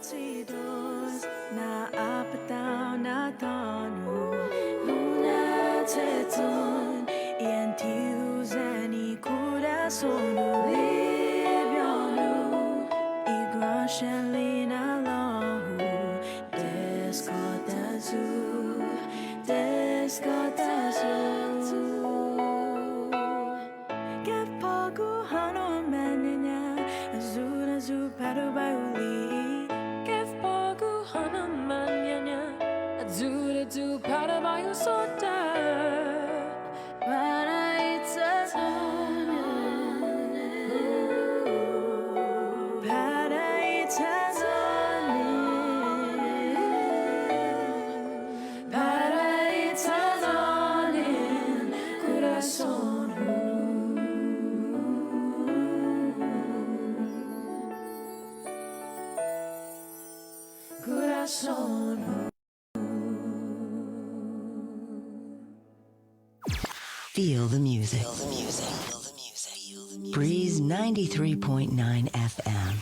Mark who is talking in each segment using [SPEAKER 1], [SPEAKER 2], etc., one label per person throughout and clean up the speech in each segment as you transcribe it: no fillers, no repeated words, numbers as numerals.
[SPEAKER 1] Sidos na apataw na tanu Luna tetun Ientius ani coração Libionu Igran shelina lahu Descotazu Descotazu Get pagu hano menina Azul azul paru bayuli Get pagu hano menina Azul azul paru bayu sota Para it's a Para it's a Para it's a coração
[SPEAKER 2] Feel the music. Breeze 93.9 FM.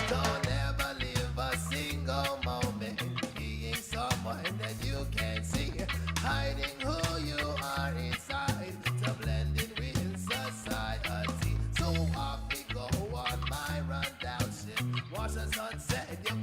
[SPEAKER 3] Don't ever live a single moment being someone that you can't see, hiding who you are inside to blend in with society. So off we go on my rundown ship. Watch the sunset, you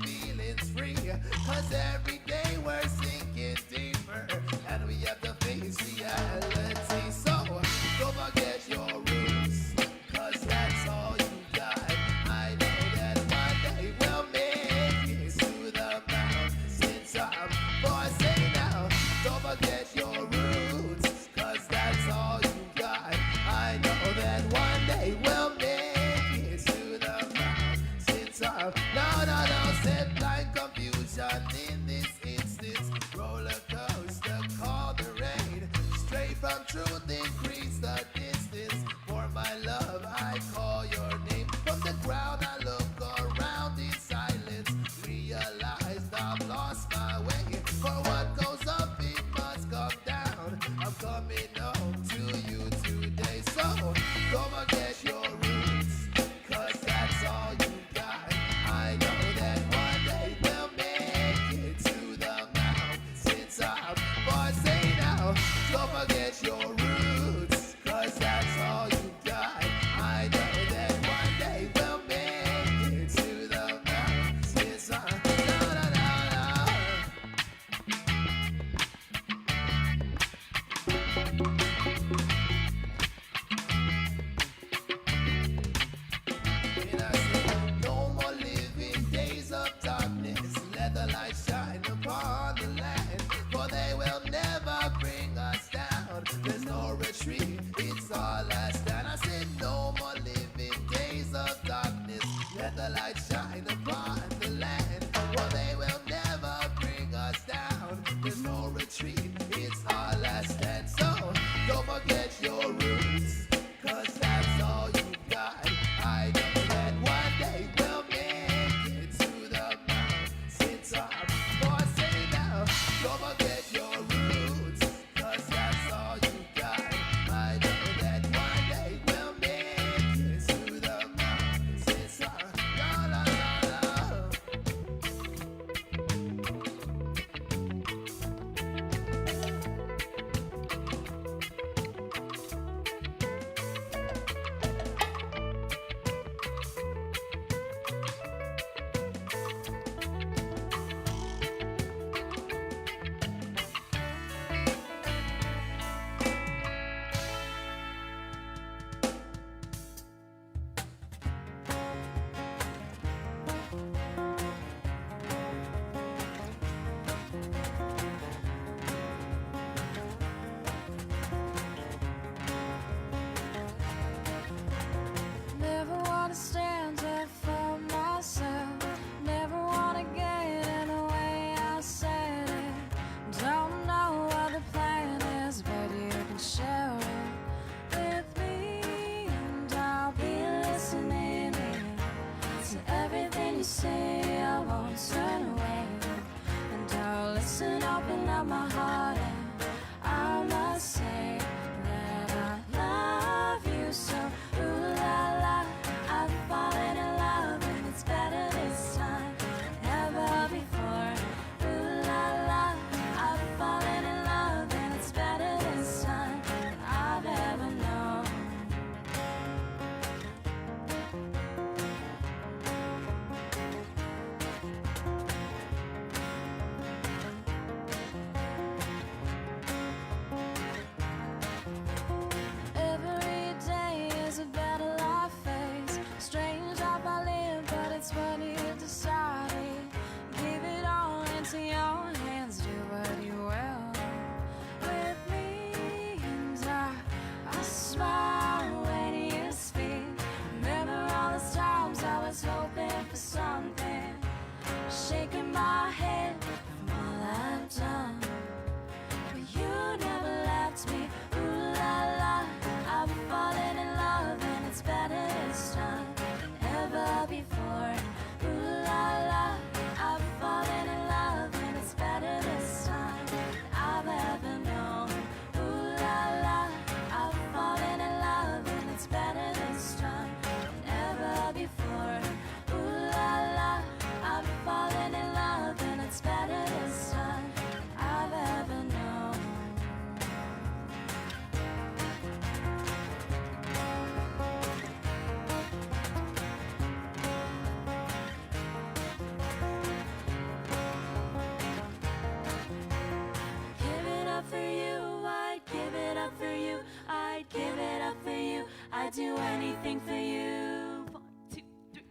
[SPEAKER 1] anything for you. 1, 2, 3.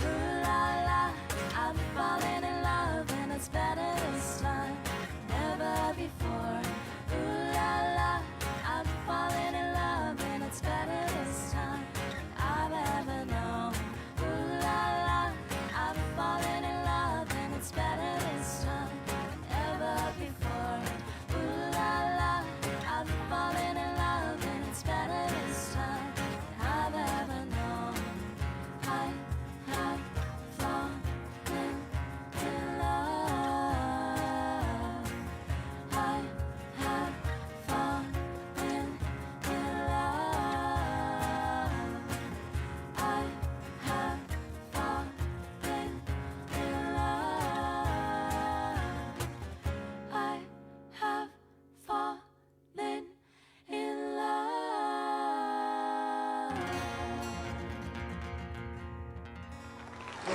[SPEAKER 1] Ooh la la, I'm falling in love and it's better this time, never before. Ooh la la, I'm falling in love and it's better this time I've ever known. Ooh la la, I'm falling in love and it's better this time, ever before. Ooh la la, I'm falling in love and it's better this time I've ever known. I have fallen in love. I have fallen in love. I have fallen in love. I have fallen in love.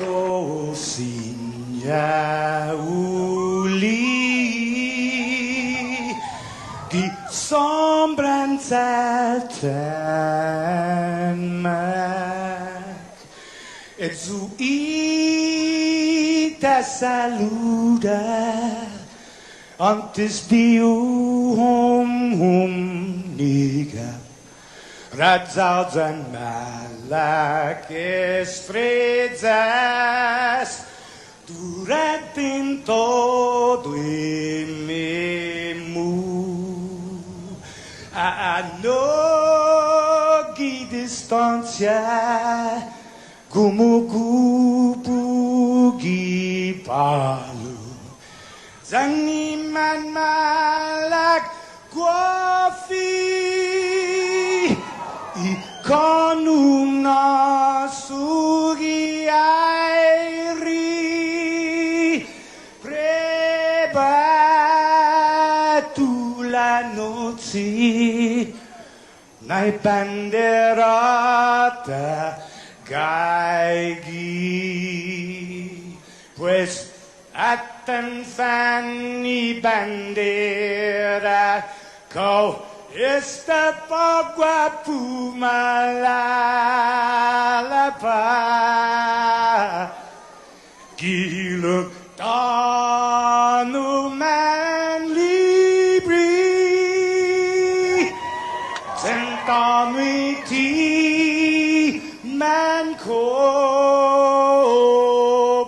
[SPEAKER 4] Oh, sinja uli di sombranzelten meg. Et zu ite saluda antes di niga. Radzaudzan malak estrezas durante todo mu a nogi distancia como kupugi palu zangiman malak guafi con una sughiairi preba tu la noci nai banderata gaigi pues atan fanni bandera co esta pagua pumalala giluk tanu man libri sentami ti man ko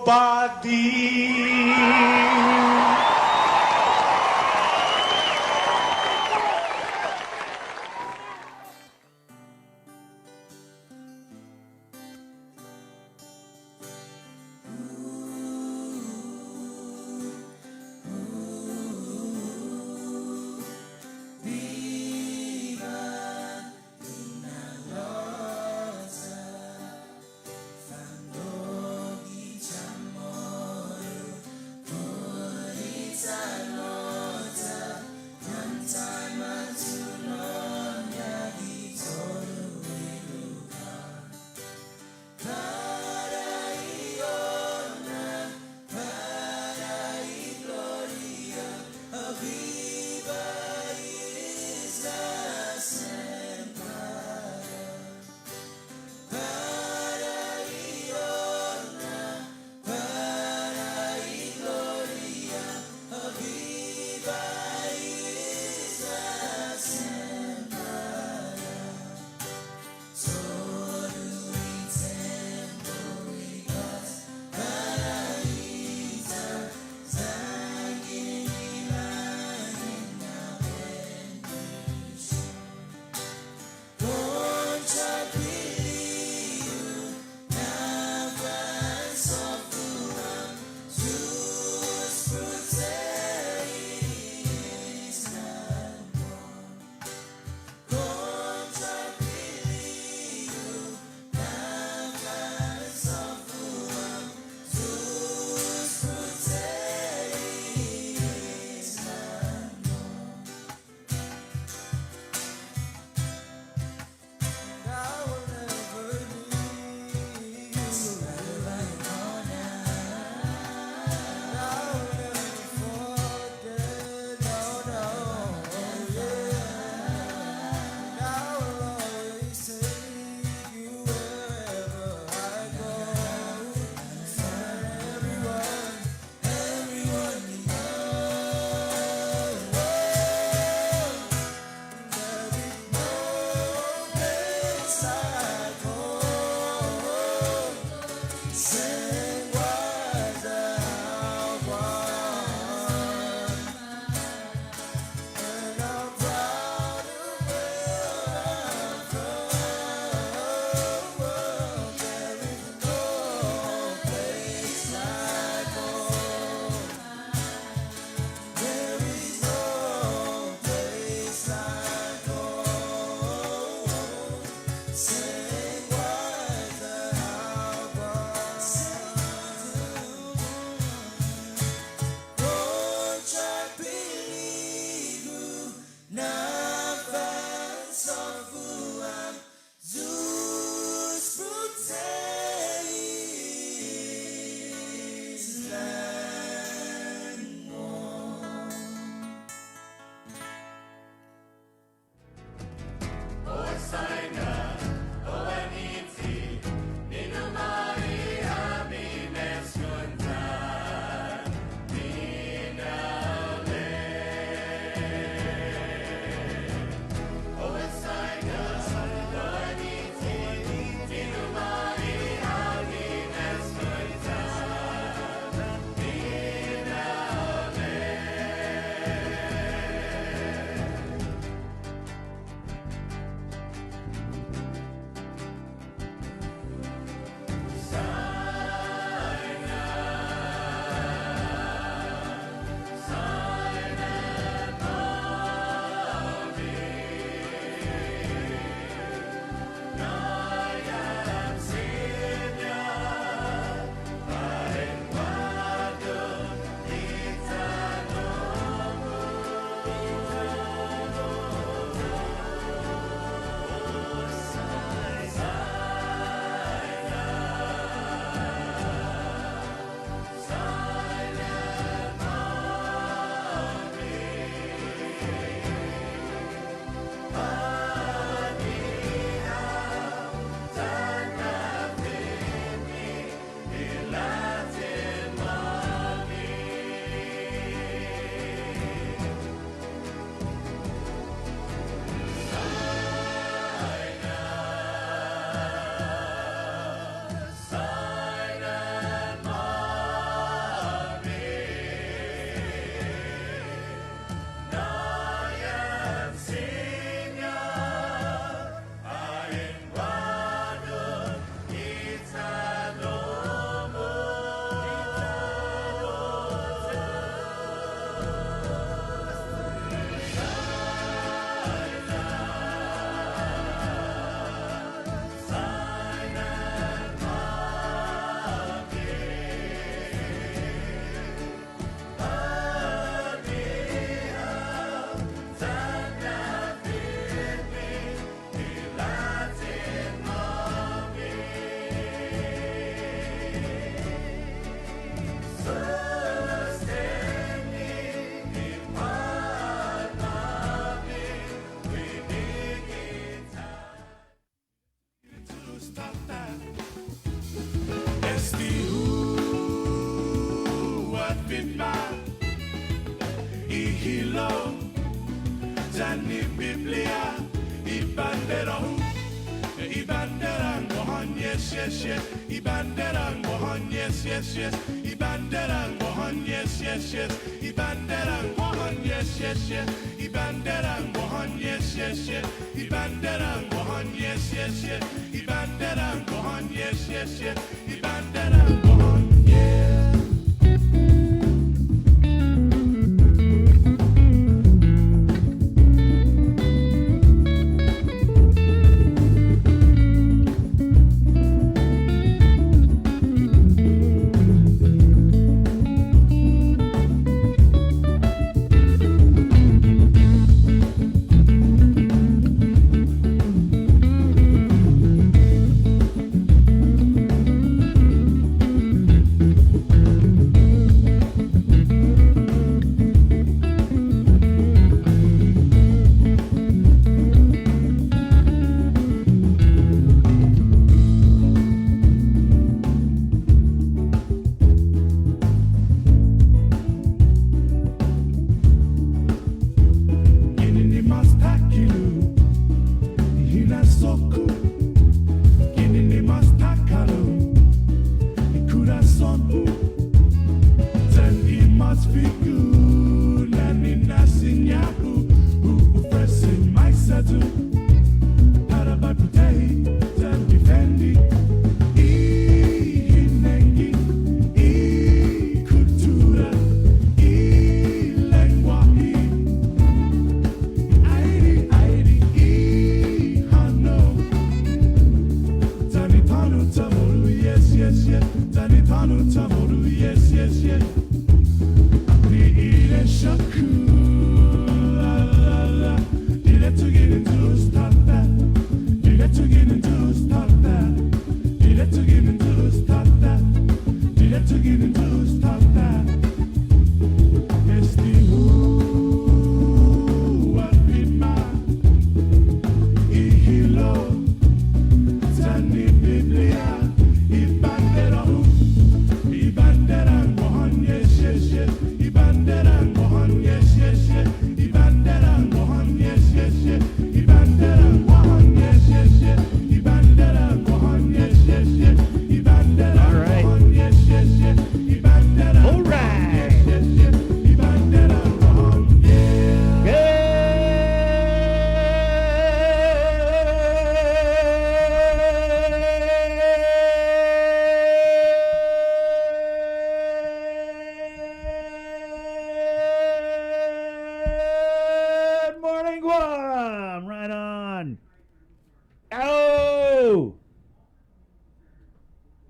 [SPEAKER 4] badi.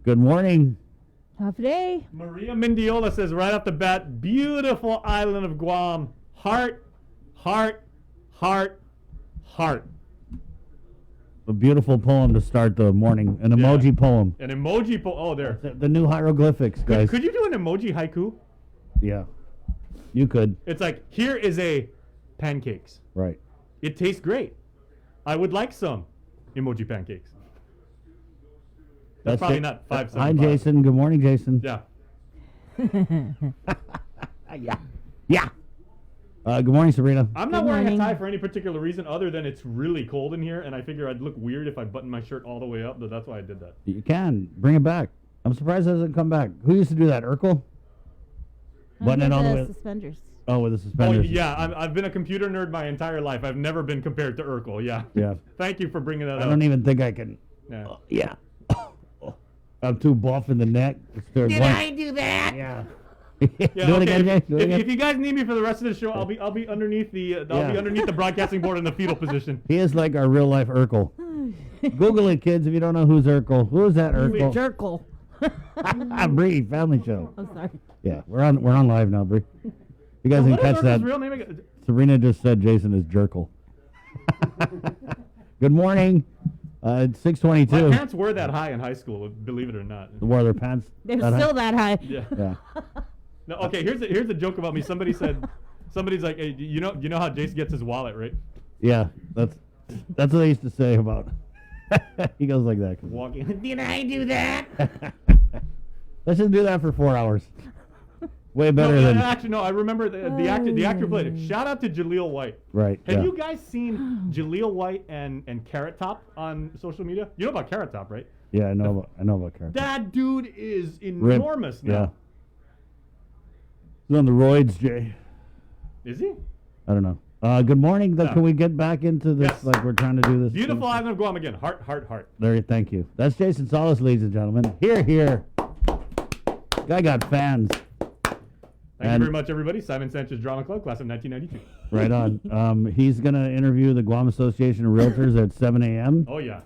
[SPEAKER 5] Good morning.
[SPEAKER 6] Half a day.
[SPEAKER 7] Maria Mendiola says right off the bat, beautiful island of Guam. Heart, heart, heart, heart.
[SPEAKER 5] A beautiful poem to start the morning. An emoji poem.
[SPEAKER 7] An emoji Oh, there.
[SPEAKER 5] The new hieroglyphics, guys.
[SPEAKER 7] Could you do an emoji haiku?
[SPEAKER 5] Yeah. You could.
[SPEAKER 7] It's like, here is a pancakes.
[SPEAKER 5] Right.
[SPEAKER 7] It tastes great. I would like some emoji pancakes. That's probably
[SPEAKER 5] it.
[SPEAKER 7] not 5
[SPEAKER 5] Hi, Jason. Good morning, Jason.
[SPEAKER 7] Yeah.
[SPEAKER 5] Yeah. Yeah. Good morning, Sabrina.
[SPEAKER 7] I'm not
[SPEAKER 6] Good
[SPEAKER 7] wearing a
[SPEAKER 6] morning.
[SPEAKER 7] tie for any particular reason other than it's really cold in here, and I figure I'd look weird if I buttoned my shirt all the way up, but that's why I did that.
[SPEAKER 5] You can. Bring it back. I'm surprised it hasn't come back. Who used to do that? Urkel? Button it all the way.
[SPEAKER 6] Suspenders.
[SPEAKER 5] Oh, with the
[SPEAKER 7] Oh,
[SPEAKER 5] suspenders.
[SPEAKER 7] yeah, I've been a computer nerd my entire life. I've never been compared to Urkel, yeah.
[SPEAKER 5] Yeah.
[SPEAKER 7] Thank you for bringing that
[SPEAKER 5] I
[SPEAKER 7] up.
[SPEAKER 5] don't even think I can.
[SPEAKER 7] Yeah.
[SPEAKER 5] Yeah. I'm too buff in the neck. Did I do that? Yeah.
[SPEAKER 7] Yeah,
[SPEAKER 5] Do it
[SPEAKER 7] okay,
[SPEAKER 5] again, Jay. Do it again.
[SPEAKER 7] If you guys need me for the rest of the show, I'll be underneath the
[SPEAKER 5] Yeah.
[SPEAKER 7] be underneath the broadcasting board in the fetal position.
[SPEAKER 5] He is like our real life Urkel. Google it, kids, if you don't know who's Urkel. Who is that Urkel?
[SPEAKER 6] Jerkle.
[SPEAKER 5] Bree, family show.
[SPEAKER 6] I'm sorry.
[SPEAKER 5] Yeah, we're on live now, Bree. You guys
[SPEAKER 7] What
[SPEAKER 5] didn't
[SPEAKER 7] is
[SPEAKER 5] catch that.
[SPEAKER 7] Urkel's real name again?
[SPEAKER 5] Sabrina just said Jason is Jerkle. Good morning. It's
[SPEAKER 7] My
[SPEAKER 5] 6:22.
[SPEAKER 7] pants were that high in high school, believe it or not.
[SPEAKER 5] Wore their pants.
[SPEAKER 6] They're
[SPEAKER 5] that high?
[SPEAKER 6] still that high.
[SPEAKER 7] Yeah.
[SPEAKER 5] Yeah.
[SPEAKER 7] No, okay, here's a joke about me. Somebody's like, hey, you know how Jason gets his wallet, right?
[SPEAKER 5] Yeah. That's what they used to say about. He goes like that.
[SPEAKER 7] Walking. Did I do that?
[SPEAKER 5] Let's just do that for 4 hours. Way better
[SPEAKER 7] No,
[SPEAKER 5] than
[SPEAKER 7] actually, no. I remember the actor played it. Shout out to Jaleel White.
[SPEAKER 5] right.
[SPEAKER 7] Have
[SPEAKER 5] yeah.
[SPEAKER 7] you guys seen Jaleel White and Carrot Top on social media? You know about Carrot Top, right?
[SPEAKER 5] Yeah, I know about Carrot.
[SPEAKER 7] That dude is
[SPEAKER 5] Rip.
[SPEAKER 7] enormous now.
[SPEAKER 5] Yeah. He's on the roids, Jay.
[SPEAKER 7] Is he?
[SPEAKER 5] I don't know. Good morning.
[SPEAKER 7] Yeah.
[SPEAKER 5] Can we get back into this?
[SPEAKER 7] Yes.
[SPEAKER 5] Like we're trying to do this.
[SPEAKER 7] Beautiful island of Guam again. Heart, heart, heart.
[SPEAKER 5] There. Thank you. That's Jason Solis, ladies and gentlemen. Here. Guy got fans.
[SPEAKER 7] Thank you
[SPEAKER 5] And-
[SPEAKER 7] very much, everybody. Simon Sanchez Drama Club, class of 1992.
[SPEAKER 5] Right on. He's gonna interview the Guam Association of Realtors at 7 a.m.
[SPEAKER 7] Oh yeah,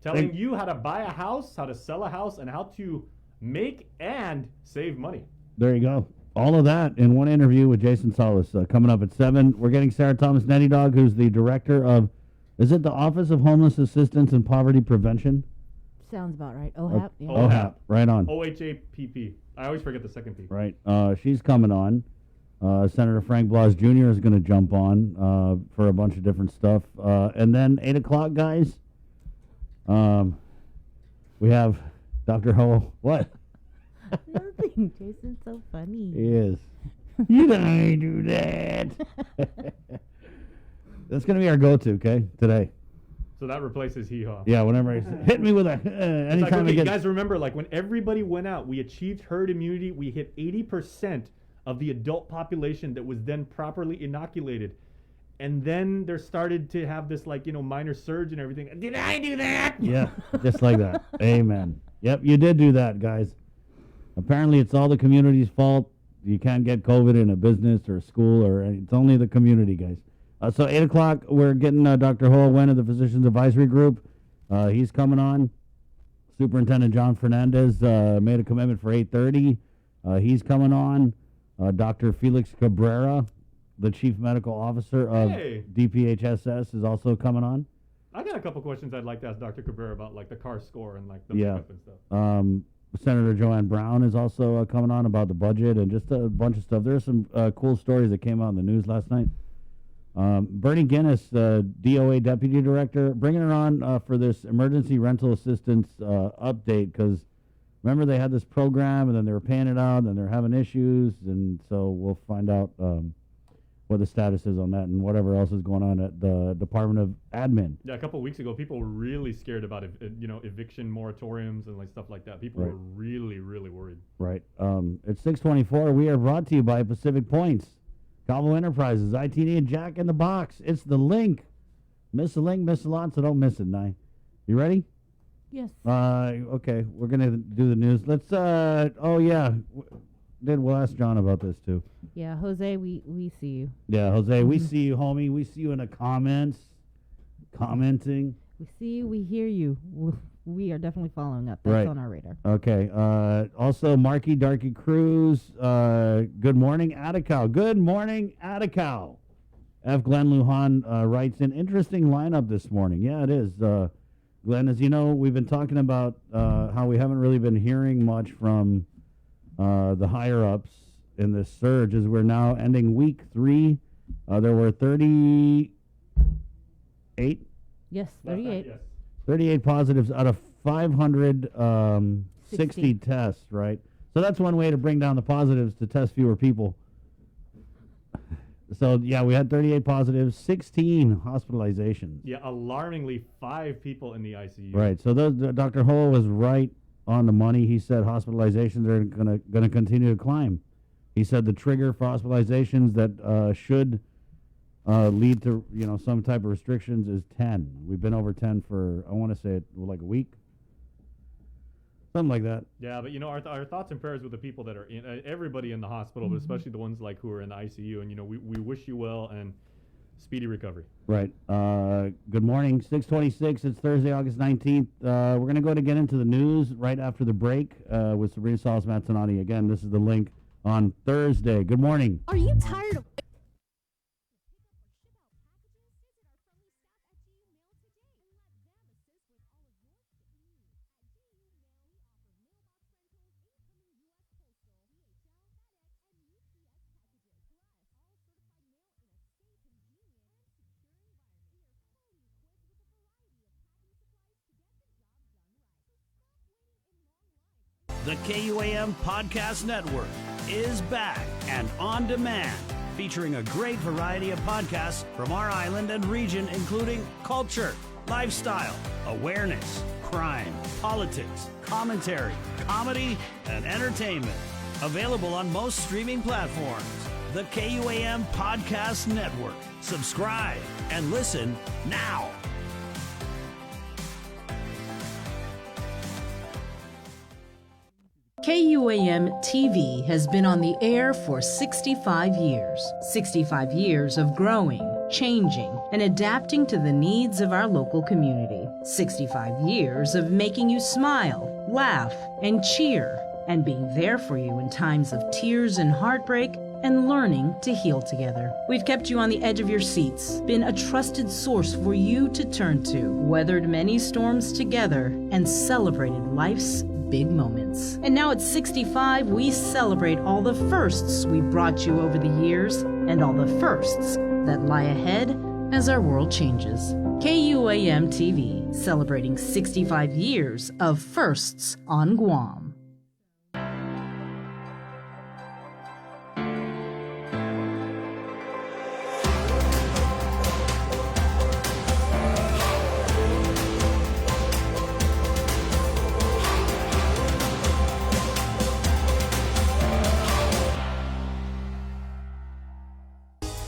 [SPEAKER 7] telling you how to buy a house, how to sell a house, and how to make and save money.
[SPEAKER 5] There you go. All of that in one interview with Jason Solis coming up at 7. We're getting Sarah Thomas Netty Dog, who's the director of, is it the Office of Homeless Assistance and Poverty Prevention?
[SPEAKER 6] Sounds about right. OHAP. Yeah.
[SPEAKER 5] OHAP. Right on.
[SPEAKER 7] OHAPP. I always forget the second P.
[SPEAKER 5] Right. She's coming on. Senator Frank Blas Jr. is going to jump on for a bunch of different stuff. And then 8 o'clock, guys, we have Dr. Ho. What?
[SPEAKER 6] Nothing. Jason's so funny.
[SPEAKER 5] He is. You don't do that. That's going to be our go-to, okay, today.
[SPEAKER 7] So that replaces hee haw.
[SPEAKER 5] Yeah, whenever I say, hit me with a,
[SPEAKER 7] It's like,
[SPEAKER 5] anytime
[SPEAKER 7] okay,
[SPEAKER 5] I get,
[SPEAKER 7] guys, remember, like when everybody went out, we achieved herd immunity. We hit 80% of the adult population that was then properly inoculated. And then there started to have this, like, minor surge and everything. Did I do that?
[SPEAKER 5] yeah, just like that. Amen. Yep, you did do that, guys. Apparently, it's all the community's fault. You can't get COVID in a business or a school, or it's only the community, guys. So 8 o'clock, we're getting Dr. Ho Wen of the Physicians Advisory Group. He's coming on. Superintendent John Fernandez made a commitment for 8:30. He's coming on. Dr. Felix Cabrera, the Chief Medical Officer of
[SPEAKER 7] Hey.
[SPEAKER 5] DPHSS, is also coming on.
[SPEAKER 7] I got a couple questions I'd like to ask Dr. Cabrera about, like the car score and like the
[SPEAKER 5] Yeah.
[SPEAKER 7] makeup and stuff.
[SPEAKER 5] Senator Joanne Brown is also coming on about the budget and just a bunch of stuff. There's some cool stories that came out in the news last night. Bernie Guinness, DOA Deputy Director, bringing her on for this emergency rental assistance update, because remember they had this program and then they were paying it out and they're having issues, and so we'll find out what the status is on that and whatever else is going on at the Department of Admin.
[SPEAKER 7] Yeah, a couple of weeks ago, people were really scared about eviction moratoriums and like stuff like that. People
[SPEAKER 5] Right.
[SPEAKER 7] were really, really worried.
[SPEAKER 5] Right. It's 6:24. We are brought to you by Pacific Points, Calvo Enterprises, ITD, and Jack in the Box. It's the link. Miss a link, miss a lot, so don't miss it, Nye. You ready?
[SPEAKER 6] Yes.
[SPEAKER 5] Okay, we're gonna do the news. Let's. Oh yeah, we'll ask John about this too.
[SPEAKER 6] Yeah, Jose, we see you.
[SPEAKER 5] Yeah, Jose, we see you, homie. We see you in the comments, commenting.
[SPEAKER 6] We see you. We hear you. we are definitely following up. That's
[SPEAKER 5] Right.
[SPEAKER 6] on our radar.
[SPEAKER 5] Okay. Also, Marky Darky Cruz. Good morning, Attica. Good morning, Attica. F. Glenn Lujan writes in, interesting lineup this morning. Yeah, it is. Glenn, as you know, we've been talking about how we haven't really been hearing much from the higher-ups in this surge as we're now ending week 3. There were 38
[SPEAKER 6] Yes, 38.
[SPEAKER 7] Yes.
[SPEAKER 5] 38 positives out of 560
[SPEAKER 6] 60.
[SPEAKER 5] tests, right? So that's one way to bring down the positives, to test fewer people. So, yeah, we had 38 positives, 16 hospitalizations.
[SPEAKER 7] Yeah, alarmingly, 5 people in the ICU.
[SPEAKER 5] Right. So Dr. Ho was right on the money. He said hospitalizations are going to continue to climb. He said the trigger for hospitalizations that should lead to some type of restrictions is 10. We've been over 10 for, I want to say, like a week, something like that.
[SPEAKER 7] Yeah, but our thoughts and prayers with the people that are in, everybody in the hospital, but especially the ones like who are in the ICU. And we wish you well and speedy recovery.
[SPEAKER 5] Right. Good morning. 6:26. It's Thursday, August 19th. We're going to go to get into the news right after the break with Sabrina Salas Mazzanati. Again, this is the link on Thursday. Good morning.
[SPEAKER 8] Are you tired of
[SPEAKER 9] The KUAM Podcast Network is back and on demand, featuring a great variety of podcasts from our island and region, including culture, lifestyle, awareness, crime, politics, commentary, comedy, and entertainment. Available on most streaming platforms. The KUAM Podcast Network. Subscribe and listen now.
[SPEAKER 10] KUAM TV has been on the air for 65 years. 65 years of growing, changing, and adapting to the needs of our local community. 65 years of making you smile, laugh, and cheer, and being there for you in times of tears and heartbreak, and learning to heal together. We've kept you on the edge of your seats, been a trusted source for you to turn to, weathered many storms together, and celebrated life's big moments. And now at 65, we celebrate all the firsts we brought you over the years, and all the firsts that lie ahead as our world changes. KUAM TV, celebrating 65 years of firsts on Guam.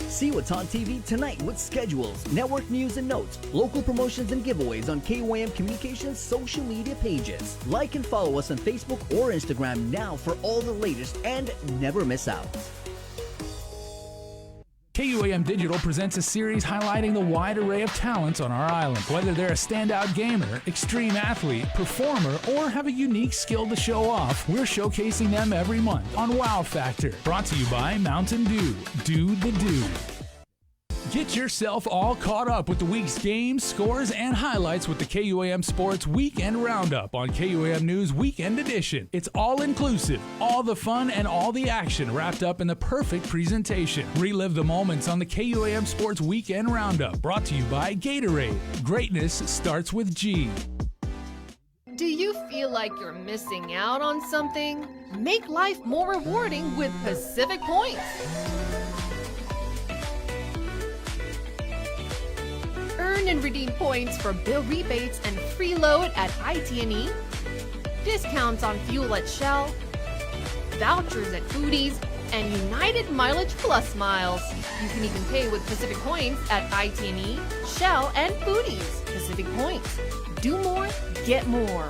[SPEAKER 11] See what's on TV tonight with schedules, network news and notes, local promotions and giveaways on KUAM Communications social media pages. Like and follow us on Facebook or Instagram now for all the latest and never miss out.
[SPEAKER 12] KUAM Digital presents a series highlighting the wide array of talents on our island. Whether they're a standout gamer, extreme athlete, performer, or have a unique skill to show off, we're showcasing them every month on Wow Factor. Brought to you by Mountain Dew. Do the do. Get yourself all caught up with the week's games, scores, and highlights with the KUAM Sports Weekend Roundup on KUAM News Weekend Edition. It's all inclusive, all the fun and all the action wrapped up in the perfect presentation. Relive the moments on the KUAM Sports Weekend Roundup, brought to you by Gatorade. Greatness starts with G.
[SPEAKER 8] Do you feel like you're missing out on something? Make life more rewarding with Pacific Points. Earn and redeem points for bill rebates and free load at IT&E, discounts on fuel at Shell, vouchers at Foodies, and United Mileage Plus miles. You can even pay with Pacific Points at IT&E, Shell, and Foodies. Pacific Points. Do more, get more.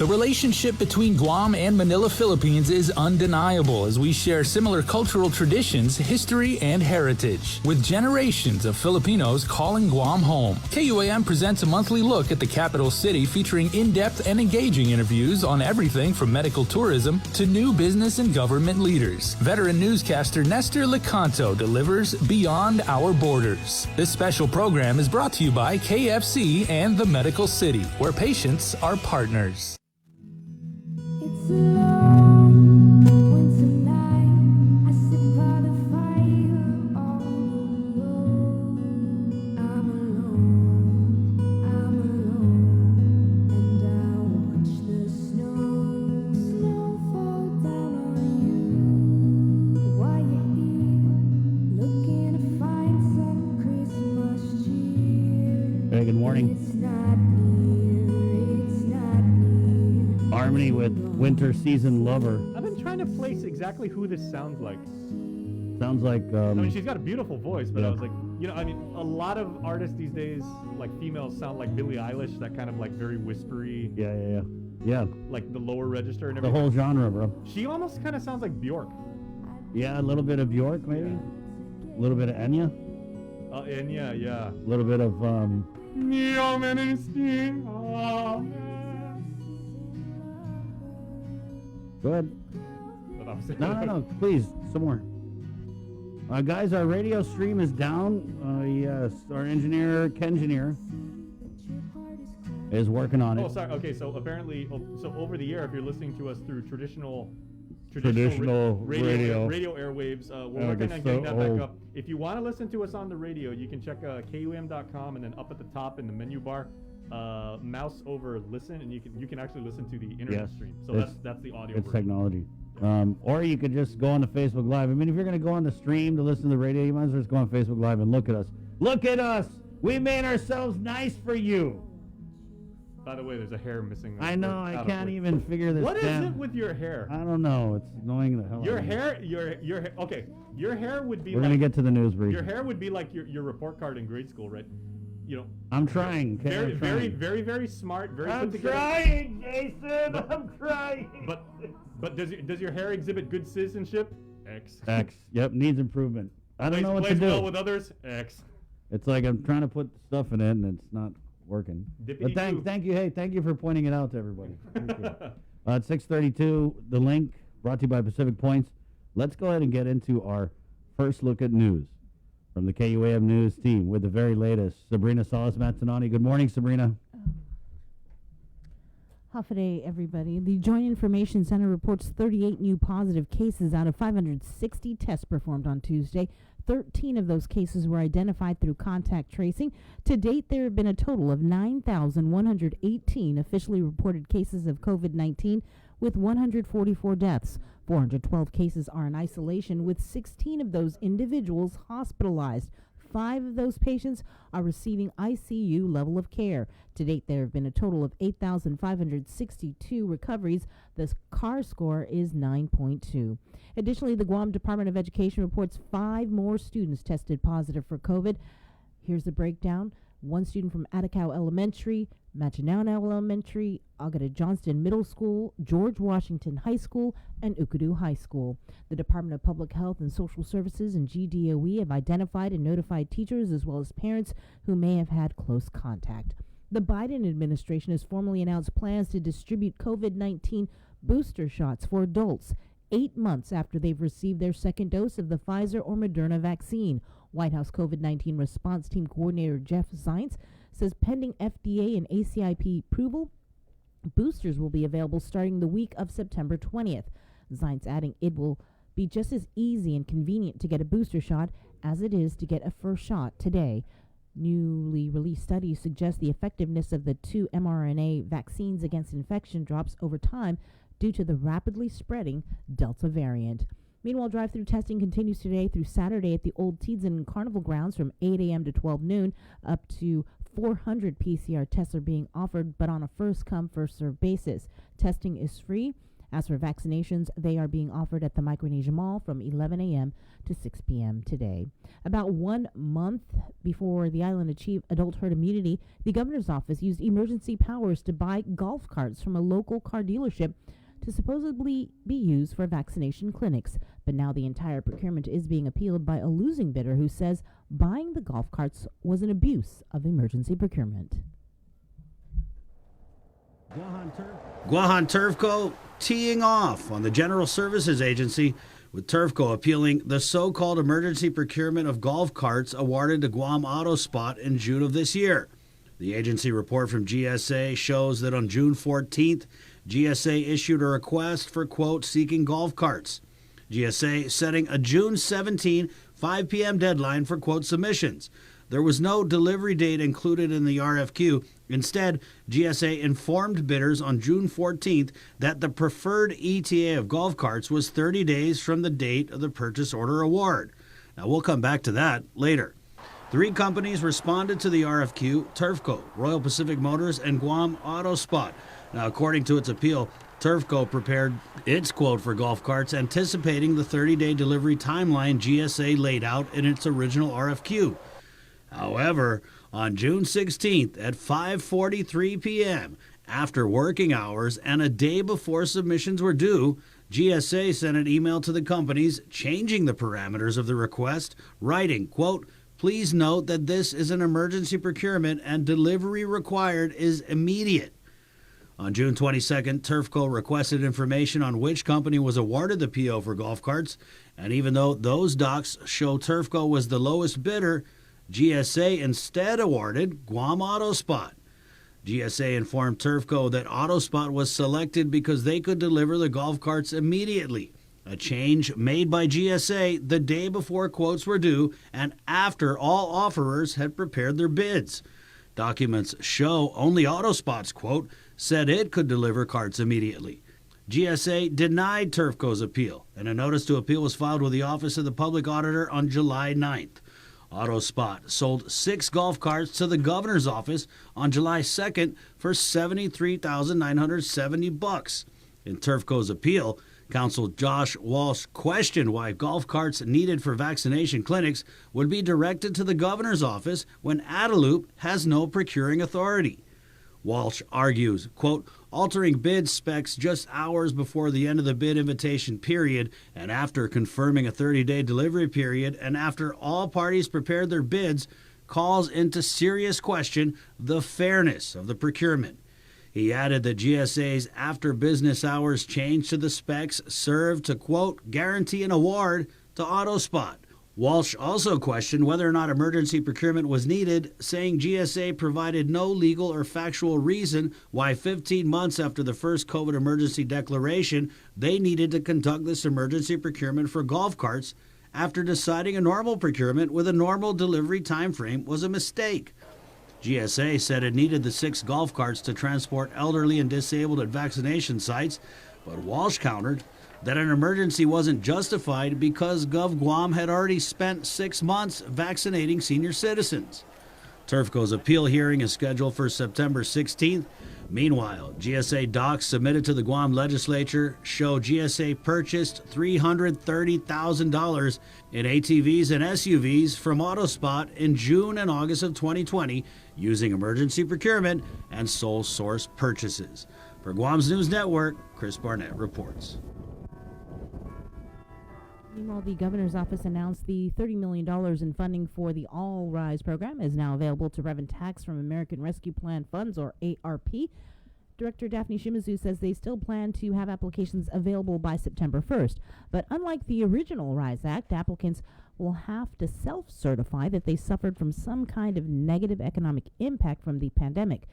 [SPEAKER 12] The relationship between Guam and Manila, Philippines is undeniable as we share similar cultural traditions, history, and heritage, with generations of Filipinos calling Guam home. KUAM presents a monthly look at the capital city featuring in-depth and engaging interviews on everything from medical tourism to new business and government leaders. Veteran newscaster Nestor Licanto delivers Beyond Our Borders. This special program is brought to you by KFC and the Medical City, where patients are partners.
[SPEAKER 1] It's a long winter night. I sit by the fire all alone. I'm alone, and I watch the snow fall down on you. While you're here, looking to find some Christmas cheer.
[SPEAKER 5] Hey, good morning.
[SPEAKER 1] It's not near, it's not near.
[SPEAKER 5] Harmony with Winter Season Lover.
[SPEAKER 7] I've been trying to place exactly who this sounds like.
[SPEAKER 5] Sounds like
[SPEAKER 7] I mean, she's got a beautiful voice, but
[SPEAKER 5] yeah.
[SPEAKER 7] I was like, I mean, a lot of artists these days, like females, sound like Billie Eilish, that kind of like very whispery,
[SPEAKER 5] yeah.
[SPEAKER 7] like the lower register and
[SPEAKER 5] The
[SPEAKER 7] everything.
[SPEAKER 5] whole genre, bro.
[SPEAKER 7] She almost kind of sounds like Bjork.
[SPEAKER 5] Yeah, a little bit of Bjork, maybe. A little bit of Enya.
[SPEAKER 7] And yeah.
[SPEAKER 5] A little bit of Go ahead. No, please, some more. Guys, our radio stream is down. Yes, our engineer, Kengineer, is working on it.
[SPEAKER 7] Oh, sorry. Okay, so apparently, so over the air, if you're listening to us through traditional radio airwaves, we're working on getting that back up. If you want to listen to us on the radio, you can check KUM.com, and then up at the top in the menu bar, mouse over listen, and you can actually listen to the internet stream. So that's the audio.
[SPEAKER 5] It's
[SPEAKER 7] version.
[SPEAKER 5] technology. Or you could just go on to Facebook Live. I mean, if you're going to go on the stream to listen to the radio, you might as well just go on Facebook Live and look at us. Look at us! We made ourselves nice for you!
[SPEAKER 7] By the way, there's a hair missing.
[SPEAKER 5] I know, I can't even figure this out.
[SPEAKER 7] What is it with your hair?
[SPEAKER 5] I don't know. It's annoying the hell out
[SPEAKER 7] Your
[SPEAKER 5] of me.
[SPEAKER 7] hair, okay. Your hair would be
[SPEAKER 5] We're
[SPEAKER 7] like...
[SPEAKER 5] going to get to the news brief.
[SPEAKER 7] Your hair would be like your report card in grade school, right?
[SPEAKER 5] I'm trying. Okay,
[SPEAKER 7] Very smart. Very
[SPEAKER 5] I'm
[SPEAKER 7] put together.
[SPEAKER 5] trying, Jason. I'm trying.
[SPEAKER 7] But does your hair exhibit good citizenship? X.
[SPEAKER 5] X. Yep, needs improvement. I don't know what to do.
[SPEAKER 7] Plays well with others? X.
[SPEAKER 5] It's like I'm trying to put stuff in it and it's not working. But thank you. Hey, thank you for pointing it out to everybody. At 6:32, the link brought to you by Pacific Points. Let's go ahead and get into our first look at news from the KUAM News team with the very latest. Sabrina Salas-Matsanani. Good morning, Sabrina.
[SPEAKER 6] Hafa everybody. The Joint Information Center reports 38 new positive cases out of 560 tests performed on Tuesday. 13 of those cases were identified through contact tracing. To date, there have been a total of 9,118 officially reported cases of COVID-19, with 144 deaths. 412 cases are in isolation, with 16 of those individuals hospitalized. 5 of those patients are receiving ICU level of care. To date, there have been a total of 8,562 recoveries. The CAR score is 9.2. Additionally, the Guam Department of Education reports 5 more students tested positive for COVID. Here's the breakdown. 1 student from Atacao Elementary, Machinauna Elementary, Agata Johnston Middle School, George Washington High School, and Ukudu High School. The Department of Public Health and Social Services and GDOE have identified and notified teachers as well as parents who may have had close contact. The Biden administration has formally announced plans to distribute COVID-19 booster shots for adults 8 months after they've received their second dose of the Pfizer or Moderna vaccine. White House COVID-19 response team coordinator Jeff Zients says pending FDA and ACIP approval, boosters will be available starting the week of September 20th. Zients adding it will be just as easy and convenient to get a booster shot as it is to get a first shot today. Newly released studies suggest the effectiveness of the 2 mRNA vaccines against infection drops over time due to the rapidly spreading Delta variant. Meanwhile, drive-through testing continues today through Saturday at the Old Teedzon Carnival Grounds from 8 a.m. to 12 noon. Up to 400 PCR tests are being offered, but on a first-come, first-served basis. Testing is free, As for vaccinations, they are being offered at the Micronesia Mall from 11 a.m. to 6 p.m. today. About 1 month before the island achieved adult herd immunity, the governor's office used emergency powers to buy golf carts from a local car dealership to supposedly be used for vaccination clinics. But now the entire procurement is being appealed by a losing bidder who says buying the golf carts was an abuse of emergency procurement.
[SPEAKER 9] Guahan Turfco teeing off on the General Services Agency, with Turfco appealing the so-called emergency procurement of golf carts awarded to Guam Auto Spot in June of this year. The agency report from GSA shows that on June 14th, GSA issued a request for, quote, seeking golf carts. GSA setting a June 17, 5 p.m. deadline for, quote, submissions. There was no delivery date included in the RFQ. Instead, GSA informed bidders on June 14th that the preferred ETA of golf carts was 30 days from the date of the purchase order award. Now, we'll come back to that later. 3 companies responded to the RFQ: Turfco, Royal Pacific Motors, and Guam Auto Spot. Now, according to its appeal, Turfco prepared its quote for golf carts anticipating the 30-day delivery timeline GSA laid out in its original RFQ. However, on June 16th at 5:43 p.m., after working hours and a day before submissions were due, GSA sent an email to the companies changing the parameters of the request, writing, quote, please note that this is an emergency procurement and delivery required is immediate. On June 22nd, Turfco requested information on which company was awarded the PO for golf carts, and even though those docs show Turfco was the lowest bidder, GSA instead awarded Guam Auto Spot. GSA informed Turfco that Auto Spot was selected because they could deliver the golf carts immediately, a change made by GSA the day before quotes were due and after all offerers had prepared their bids. Documents show only Auto Spot's quote said it could deliver carts immediately. GSA denied Turfco's appeal, and a notice to appeal was filed with the Office of the Public Auditor on July 9th. Auto Spot sold 6 golf carts to the governor's office on July 2nd for $73,970. In Turfco's appeal, Counsel Josh Walsh questioned why golf carts needed for vaccination clinics would be directed to the governor's office when Adelup has no procuring authority. Walsh argues, quote, altering bid specs just hours before the end of the bid invitation period and after confirming a 30-day delivery period and after all parties prepared their bids calls into serious question the fairness of the procurement. He added that GSA's after business hours change to the specs served to, quote, guarantee an award to Auto Spot. Walsh also questioned whether or not emergency procurement was needed, saying GSA provided no legal or factual reason why 15 months after the first COVID emergency declaration, they needed to conduct this emergency procurement for golf carts after deciding a normal procurement with a normal delivery time frame was a mistake. GSA said it needed the 6 golf carts to transport elderly and disabled at vaccination sites, but Walsh countered that an emergency wasn't justified because Gov Guam had already spent 6 months vaccinating senior citizens. Turfco's appeal hearing is scheduled for September 16th. Meanwhile, GSA docs submitted to the Guam legislature show GSA purchased $330,000 in ATVs and SUVs from AutoSpot in June and August of 2020 using emergency procurement and sole source purchases. For Guam's News Network, Chris Barnett reports.
[SPEAKER 6] Meanwhile, the governor's office announced the $30 million in funding for the All Rise program is now available to revenue tax from American Rescue Plan funds, or ARP. Director Daphne Shimizu says they still plan to have applications available by September 1st. But unlike the original RISE Act, applicants will have to self-certify that they suffered from some kind of negative economic impact from the pandemic.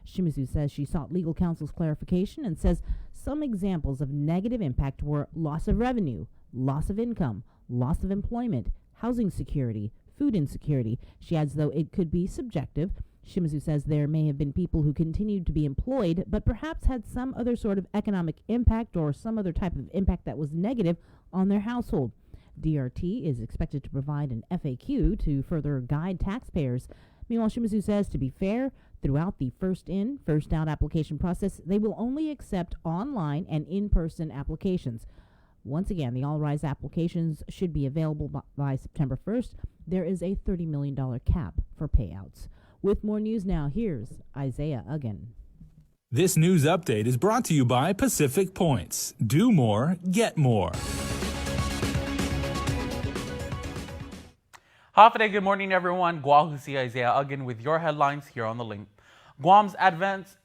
[SPEAKER 6] Shimizu says she sought legal counsel's clarification and says some examples of negative impact were loss of revenue, loss of income, loss of employment, housing security, food insecurity. She adds, though it could be subjective, Shimizu says there may have been people who continued to be employed but perhaps had some other sort of economic impact or some other type of impact that was negative on their household. DRT is expected to provide an FAQ to further guide taxpayers. Meanwhile, Shimizu says, to be fair, Throughout the first in, first out application process, they will only accept online and in-person applications. Once again, the All Rise applications should be available by September 1st. There is a $30 million cap for payouts. With more news now, here's Isaiah Uggan.
[SPEAKER 12] This news update is brought to you by Pacific Points. Do more, get more.
[SPEAKER 13] Hafide, good morning, everyone. Guahusi Isaiah Uggan with your headlines here on the link. Guam's advanced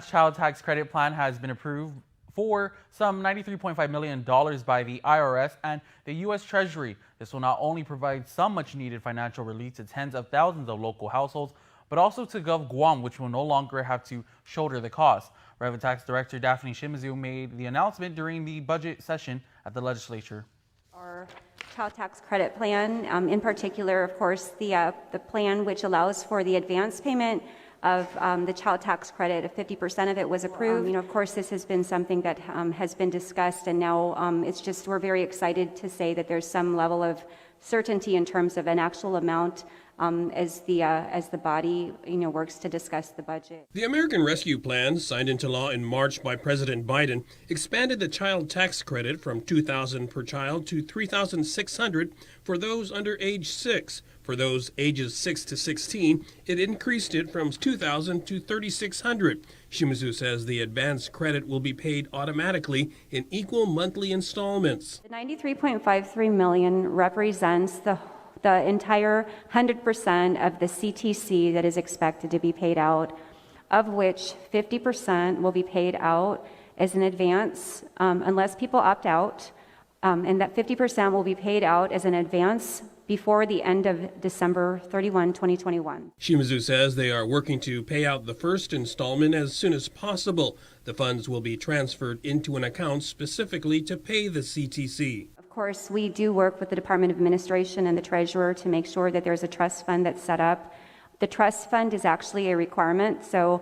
[SPEAKER 13] child tax credit plan has been approved for some $93.5 million by the IRS and the U.S. Treasury. This will not only provide some much-needed financial relief to tens of thousands of local households, but also to Gov Guam, which will no longer have to shoulder the cost. Revenue Tax Director Daphne Shimizu made the announcement during the budget session at the legislature.
[SPEAKER 14] Our child tax credit plan, in particular, of course, the plan which allows for the advance payment of the child tax credit, 50% of it was approved. Of course, this has been something that has been discussed, and now it's just we're very excited to say that there's some level of certainty in terms of an actual amount as the body works to discuss the budget.
[SPEAKER 15] The American Rescue Plan, signed into law in March by President Biden, expanded the child tax credit from $2,000 per child to $3,600 for those under age 6. For those ages 6 to 16, it increased it from $2,000 to $3,600. Shimizu says the advance credit will be paid automatically in equal monthly installments.
[SPEAKER 14] The $93.53 million represents the entire 100% of the CTC that is expected to be paid out, of which 50% will be paid out as an advance unless people opt out, and that 50% will be paid out as an advance before the end of December 31, 2021.
[SPEAKER 15] Shimizu says they are working to pay out the first installment as soon as possible. The funds will be transferred into an account specifically to pay the CTC.
[SPEAKER 14] Of course, we do work with the Department of Administration and the Treasurer to make sure that there's a trust fund that's set up. The trust fund is actually a requirement, so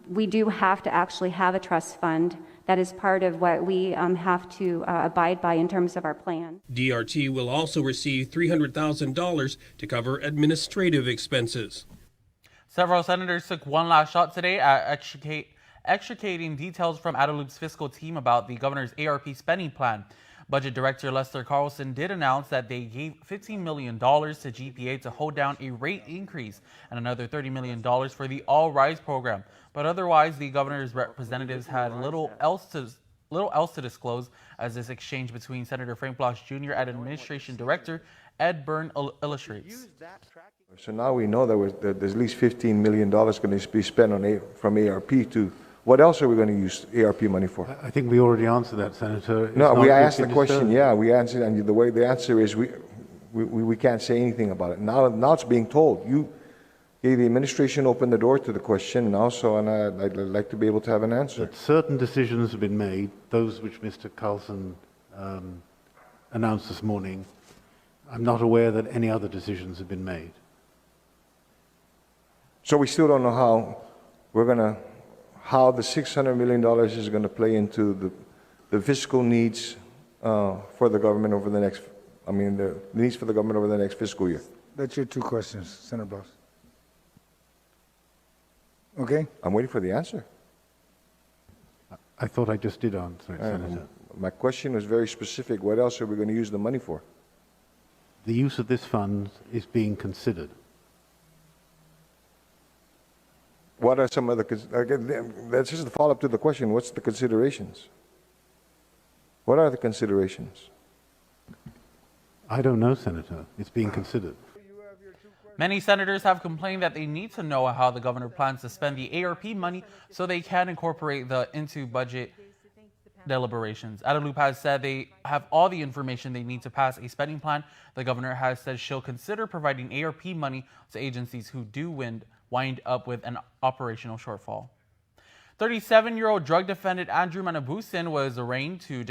[SPEAKER 14] we do have to actually have a trust fund. That is part of what we have to abide by in terms of our plan.
[SPEAKER 15] DRT will also receive $300,000 to cover administrative expenses.
[SPEAKER 13] Several senators took one last shot today at extricating details from Adelupe's fiscal team about the governor's ARP spending plan. Budget Director Lester Carlson did announce that they gave $15 million to GPA to hold down a rate increase and another $30 million for the All Rise program. But otherwise, the governor's representatives had little else to disclose, as this exchange between Senator Frank Bloch Jr. and Administration Director Ed Byrne illustrates.
[SPEAKER 16] So now we know that there's at least $15 million going to be spent from ARP to. What else are we going to use ARP money for?
[SPEAKER 17] I think we already answered that, Senator.
[SPEAKER 16] No, we asked the question. Yeah, we answered, and the way the answer is we can't say anything about it. Now it's being told. The administration opened the door to the question now, and I'd like to be able to have an answer.
[SPEAKER 17] That certain decisions have been made, those which Mr. Carlson announced this morning. I'm not aware that any other decisions have been made.
[SPEAKER 16] So we still don't know how the $600 million is going to play into the fiscal needs for the government over the next, the needs for the government over the next fiscal year.
[SPEAKER 18] That's your two questions, Senator Bloch. Okay?
[SPEAKER 16] I'm waiting for the answer.
[SPEAKER 17] I thought I just did answer it, Senator.
[SPEAKER 16] My question was very specific. What else are we going to use the money for?
[SPEAKER 17] The use of this fund is being considered.
[SPEAKER 16] What are some of that's just a follow-up to the question. What's the considerations? What are the considerations?
[SPEAKER 17] I don't know, Senator. It's being considered.
[SPEAKER 13] Many senators have complained that they need to know how the governor plans to spend the ARP money so they can incorporate into budget deliberations. Adelupe has said they have all the information they need to pass a spending plan. The governor has said she'll consider providing ARP money to agencies who do wind up with an operational shortfall. 37-year-old drug defendant Andrew Manabusin was arraigned in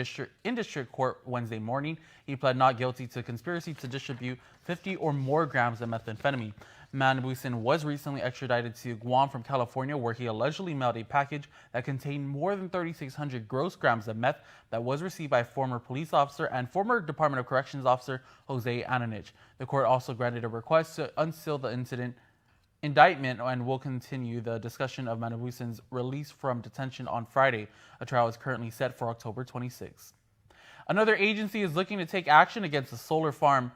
[SPEAKER 13] district court Wednesday morning. He pled not guilty to conspiracy to distribute 50 or more grams of methamphetamine. Manabusin was recently extradited to Guam from California, where he allegedly mailed a package that contained more than 3,600 gross grams of meth that was received by former police officer and former Department of Corrections officer Jose Ananich. The court also granted a request to unseal the incident indictment and will continue the discussion of Manabusan's release from detention on Friday. A trial is currently set for October 26. Another agency is looking to take action against the solar farm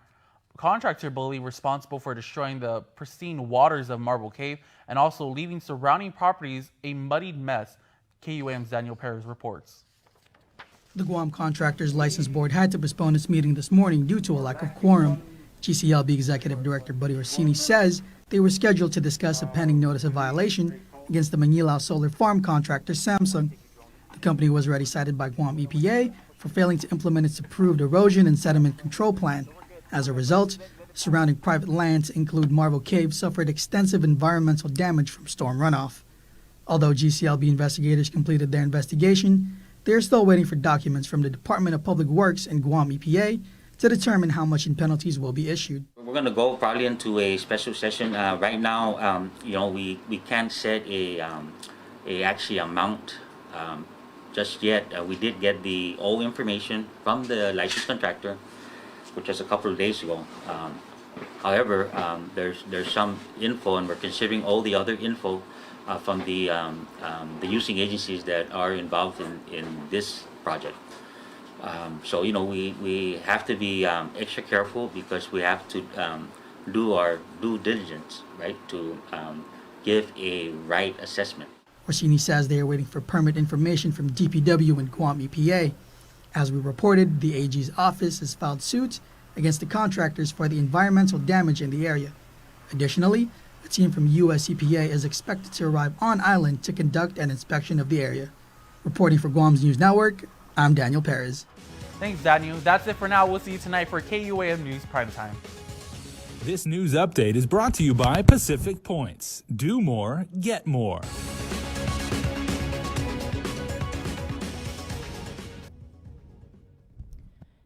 [SPEAKER 13] contractor believed responsible for destroying the pristine waters of Marble Cave and also leaving surrounding properties a muddied mess. KUAM's Daniel Perez reports.
[SPEAKER 19] The Guam Contractors License Board had to postpone its meeting this morning due to a lack of quorum. GCLB Executive Director Buddy Orsini says they were scheduled to discuss a pending notice of violation against the Manilao solar farm contractor Samsung. The company was already cited by Guam EPA for failing to implement its approved erosion and sediment control plan. As a result, surrounding private lands, include Marble Cave, suffered extensive environmental damage from storm runoff. Although GCLB investigators completed their investigation, they are still waiting for documents from the Department of Public Works and Guam EPA to determine how much in penalties will be issued.
[SPEAKER 20] We're going to go probably into a special session. Right now, we can't set a actually amount just yet. We did get the all information from the licensed contractor, which was a couple of days ago. However, there's some info, and we're considering all the other info from the using agencies that are involved in this project. So we have to be extra careful because we have to do our due diligence, right, to give a right assessment.
[SPEAKER 19] Orsini says they are waiting for permit information from DPW and Guam EPA. As we reported, the AG's office has filed suit against the contractors for the environmental damage in the area. Additionally, a team from US EPA is expected to arrive on island to conduct an inspection of the area. Reporting for Guam's News Network, I'm Daniel Perez.
[SPEAKER 13] Thanks, Daniel. That's it for now. We'll see you tonight for KUAM News Primetime.
[SPEAKER 12] This news update is brought to you by Pacific Points. Do more, get more.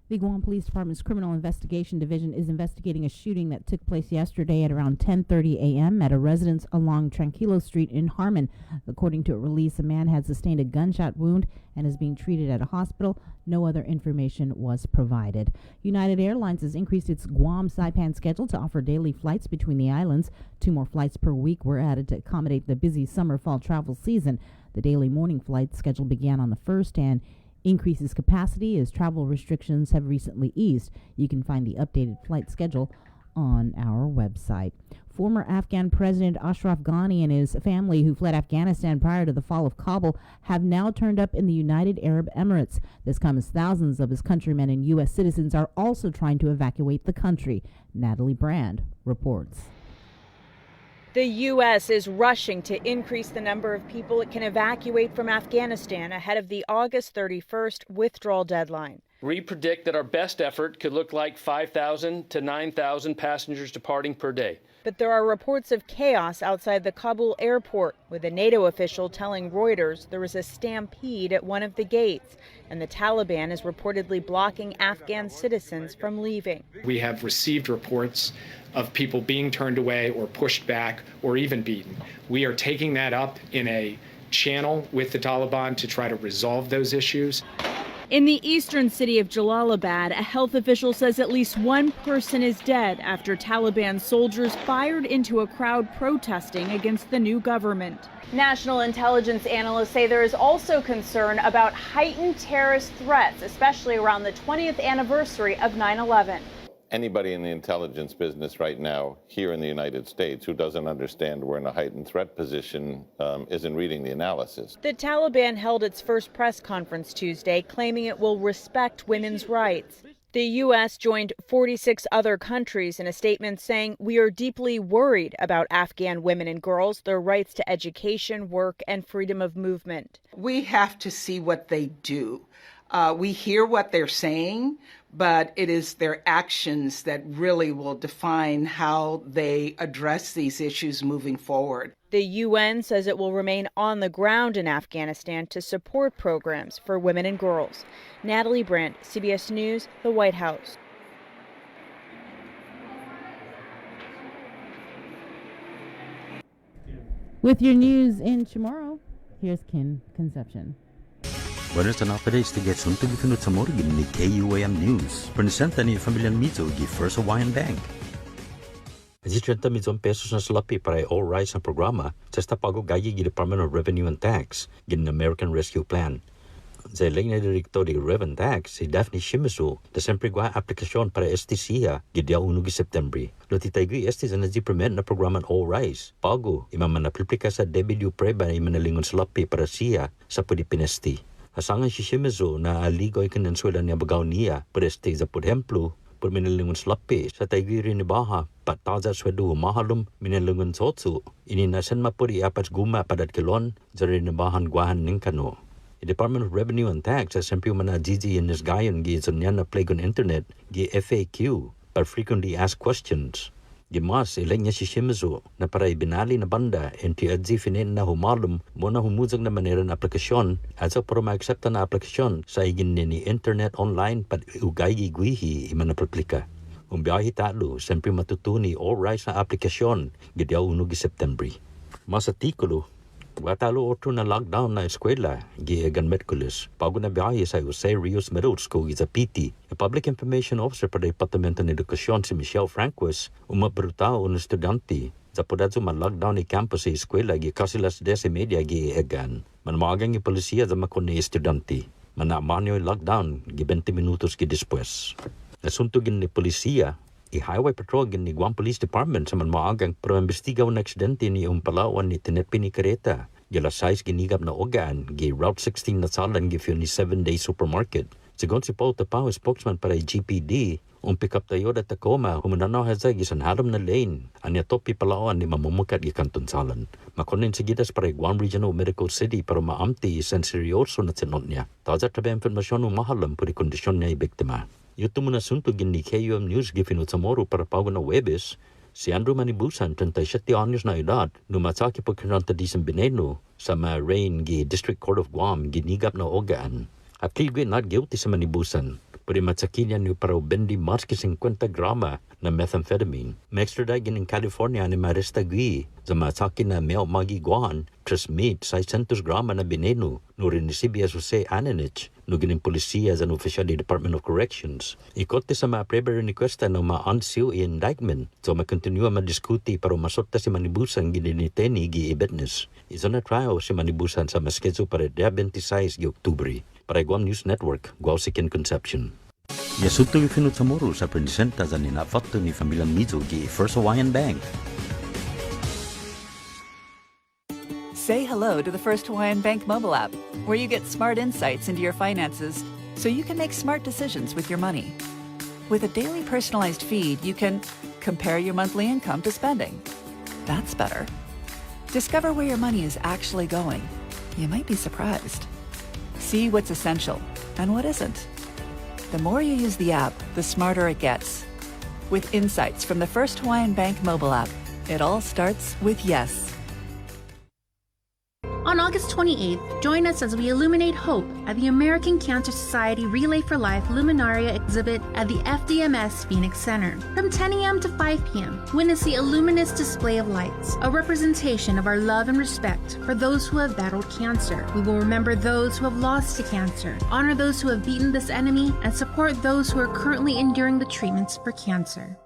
[SPEAKER 6] The Guam Police Department's Criminal Investigation Division is investigating a shooting that took place yesterday at around 10:30 a.m. at a residence along Tranquilo Street in Harmon. According to a release, a man had sustained a gunshot wound and is being treated at a hospital. No other information was provided. United Airlines has increased its Guam Saipan schedule to offer daily flights between the islands. 2 more flights per week were added to accommodate the busy summer-fall travel season. The daily morning flight schedule began on the 1st and increases capacity as travel restrictions have recently eased. You can find the updated flight schedule on our website. Former Afghan President Ashraf Ghani and his family, who fled Afghanistan prior to the fall of Kabul, have now turned up in the United Arab Emirates. This comes as thousands of his countrymen and U.S. citizens are also trying to evacuate the country. Natalie Brand reports.
[SPEAKER 21] The U.S. is rushing to increase the number of people it can evacuate from Afghanistan ahead of the August 31st withdrawal deadline.
[SPEAKER 22] We predict that our best effort could look like 5,000 to 9,000 passengers departing per day.
[SPEAKER 21] But there are reports of chaos outside the Kabul airport, with a NATO official telling Reuters there was a stampede at one of the gates, and the Taliban is reportedly blocking Afghan citizens from leaving.
[SPEAKER 23] We have received reports of people being turned away or pushed back or even beaten. We are taking that up in a channel with the Taliban to try to resolve those issues.
[SPEAKER 21] In the eastern city of Jalalabad, a health official says at least one person is dead after Taliban soldiers fired into a crowd protesting against the new government. National intelligence analysts say there is also concern about heightened terrorist threats, especially around the 20th anniversary of 9/11.
[SPEAKER 24] Anybody in the intelligence business right now here in the United States who doesn't understand we're in a heightened threat position isn't reading the analysis.
[SPEAKER 21] The Taliban held its first press conference Tuesday, claiming it will respect women's rights. The U.S. joined 46 other countries in a statement saying, "We are deeply worried about Afghan women and girls, their rights to education, work, and freedom of movement."
[SPEAKER 25] We have to see what they do. We hear what they're saying, but it is their actions that really will define how they address these issues moving forward.
[SPEAKER 21] The UN says it will remain on the ground in Afghanistan to support programs for women and girls. Natalie Brandt, CBS News, the White House.
[SPEAKER 6] With your news in Chamorro, here's Ken Concepcion.
[SPEAKER 26] Winners and updates to get soon to be kunut sa morgen ni KUAM News. Presentan ni Familian Mito, First Hawaiian Bank. At 30 milyon pesos na salapi para all rise ang programa sa tapago gagi gi Department of Revenue and Tax gin American Rescue Plan. Sa ilang na direktor di Revenue Tax, si Daphne Shimizu, na siyempre gwa aplikasyon para STCA gidya 1 September. Lutitay gwi ST sa na-permit na programan All Rise. Pago, imaman aplika sa Debidu Preba na imanalingon salapi para siya sa Pudipinesti. Asangan si Shimizu na aligoy kanenswela niya bagaw niya para ST sa Pudhemplo, por minalingon salapi sa taygwi rin ni Baha, pataza swedu mahalum minalingon sotsu, ininasan mapuri apat guma padat kilon, sa rin ni Bahan gwahan ng kano. The Department of Revenue and Tax sa sempiw mana GG in his gayon gi zonyan na plague on internet gi FAQ par frequently asked questions. Gimas ilang niya si Shimizu na para ibinali na banda enti adzi finin na humalum mo na humuzag na manera na aplikasyon at sa para ma-accepta na aplikasyon sa igin ni internet online pat ugay giguihi iman na paplika. Umbiyahi talo sempiw matutuni all rise na aplikasyon gidyaw 1 September. Mas artikulo Watalo otro na lockdown na eskwela gi Egan Metculis. Bago na biyahe sa Jose Rios Middle School sa PT. A public information officer para Departamento ng Edukasyon si Michelle Franquez umabrutao ng estudyante sa podazo ma-lockdown ni campus sa eskwela gi kasilas 10:30 gi Egan. Manmagang gi polisiya sa makon ni estudyante. Manamanyo lockdown gi 20 minutos gi después. Nasuntugin ni polisiya I-highway patrol ni Guam Police Department sa manmaagang para imbestigaw na aksidente ni Palawan ni Tinetpi ni Careta. Gila 6 ginigap na ogaan, gi Route 16 na salan gi 7-day supermarket. Sigon si Paul Tapao, spokesman para GPD, pick-up tayo da Tacoma, humananaw hazay gisan haram na lane. Anya topi Palawan ni mamumukat gi kanton salan. Makonin sigidas para Guam Regional Medical City para maamti isan seryoso na sinot niya. Taza trabe informasyon mahalam puri kondisyon niya ibiktima. Yuto muna suntugin ni KUM News gifinut sa Moro para pago na Webes, si Andrew Manibusan, 37 anyos na edad, numatsaki po kinanta di Beneno sa Rain gi District Court of Guam ginigap na ogaan. At kilgwi not guilty sa Manibusan, pwede matsakin niya niyo para ubendi maski 50 grama na methamphetamine. Ma-extradite in California ni Marista Gui sa matsakin na male magiguan, tresmate 600 grama na Beneno, no rin ni CBS Jose Ananich, no gining polisiya sa official ni Department of Corrections. Ikote sa ma-preber ni Cuesta na ma-unseal indictment, so ma-continue ma-diskuti para masorta si Manibusan gininiteni gi-ibetnes. Isa na trial si Manibusan sa maskezo para 26 Oktubre. Para Guam News Network, Guausikin Conception. Yasunto ifinut sa Moro sa presenta sa ninafatto ni Familiang Mizo gi First Hawaiian Bank.
[SPEAKER 2] Say hello to the First Hawaiian Bank mobile app, where you get smart insights into your finances so you can make smart decisions with your money. With a daily personalized feed, you can compare your monthly income to spending. That's better. Discover where your money is actually going. You might be surprised. See what's essential and what isn't. The more you use the app, the smarter it gets. With insights from the First Hawaiian Bank mobile app, it all starts with yes.
[SPEAKER 3] On August 28th, join us as we illuminate hope at the American Cancer Society Relay for Life Luminaria exhibit at the FDMS Phoenix Center. From 10 a.m. to 5 p.m., witness the illuminous display of lights, a representation of our love and respect for those who have battled cancer. We will remember those who have lost to cancer, honor those who have beaten this enemy, and support those who are currently enduring the treatments for cancer.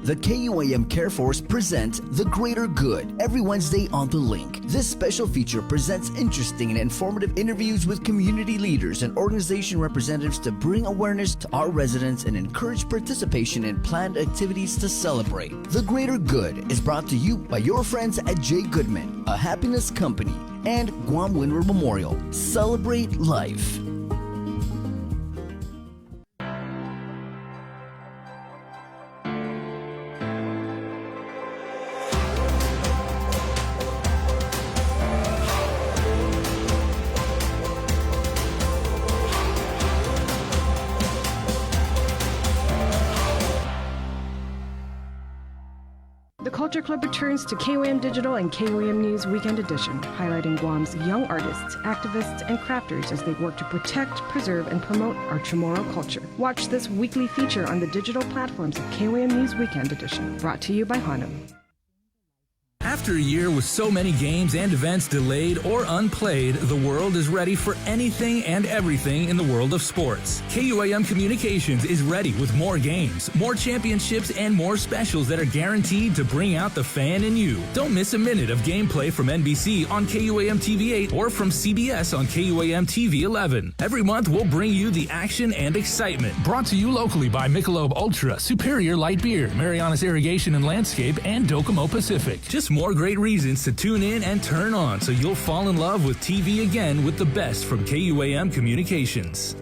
[SPEAKER 4] The KUAM Care Force presents The Greater Good every Wednesday on The Link. This special feature presents interesting and informative interviews with community leaders and organization representatives to bring awareness to our residents and encourage participation in planned activities to celebrate. The Greater Good is brought to you by your friends at J. Goodman, a happiness company, and Guam Windward Memorial. Celebrate life.
[SPEAKER 8] The Culture Club returns to KUAM Digital and KUAM News Weekend Edition, highlighting Guam's young artists, activists, and crafters as they work to protect, preserve, and promote our Chamorro culture. Watch this weekly feature on the digital platforms of KUAM News Weekend Edition, brought to you by Hanum.
[SPEAKER 12] After a year with so many games and events delayed or unplayed, the world is ready for anything and everything in the world of sports. KUAM Communications is ready with more games, more championships, and more specials that are guaranteed to bring out the fan in you. Don't miss a minute of gameplay from NBC on KUAM TV 8 or from CBS on KUAM TV 11. Every month, we'll bring you the action and excitement. Brought to you locally by Michelob Ultra, Superior Light Beer, Marianas Irrigation and Landscape, and Docomo Pacific. Just more great reasons to tune in and turn on so you'll fall in love with TV again with the best from KUAM Communications.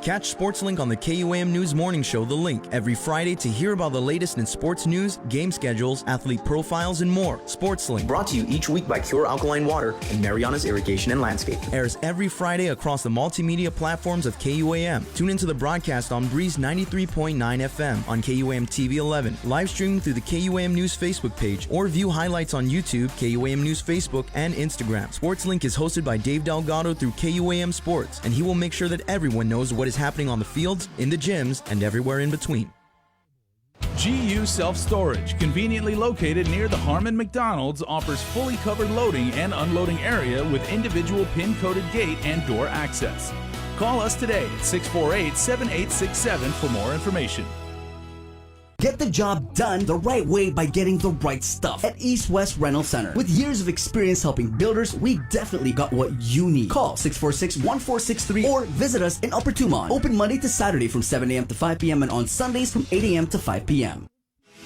[SPEAKER 1] Catch SportsLink on the KUAM News Morning Show, The Link, every Friday to hear about the latest in sports news, game schedules, athlete profiles, and more. SportsLink,
[SPEAKER 5] brought to you each week by Cure Alkaline Water and Marianas Irrigation and Landscape,
[SPEAKER 1] airs every Friday across the multimedia platforms of KUAM. Tune into the broadcast on Breeze 93.9 FM on KUAM TV 11, live streaming through the KUAM News Facebook page, or view highlights on YouTube, KUAM News Facebook, and Instagram. SportsLink is hosted by Dave Delgado through KUAM Sports, and he will make sure that everyone knows what is happening on the fields, in the gyms, and everywhere in between.
[SPEAKER 12] GU Self-Storage, conveniently located near the Harmon McDonald's, offers fully covered loading and unloading area with individual pin-coded gate and door access. Call us today at 648-7867 for more information.
[SPEAKER 4] Get the job done the right way by getting the right stuff at East West Rental Center. With years of experience helping builders, we definitely got what you need. Call 646-1463 or visit us in Upper Tumon. Open Monday to Saturday from 7 a.m. to 5 p.m. and on Sundays from 8 a.m. to 5 p.m.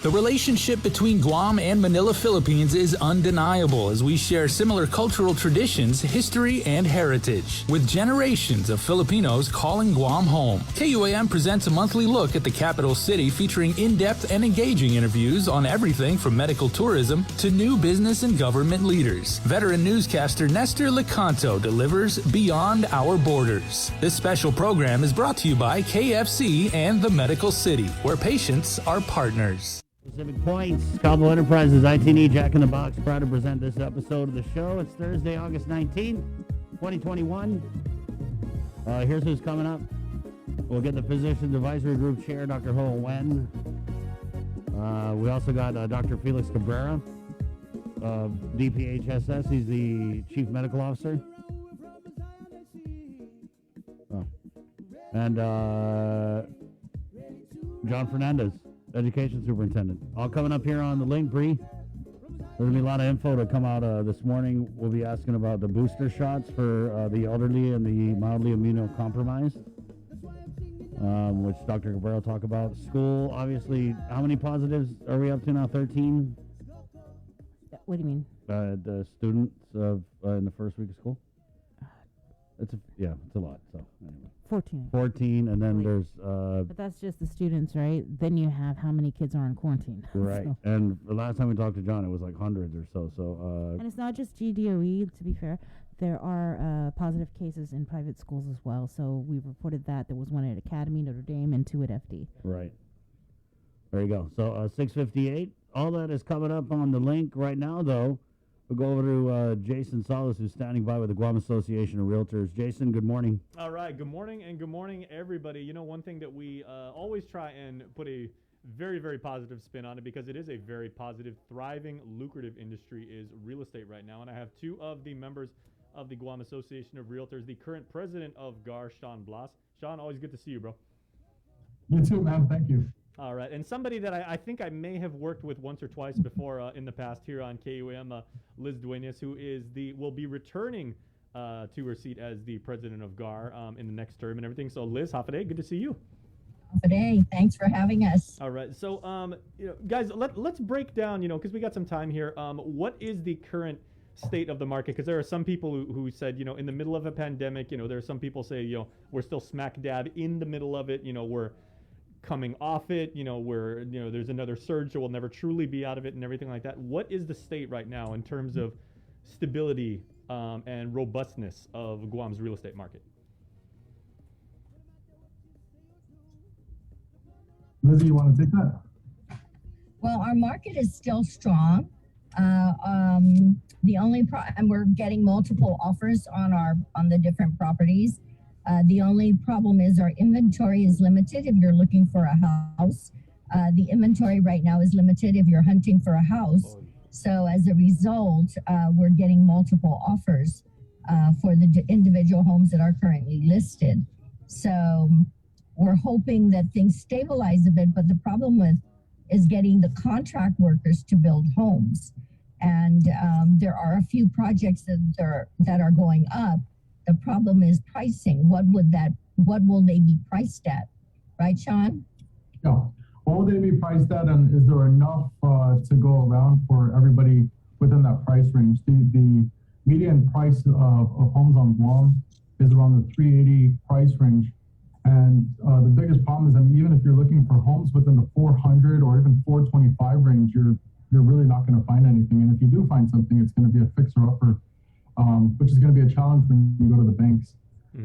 [SPEAKER 12] The relationship between Guam and Manila, Philippines is undeniable as we share similar cultural traditions, history, and heritage, with generations of Filipinos calling Guam home. KUAM presents a monthly look at the capital city featuring in-depth and engaging interviews on everything from medical tourism to new business and government leaders. Veteran newscaster Nestor Lecanto delivers Beyond Our Borders. This special program is brought to you by KFC and the Medical City, where patients are partners.
[SPEAKER 6] Pacific Points, Caldwell Enterprises, IT&E, Jack in the Box, proud to present this episode of the show. It's Thursday, August 19th, 2021. Here's who's coming up. We'll get the Physicians Advisory Group Chair, Dr. Ho Wen. We also got Dr. Felix Cabrera, DPHSS. He's the Chief Medical Officer. And John Fernandez, Education Superintendent. All coming up here on the link, Bree. There's going to be a lot of info to come out this morning. We'll be asking about the booster shots for the elderly and the mildly immunocompromised, which Dr. Cabrera will talk about. School, obviously, how many positives are we up to now? 13? What do you mean? The students in the first week of school. It's a lot. So anyway. 14, and then there's... but that's just the students, right? Then you have how many kids are in quarantine. Right, so. And the last time we talked to John, it was like hundreds or so.
[SPEAKER 7] And it's not just GDOE, to be fair. There are positive cases in private schools as well. So we've reported that. There was one at Academy, Notre Dame, and 2 at FD.
[SPEAKER 6] Right. There you go. So 6:58. All that is coming up on the link right now, though. We'll go over to Jason Salas, who's standing by with the Guam Association of Realtors. Jason, good morning.
[SPEAKER 9] All right, good morning, and good morning, everybody. You know, one thing that we always try and put a very, very positive spin on it, because it is a very positive, thriving, lucrative industry, is real estate right now. And I have 2 of the members of the Guam Association of Realtors, the current president of GAR, Sean Blas. Sean, always good to see you, bro.
[SPEAKER 10] You too, man. Thank you.
[SPEAKER 9] All right, and somebody that I think I may have worked with once or twice before in the past here on KUAM, Liz Duenas, who will be returning to her seat as the president of GAR in the next term and everything. So Liz, Hafaday, good to see you.
[SPEAKER 11] Hafaday, thanks for having us.
[SPEAKER 9] All right, so guys, let's break down, because we got some time here. What is the current state of the market? Because there are some people who said, in the middle of a pandemic, there are some people say, we're still smack dab in the middle of it, we're coming off it, where, there's another surge, so we'll never truly be out of it and everything like that. What is the state right now in terms of stability and robustness of Guam's real estate market?
[SPEAKER 10] Lizzie, you want to take that?
[SPEAKER 11] Well, our market is still strong. The only and we're getting multiple offers on the different properties. The only problem is our inventory is limited if you're looking for a house. The inventory right now is limited if you're hunting for a house. So as a result, we're getting multiple offers for the individual homes that are currently listed. So we're hoping that things stabilize a bit, but the problem is getting the contract workers to build homes. And there are a few projects that are going up. The problem is pricing. What will they be priced at? Right, Sean?
[SPEAKER 10] Yeah. What will they be priced at, and is there enough to go around for everybody within that price range? The median price of homes on Guam is around the 380 price range. And the biggest problem is, I mean, even if you're looking for homes within the 400 or even 425 range, you're really not going to find anything. And if you do find something, it's going to be a fixer-upper, which is going to be a challenge when you go to the banks.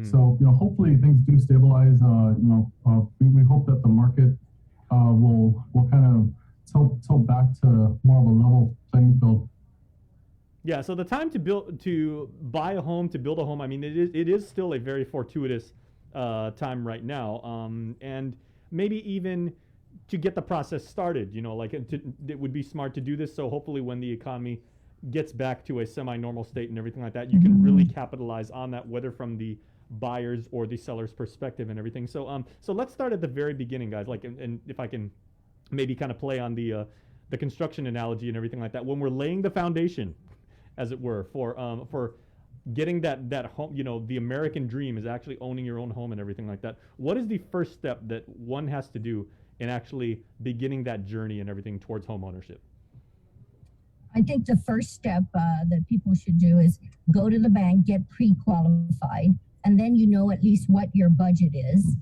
[SPEAKER 10] So, hopefully things do stabilize. We hope that the market will kind of tilt back to more of a level playing field.
[SPEAKER 9] Yeah, so the time to buy a home, to build a home, I mean, it is still a very fortuitous time right now, and maybe even to get the process started, it would be smart to do this. So hopefully when the economy gets back to a semi-normal state and everything like that, you can really capitalize on that, whether from the buyer's or the seller's perspective and everything. So so let's start at the very beginning, guys. And if I can maybe kind of play on the construction analogy and everything like that, when we're laying the foundation, as it were, for getting that home, the American dream is actually owning your own home and everything like that. What is the first step that one has to do in actually beginning that journey and everything towards home ownership?
[SPEAKER 11] I think the first step that people should do is go to the bank, get pre-qualified, and then at least what your budget is.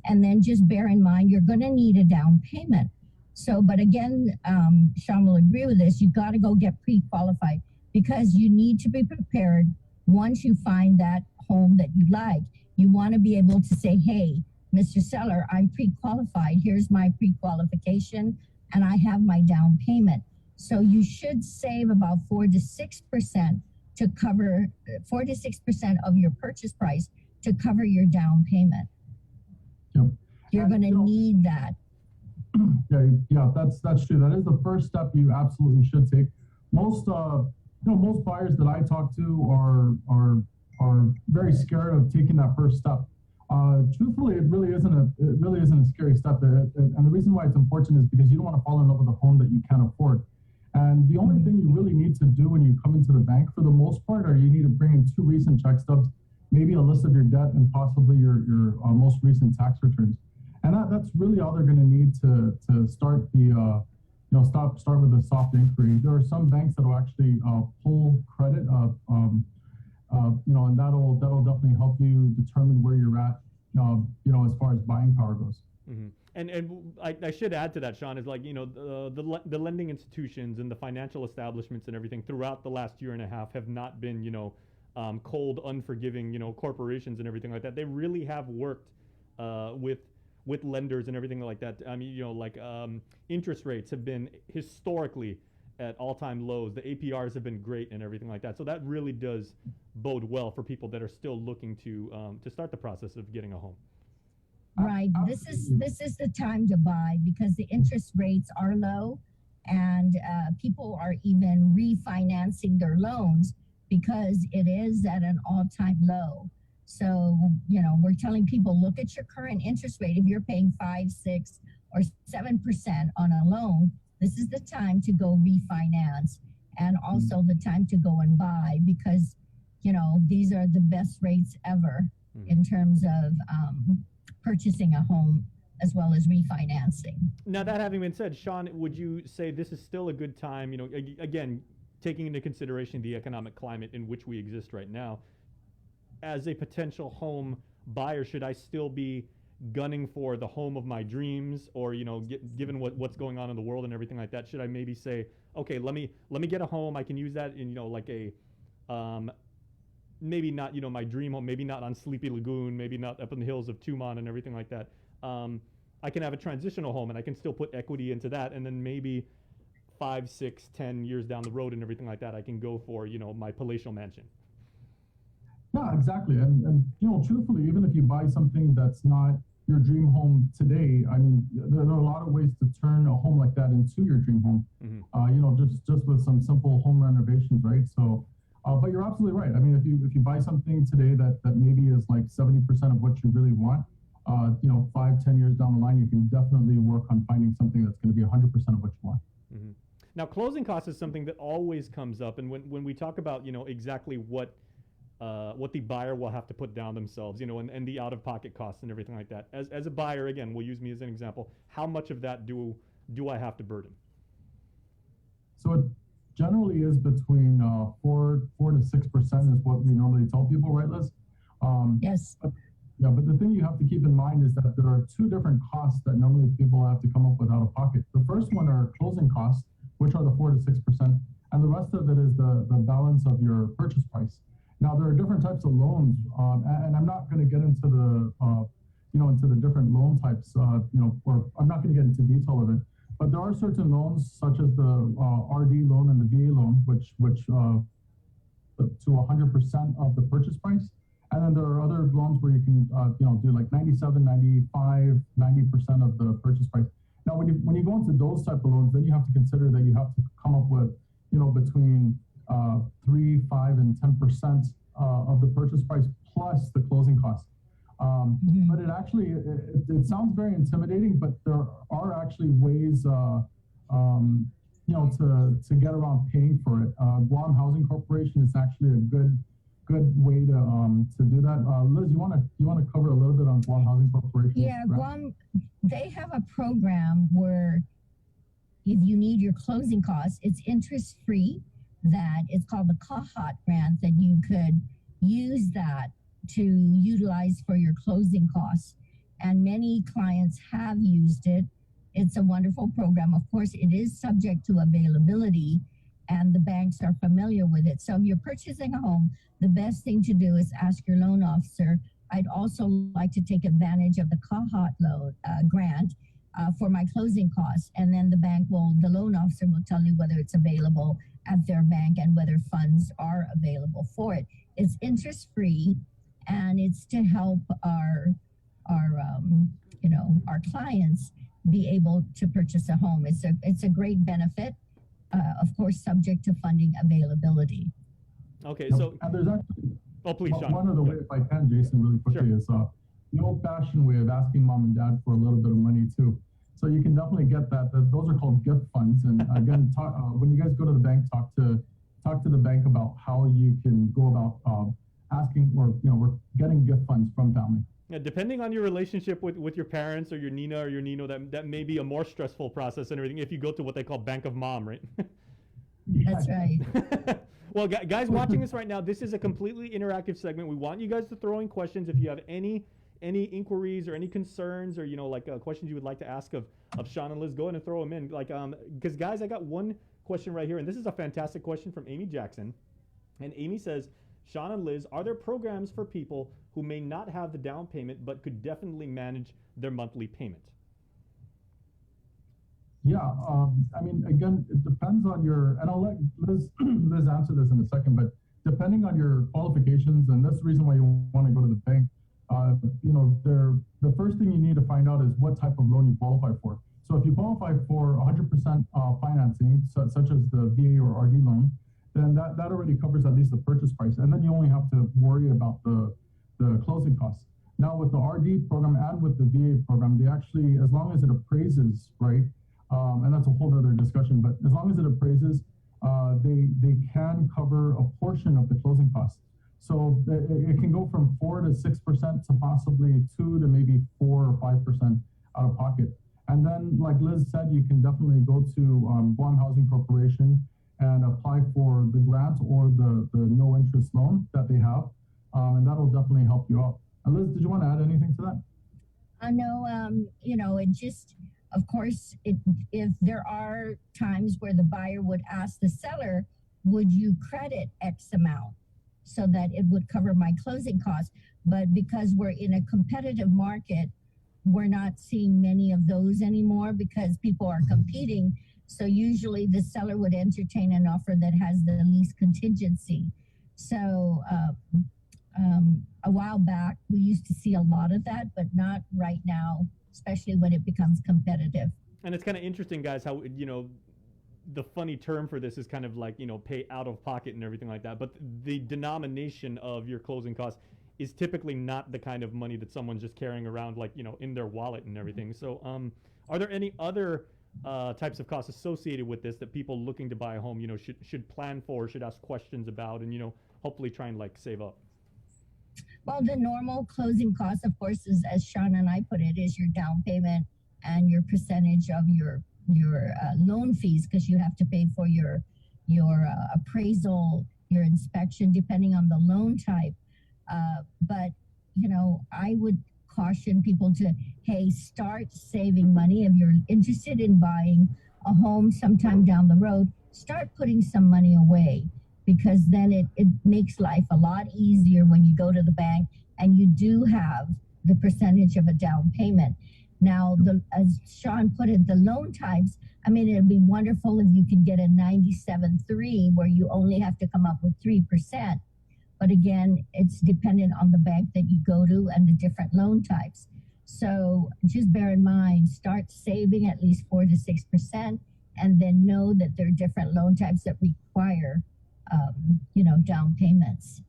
[SPEAKER 11] And then just bear in mind, you're going to need a down payment. So, but again, Sean will agree with this, you got to go get pre-qualified because you need to be prepared once you find that home that you like. You want to be able to say, hey, Mr. Seller, I'm pre-qualified. Here's my pre-qualification, and I have my down payment. So you should save about 4 to 6% to cover 4 to 6% of your purchase price to cover your down payment.
[SPEAKER 10] Yep.
[SPEAKER 11] You're going to need that.
[SPEAKER 10] Yeah, that's true. That is the first step you absolutely should take. Most most buyers that I talk to are very scared of taking that first step. Truthfully, it really isn't a scary step. And the reason why it's important is because you don't want to fall in love with a home that you can't afford. And the only thing you really need to do when you come into the bank, for the most part, are you need to bring in 2 recent check stubs, maybe a list of your debt, and possibly your most recent tax returns. And that's really all they're going to need to start the start with a soft inquiry. There are some banks that will actually pull credit, and that'll definitely help you determine where you're at, as far as buying power goes.
[SPEAKER 9] Mm-hmm. And I should add to that, Sean, is the lending institutions and the financial establishments and everything throughout the last year and a half have not been, cold, unforgiving, corporations and everything like that. They really have worked with lenders and everything like that. I mean, interest rates have been historically at all-time lows. The APRs have been great and everything like that. So that really does bode well for people that are still looking to start the process of getting a home.
[SPEAKER 11] Right. This is the time to buy because the interest rates are low, and people are even refinancing their loans because it is at an all-time low. So, we're telling people, look at your current interest rate. If you're paying 5, 6, or 7% on a loan, this is the time to go refinance, and also the time to go and buy because, these are the best rates ever in terms of purchasing a home as well as refinancing.
[SPEAKER 9] Now, that having been said, Sean, would you say this is still a good time, again, taking into consideration the economic climate in which we exist right now, as a potential home buyer, should I still be gunning for the home of my dreams, or given what's going on in the world and everything like that, should I maybe say, okay, let me get a home. I can use that in like a maybe not my dream home, maybe not on Sleepy Lagoon, maybe not up in the hills of Tumon and everything like that. I can have a transitional home and I can still put equity into that, and then maybe 5, 6, 10 years down the road and everything like that, I can go for my palatial mansion.
[SPEAKER 10] Yeah, exactly. And truthfully, even if you buy something that's not your dream home today, I mean, there are a lot of ways to turn a home like that into your dream home. You know, just with some simple home renovations, right? So, but you're absolutely right. I mean, if you buy something today that maybe is like 70% of what you really want, you know, 5-10 years down the line, you can definitely work on finding something that's going to be 100% of what you want.
[SPEAKER 9] Now, closing costs is something that always comes up, and when we talk about, you know, exactly what the buyer will have to put down themselves, you know, and the out-of-pocket costs and everything like that. As a buyer, again, we'll use me as an example. How much of that do I have to burden?
[SPEAKER 10] So it generally is between 4 to 6% is what we normally tell people, right, Liz?
[SPEAKER 11] Yes.
[SPEAKER 10] But the thing you have to keep in mind is that there are two different costs that normally people have to come up with out of pocket. The first one are closing costs, which are the 4 to 6%, and the rest of it is the balance of your purchase price. Now, there are different types of loans, and I'm not going to get into the into the different loan types, or I'm not going to get into detail of it. But there are certain loans, such as the RD loan and the VA loan, which to 100% of the purchase price. And then there are other loans where you can do like 97, 95, 90% of the purchase price. Now, when you go into those type of loans, then you have to consider that you have to come up with between 3, 5, and 10% of the purchase price plus the closing costs. But it actually it sounds very intimidating, but there are actually ways to get around paying for it. Guam Housing Corporation is actually a good way to do that. Liz, you want to cover a little bit on Guam Housing Corporation?
[SPEAKER 11] Yeah, Guam, they have a program where if you need your closing costs, it's interest free. That it's called the CAHOT grant, that you could use that to utilize for your closing costs. And many clients have used it. It's a wonderful program. Of course, it is subject to availability, and the banks are familiar with it. So if you're purchasing a home, the best thing to do is ask your loan officer. I'd also like to take advantage of the CAHOT loan grant for my closing costs. And then the loan officer will tell you whether it's available at their bank and whether funds are available for it. It's interest free, and it's to help our clients be able to purchase a home. It's a great benefit, of course, subject to funding availability.
[SPEAKER 9] Okay, so
[SPEAKER 10] and there's actually
[SPEAKER 9] please, Sean.
[SPEAKER 10] One other way, if I can, Jason, really quickly, is the old-fashioned way of asking mom and dad for a little bit of money too. So you can definitely get that. Those are called gift funds. And again, when you guys go to the bank, talk to the bank about how you can go about asking or getting gift funds from family.
[SPEAKER 9] Yeah, depending on your relationship with your parents or your Nina or your Nino, that may be a more stressful process and everything if you go to what they call Bank of Mom, right?
[SPEAKER 11] That's right.
[SPEAKER 9] Well, guys watching this right now, this is a completely interactive segment. We want you guys to throw in questions if you have any inquiries or any concerns or questions you would like to ask of Sean and Liz. Go ahead and throw them in. Because guys, I got one question right here, and this is a fantastic question from Amy Jackson. And Amy says, Sean and Liz, are there programs for people who may not have the down payment but could definitely manage their monthly payment?
[SPEAKER 10] Yeah, I mean, again, it depends on and I'll let Liz answer this in a second, but depending on your qualifications, and that's the reason why you want to go to the bank, the first thing you need to find out is what type of loan you qualify for. So if you qualify for 100% financing, such as the VA or RD loan, then that already covers at least the purchase price. And then you only have to worry about the closing costs. Now with the RD program and with the VA program, they actually, as long as it appraises, right, and that's a whole other discussion, but as long as it appraises, they can cover a portion of the closing costs. So it can go from 4 to 6% to possibly 2 to maybe 4 or 5% out of pocket. And then, like Liz said, you can definitely go to Guam Housing Corporation and apply for the grant or the no interest loan that they have, and that'll definitely help you out. And Liz, did you want to add anything to that?
[SPEAKER 11] No, it just, of course, if there are times where the buyer would ask the seller, would you credit X amount so that it would cover my closing costs? But because we're in a competitive market, we're not seeing many of those anymore because people are competing. So usually the seller would entertain an offer that has the least contingency. So a while back, we used to see a lot of that, but not right now, especially when it becomes competitive.
[SPEAKER 9] And it's kind of interesting, guys, how, the funny term for this is kind of like, pay out of pocket and everything like that. But the denomination of your closing costs is typically not the kind of money that someone's just carrying around, like, in their wallet and everything. So are there any other types of costs associated with this that people looking to buy a home, should plan for, should ask questions about, and, hopefully try and save up?
[SPEAKER 11] Well, the normal closing cost, of course, is, as Sean and I put it, is your down payment and your percentage of your loan fees, because you have to pay for your appraisal, your inspection, depending on the loan type. But I would caution people to, hey, start saving money. If you're interested in buying a home sometime down the road, start putting some money away, because then it makes life a lot easier when you go to the bank and you do have the percentage of a down payment. Now, as Sean put it, the loan types, I mean, it'd be wonderful if you could get a 97.3 where you only have to come up with 3%. But again, it's dependent on the bank that you go to and the different loan types. So just bear in mind, start saving at least 4 to 6%, and then know that there are different loan types that require, down payments.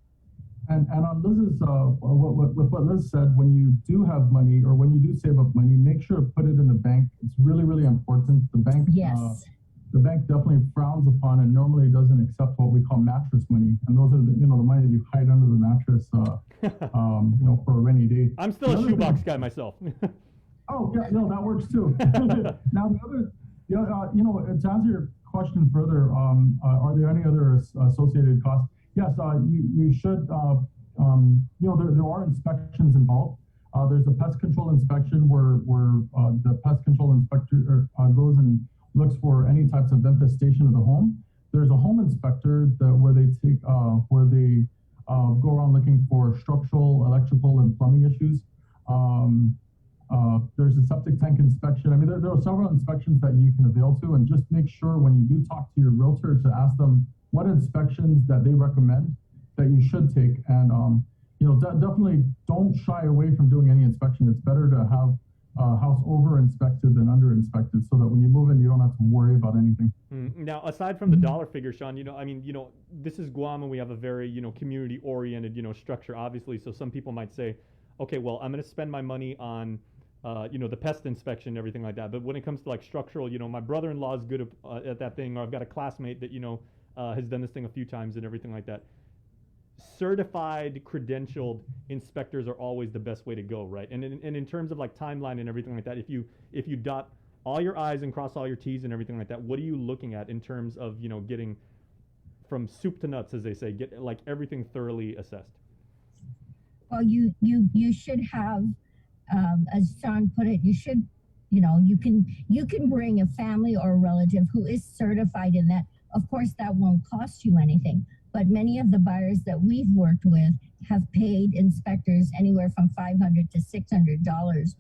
[SPEAKER 10] And on Liz's, with what Liz said, when you do have money or when you do save up money, make sure to put it in the bank. It's really, really important. The bank, the bank definitely frowns upon and normally doesn't accept what we call mattress money. And those are the money that you hide under the mattress, for a rainy day.
[SPEAKER 9] I'm still a shoebox guy myself.
[SPEAKER 10] Oh, yeah, that works too. Now, to answer your question further, are there any other associated costs? Yes, you should, there are inspections involved. There's a pest control inspection where the pest control inspector goes and looks for any types of infestation of the home. There's a home inspector where they go around looking for structural, electrical, and plumbing issues. There's a septic tank inspection. I mean, there are several inspections that you can avail to, and just make sure when you do talk to your realtor to ask them what inspections that they recommend that you should take. And, definitely don't shy away from doing any inspection. It's better to have a house over inspected than under inspected, so that when you move in, you don't have to worry about anything.
[SPEAKER 9] Now, aside from the dollar figure, Sean, this is Guam, and we have a very, community oriented, structure, obviously. So some people might say, okay, well, I'm going to spend my money on, the pest inspection and everything like that. But when it comes to structural, my brother-in-law is good at that thing, or I've got a classmate that, has done this thing a few times and everything like that. Certified, credentialed inspectors are always the best way to go, right? And in terms of timeline and everything like that, if you dot all your I's and cross all your T's and everything like that, what are you looking at in terms of getting from soup to nuts, as they say, get everything thoroughly assessed?
[SPEAKER 11] Well, you should have, as Sean put it, you should, you can bring a family or a relative who is certified in that. Of course, that won't cost you anything, but many of the buyers that we've worked with have paid inspectors anywhere from $500 to $600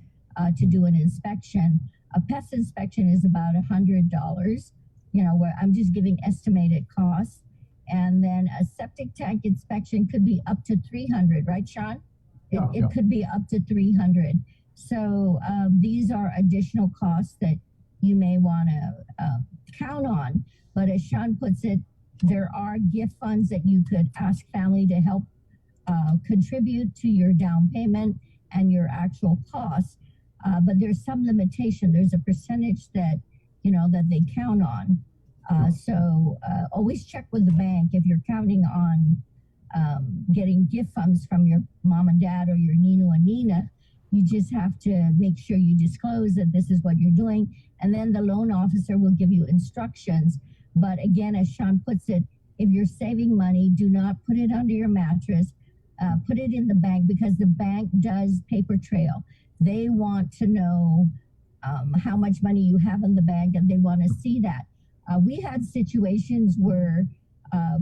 [SPEAKER 11] to do an inspection. A pest inspection is about $100, where I'm just giving estimated costs. And then a septic tank inspection could be up to $300, right, Sean? It could be up to $300. So these are additional costs that you may want to count on. But as Sean puts it, there are gift funds that you could ask family to help contribute to your down payment and your actual costs. But there's some limitation. There's a percentage that, that they count on. So always check with the bank if you're counting on getting gift funds from your mom and dad or your Nino and Nina. You just have to make sure you disclose that this is what you're doing. And then the loan officer will give you instructions. But again, as Sean puts it, if you're saving money, do not put it under your mattress. Put it in the bank, because the bank does paper trail. They want to know how much money you have in the bank, and they want to see that. We had situations where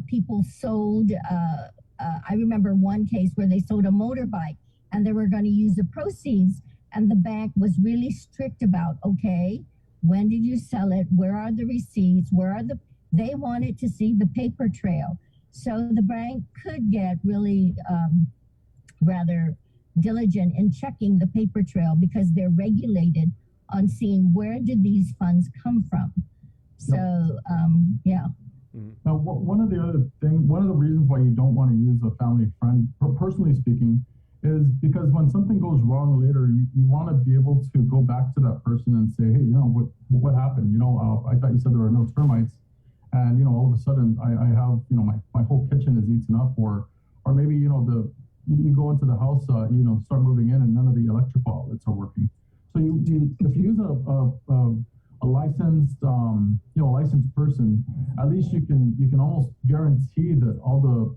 [SPEAKER 11] people sold, I remember one case where they sold a motorbike and they were going to use the proceeds, and the bank was really strict about, okay, when did you sell it? Where are the receipts? They wanted to see the paper trail. So the bank could get really rather diligent in checking the paper trail because they're regulated on seeing where did these funds come from. So, yeah.
[SPEAKER 10] Now, one of the reasons why you don't want to use a family friend, personally speaking, is because when something goes wrong later, you want to be able to go back to that person and say, hey, what happened? I thought you said there were no termites, and all of a sudden I have my whole kitchen is eaten up, or maybe you go into the house, start moving in, and none of the electrical outlets are working. So if you use a licensed licensed person, at least you can almost guarantee that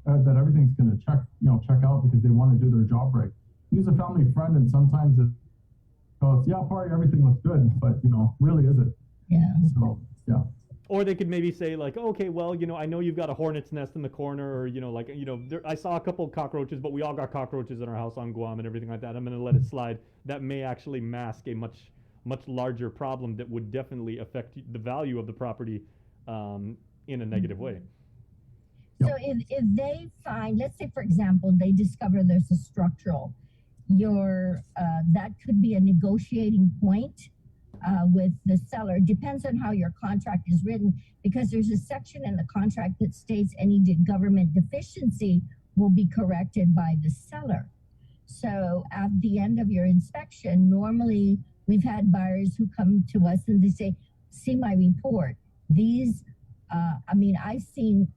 [SPEAKER 10] that everything's going to check out because they want to do their job right. Use a family friend, and sometimes probably everything looks good, but really is it?
[SPEAKER 11] Yeah.
[SPEAKER 10] So yeah.
[SPEAKER 9] Or they could maybe say like, okay, well, I know you've got a hornet's nest in the corner, or I saw a couple of cockroaches, but we all got cockroaches in our house on Guam and everything like that. I'm going to let it slide. That may actually mask a much larger problem that would definitely affect the value of the property in a negative way.
[SPEAKER 11] So if they find, let's say for example, they discover there's a structural, that could be a negotiating point with the seller. Depends on how your contract is written, because there's a section in the contract that states any government deficiency will be corrected by the seller. So at the end of your inspection, normally we've had buyers who come to us and they say, see my report. These, I've seen,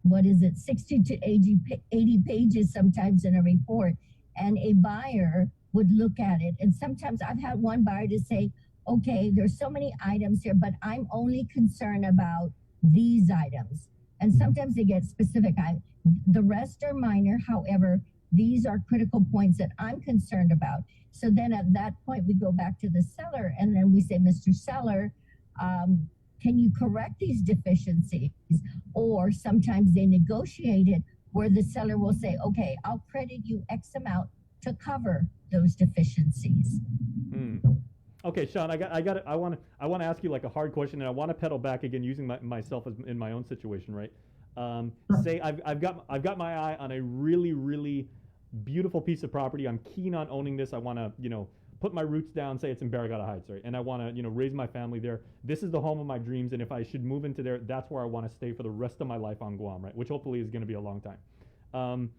[SPEAKER 11] 60 to 80 pages sometimes in a report, and a buyer would look at it. And sometimes I've had one buyer to say, okay, there's so many items here, but I'm only concerned about these items. And sometimes they get specific. The rest are minor. However, these are critical points that I'm concerned about. So then at that point, we go back to the seller and then we say, Mr. Seller, can you correct these deficiencies? Or sometimes they negotiate it where the seller will say, okay, I'll credit you X amount to cover those deficiencies.
[SPEAKER 9] Okay, Sean, I want to ask you like a hard question, and I want to pedal back again using myself as in my own situation, right? Say I've got my eye on a really, really beautiful piece of property. I'm keen on owning this. I want to, put my roots down, say it's in Barrigada Heights, right? And I want to, raise my family there. This is the home of my dreams, and if I should move into there, that's where I want to stay for the rest of my life on Guam, right? Which hopefully is going to be a long time.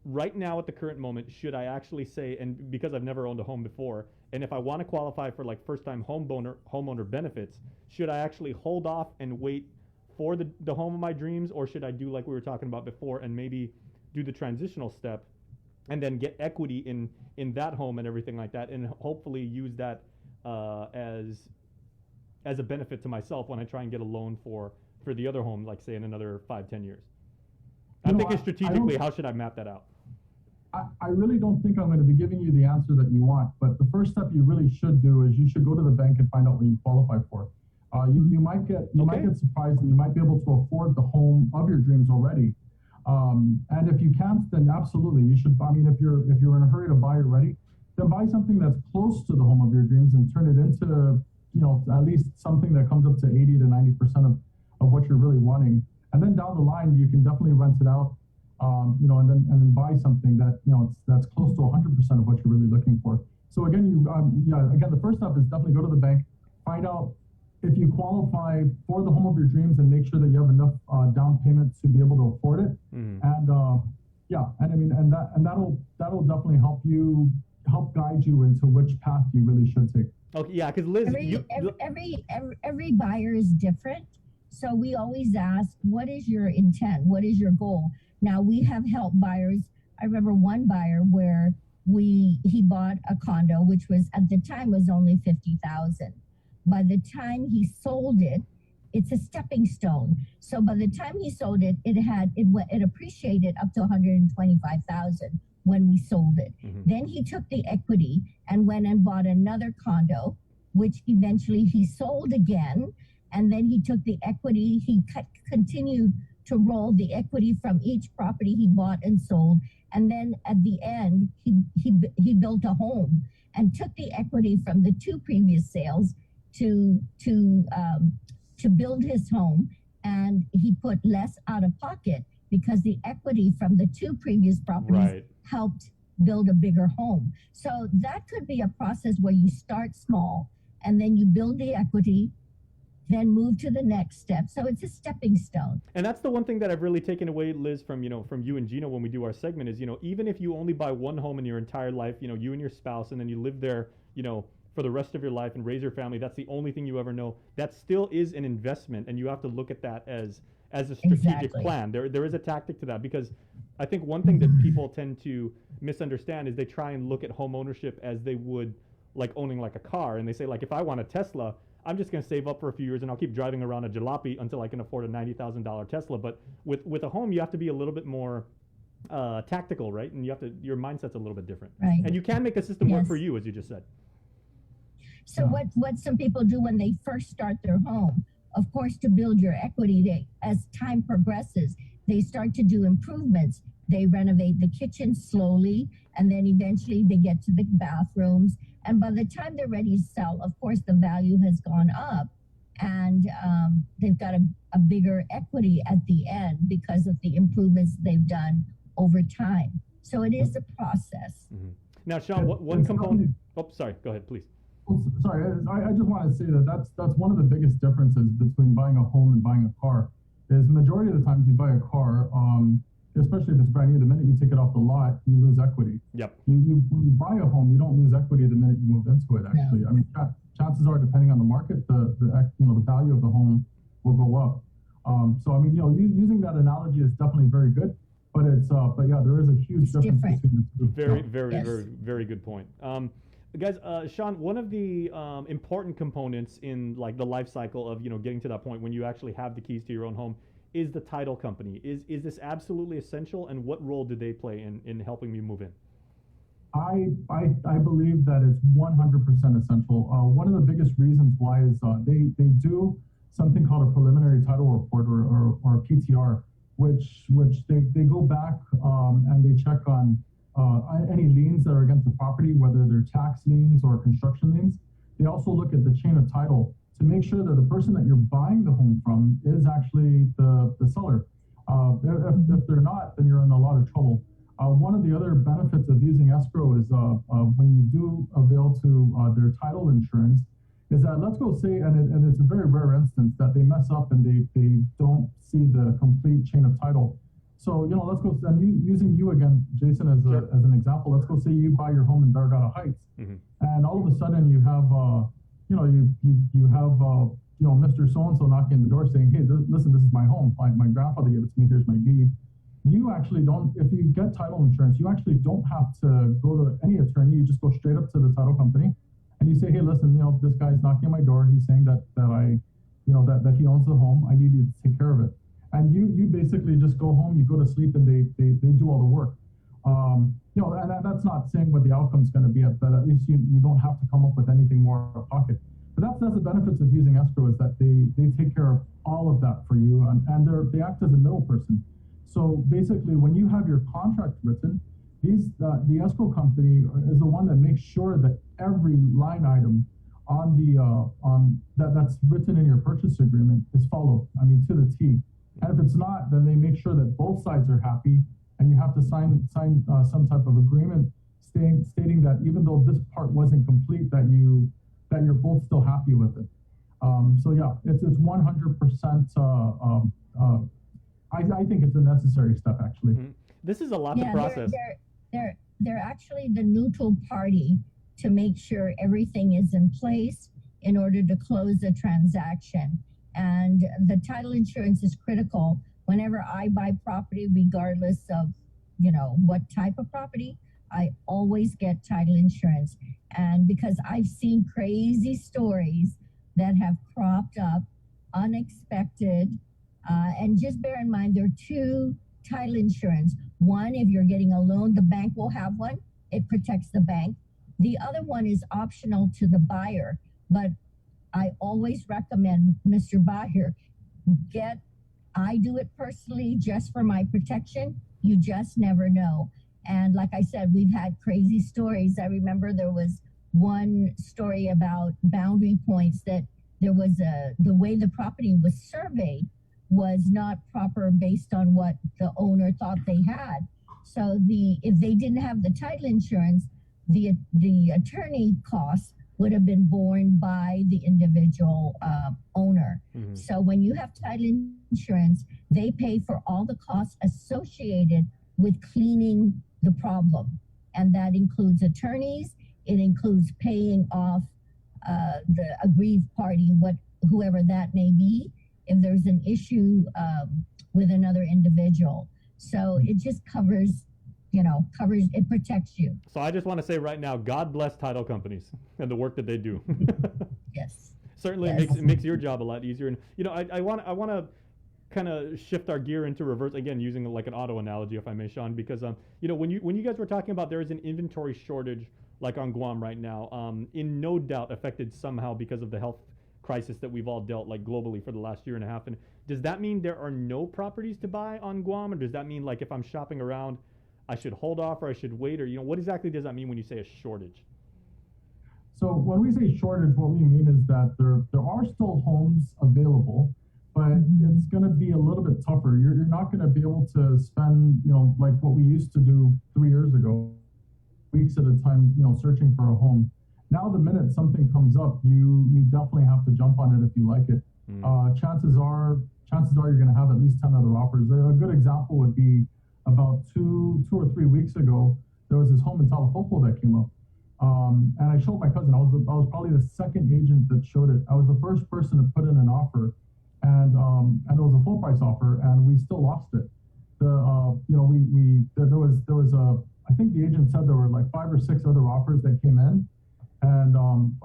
[SPEAKER 9] Right now at the current moment, should I actually say, and because I've never owned a home before, and if I want to qualify for like first-time homeowner benefits, should I actually hold off and wait for the home of my dreams, or should I do like we were talking about before and maybe do the transitional step and then get equity in that home and everything like that, and hopefully use that as a benefit to myself when I try and get a loan for the other home, like say in another 5-10 years? I'm thinking strategically, how should I map that out?
[SPEAKER 10] I really don't think I'm going to be giving you the answer that you want, but the first step you really should do is you should go to the bank and find out what you qualify for. You might get surprised, and you might be able to afford the home of your dreams already. And if you can't, then absolutely you should. If you're in a hurry to buy already, then buy something that's close to the home of your dreams and turn it into at least something that comes up to 80 to 90% of what you're really wanting. And then down the line, you can definitely rent it out. And then buy something that that's close to 100% of what you're really looking for. So again, the first step is definitely go to the bank, find out if you qualify for the home of your dreams, and make sure that you have enough down payment to be able to afford it. And that'll definitely help guide you into which path you really should take.
[SPEAKER 9] Okay, yeah, because Liz,
[SPEAKER 11] every buyer is different. So we always ask, what is your intent? What is your goal? Now, we have helped buyers. I remember one buyer where he bought a condo, which was at the time was only $50,000. By the time he sold it, it's a stepping stone. So by the time he sold it, it appreciated up to $125,000 when we sold it. Then he took the equity and went and bought another condo, which eventually he sold again. And then he took the equity, continued to roll the equity from each property he bought and sold. And then at the end, he built a home and took the equity from the 2 previous sales to build his home. And he put less out of pocket. because the equity from the two previous properties helped build a bigger home. So that could be a process where you start small and then you build the equity, then move to the next step. So it's a stepping stone.
[SPEAKER 9] And that's the one thing that I've really taken away, Liz, from you and Gino when we do our segment is, even if you only buy one home in your entire life, you and your spouse, and then you live there, for the rest of your life and raise your family, that's the only thing you ever know. That still is an investment, and you have to look at that as a strategic plan. There is a tactic to that, because I think one thing that people tend to misunderstand is they try and look at home ownership as they would like owning like a car, and they say like, if I want a Tesla, I'm just going to save up for a few years and I'll keep driving around a jalopy until I can afford a $90,000 Tesla. But with a home, you have to be a little bit more tactical, right? And your mindset's a little bit different.
[SPEAKER 11] Right.
[SPEAKER 9] And you can make a system work for you, as you just said.
[SPEAKER 11] So what some people do when they first start their home, of course, to build your equity, as time progresses, they start to do improvements. They renovate the kitchen slowly, and then eventually they get to the bathrooms. And by the time they're ready to sell, of course, the value has gone up, and they've got a bigger equity at the end because of the improvements they've done over time. So it is a process.
[SPEAKER 9] Mm-hmm. Now, Sean, one component... Oh, sorry. Go ahead, please.
[SPEAKER 10] Sorry, I just want to say that's one of the biggest differences between buying a home and buying a car. Is majority of the times you buy a car, especially if it's brand new, the minute you take it off the lot, you lose equity.
[SPEAKER 9] Yep.
[SPEAKER 10] You buy a home, you don't lose equity the minute you move into it. Actually, I mean, chances are, depending on the market, the value of the home will go up. So I mean, using that analogy is definitely very good. But there is a huge difference between the two.
[SPEAKER 9] Very, very good point. Guys, Sean, one of the important components in like the life cycle of getting to that point when you actually have the keys to your own home is the title company. Is this absolutely essential, and what role do they play in helping you move in?
[SPEAKER 10] I believe that it's 100% essential. One of the biggest reasons why is they do something called a preliminary title report or a PTR, which they go back and they check on any liens that are against the property, whether they're tax liens or construction liens. They also look at the chain of title to make sure that the person that you're buying the home from is actually the seller. If they're not, then you're in a lot of trouble. One of the other benefits of using escrow is when you do avail to their title insurance, is that let's go say, and it's a very rare instance that they mess up and they don't see the complete chain of title. So, let's go, and using you again, Jason, as an example, let's go say you buy your home in Barragata Heights, and all of a sudden you have, you have Mr. So-and-so knocking on the door saying, hey, listen, this is my home. My grandfather gave it to me, here's my deed. You actually don't, if you get title insurance, you actually don't have to go to any attorney. You just go straight up to the title company and you say, hey, listen, this guy's knocking on my door. He's saying that that he owns the home. I need you to take care of it. And you basically just go home, you go to sleep, and they do all the work. And that's not saying what the outcome's going to be, but at least you don't have to come up with anything more out of pocket. But that's the benefits of using escrow, is that they take care of all of that for you, and they act as a middle person. So basically, when you have your contract written, the escrow company is the one that makes sure that every line item on that's written in your purchase agreement is followed. I mean, to the T. And if it's not, then they make sure that both sides are happy, and you have to sign some type of agreement stating that even though this part wasn't complete, that you're both still happy with it. So yeah, it's 100%. I think it's a necessary step, actually.
[SPEAKER 9] Mm-hmm. This is a lot to process.
[SPEAKER 11] They're actually the neutral party to make sure everything is in place in order to close a transaction. And the title insurance is critical. Whenever I buy property, regardless of, what type of property, I always get title insurance. And because I've seen crazy stories that have cropped up, unexpected, and just bear in mind, there are two title insurance. One, if you're getting a loan, the bank will have one. It protects the bank. The other one is optional to the buyer, but I always recommend, Mr. Bahir, I do it personally just for my protection. You just never know. And like I said, we've had crazy stories. I remember there was one story about boundary points that there was the way the property was surveyed was not proper based on what the owner thought they had. So if they didn't have the title insurance, the attorney costs would have been borne by the individual owner.
[SPEAKER 14] Mhm.
[SPEAKER 11] So when you have title insurance, they pay for all the costs associated with cleaning the problem. And that includes attorneys, it includes paying off the aggrieved party, whoever that may be, if there's an issue with another individual. So it just covers, it protects you.
[SPEAKER 9] So I just want to say right now, God bless title companies and the work that they do.
[SPEAKER 11] Yes.
[SPEAKER 9] Certainly
[SPEAKER 11] Yes.
[SPEAKER 9] It makes your job a lot easier. And I want to kind of shift our gear into reverse again, using like an auto analogy, if I may, Sean, because when you guys were talking about there is an inventory shortage like on Guam right now, in no doubt affected somehow because of the health crisis that we've all dealt like globally for the last year and a half. And does that mean there are no properties to buy on Guam, or does that mean like if I'm shopping around, I should hold off or I should wait, or what exactly does that mean when you say a shortage?
[SPEAKER 10] So when we say shortage, what we mean is that there are still homes available, but it's going to be a little bit tougher. You're not going to be able to spend, like what we used to do 3 years ago, weeks at a time, searching for a home. Now, the minute something comes up, you definitely have to jump on it if you like it. Chances are you're going to have at least 10 other offers. A good example would be about two or 3 weeks ago, there was this home in Talafopo that came up. And I showed my cousin. I was probably the second agent that showed it. I was the first person to put in an offer, and it was a full price offer, and we still lost it. There was I think the agent said there were like 5 or 6 other offers that came in, and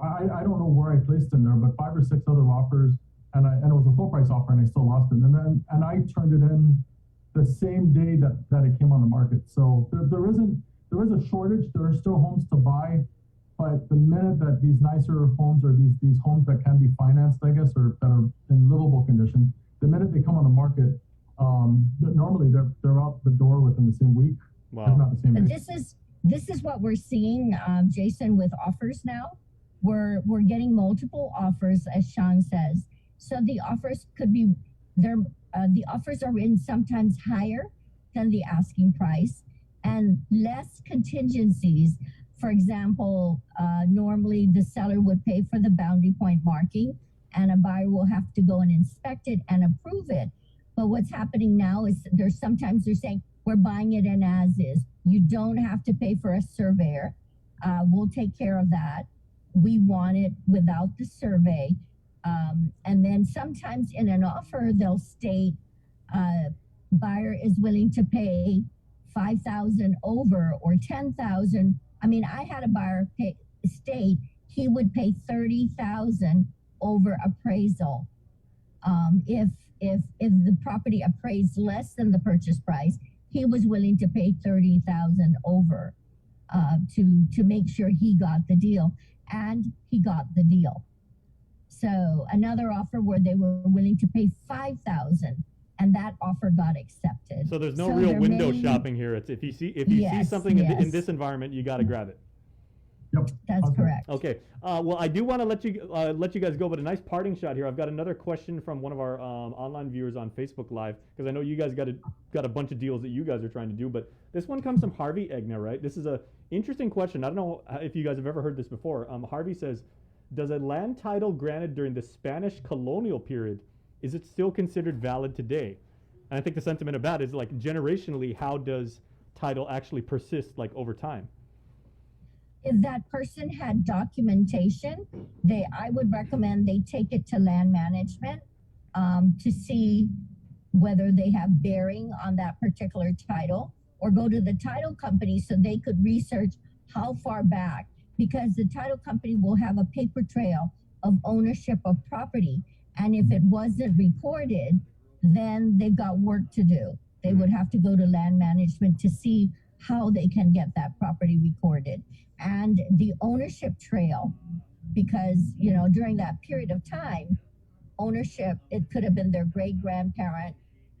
[SPEAKER 10] I don't know where I placed in there, but 5 or 6 other offers, and it was a full price offer, and I still lost it. And I turned it in the same day that it came on the market. So there is a shortage. There are still homes to buy, but the minute that these nicer homes or these homes that can be financed, I guess, or that are in livable condition, the minute they come on the market, normally they're out the door within the same week.
[SPEAKER 9] Wow.
[SPEAKER 10] If not the same
[SPEAKER 11] And
[SPEAKER 10] day.
[SPEAKER 11] this is what we're seeing, Jason, with offers now. We're getting multiple offers, as Sean says. So the offers could be the offers are in sometimes higher than the asking price and less contingencies. For example, normally the seller would pay for the boundary point marking, and a buyer will have to go and inspect it and approve it. But what's happening now is they're saying, we're buying it in as is. You don't have to pay for a surveyor. We'll take care of that. We want it without the survey. And then sometimes in an offer, they'll state buyer is willing to pay $5,000 over or $10,000. I mean, I had a buyer state he would pay $30,000 over appraisal. If the property appraised less than the purchase price, he was willing to pay $30,000 over to make sure he got the deal, and he got the deal. So another offer where they were willing to pay $5,000, and that offer got accepted.
[SPEAKER 9] So there's no real window shopping here. It's if you see something in this environment, you got to grab it.
[SPEAKER 10] Yep.
[SPEAKER 11] That's correct.
[SPEAKER 9] Okay. Well, I do want to let you guys go, but a nice parting shot here. I've got another question from one of our online viewers on Facebook Live, because I know you guys got a bunch of deals that you guys are trying to do, but this one comes from Harvey Egna, right? This is a interesting question. I don't know if you guys have ever heard this before. Harvey says, does a land title granted during the Spanish colonial period, is it still considered valid today? And I think the sentiment of that is like generationally, how does title actually persist like over time?
[SPEAKER 11] If that person had documentation, I would recommend they take it to land management to see whether they have bearing on that particular title, or go to the title company so they could research how far back, because the title company will have a paper trail of ownership of property. And if it wasn't recorded, then they've got work to do. They would have to go to land management to see how they can get that property recorded. And the ownership trail, because, during that period of time, ownership, it could have been their great-grandparent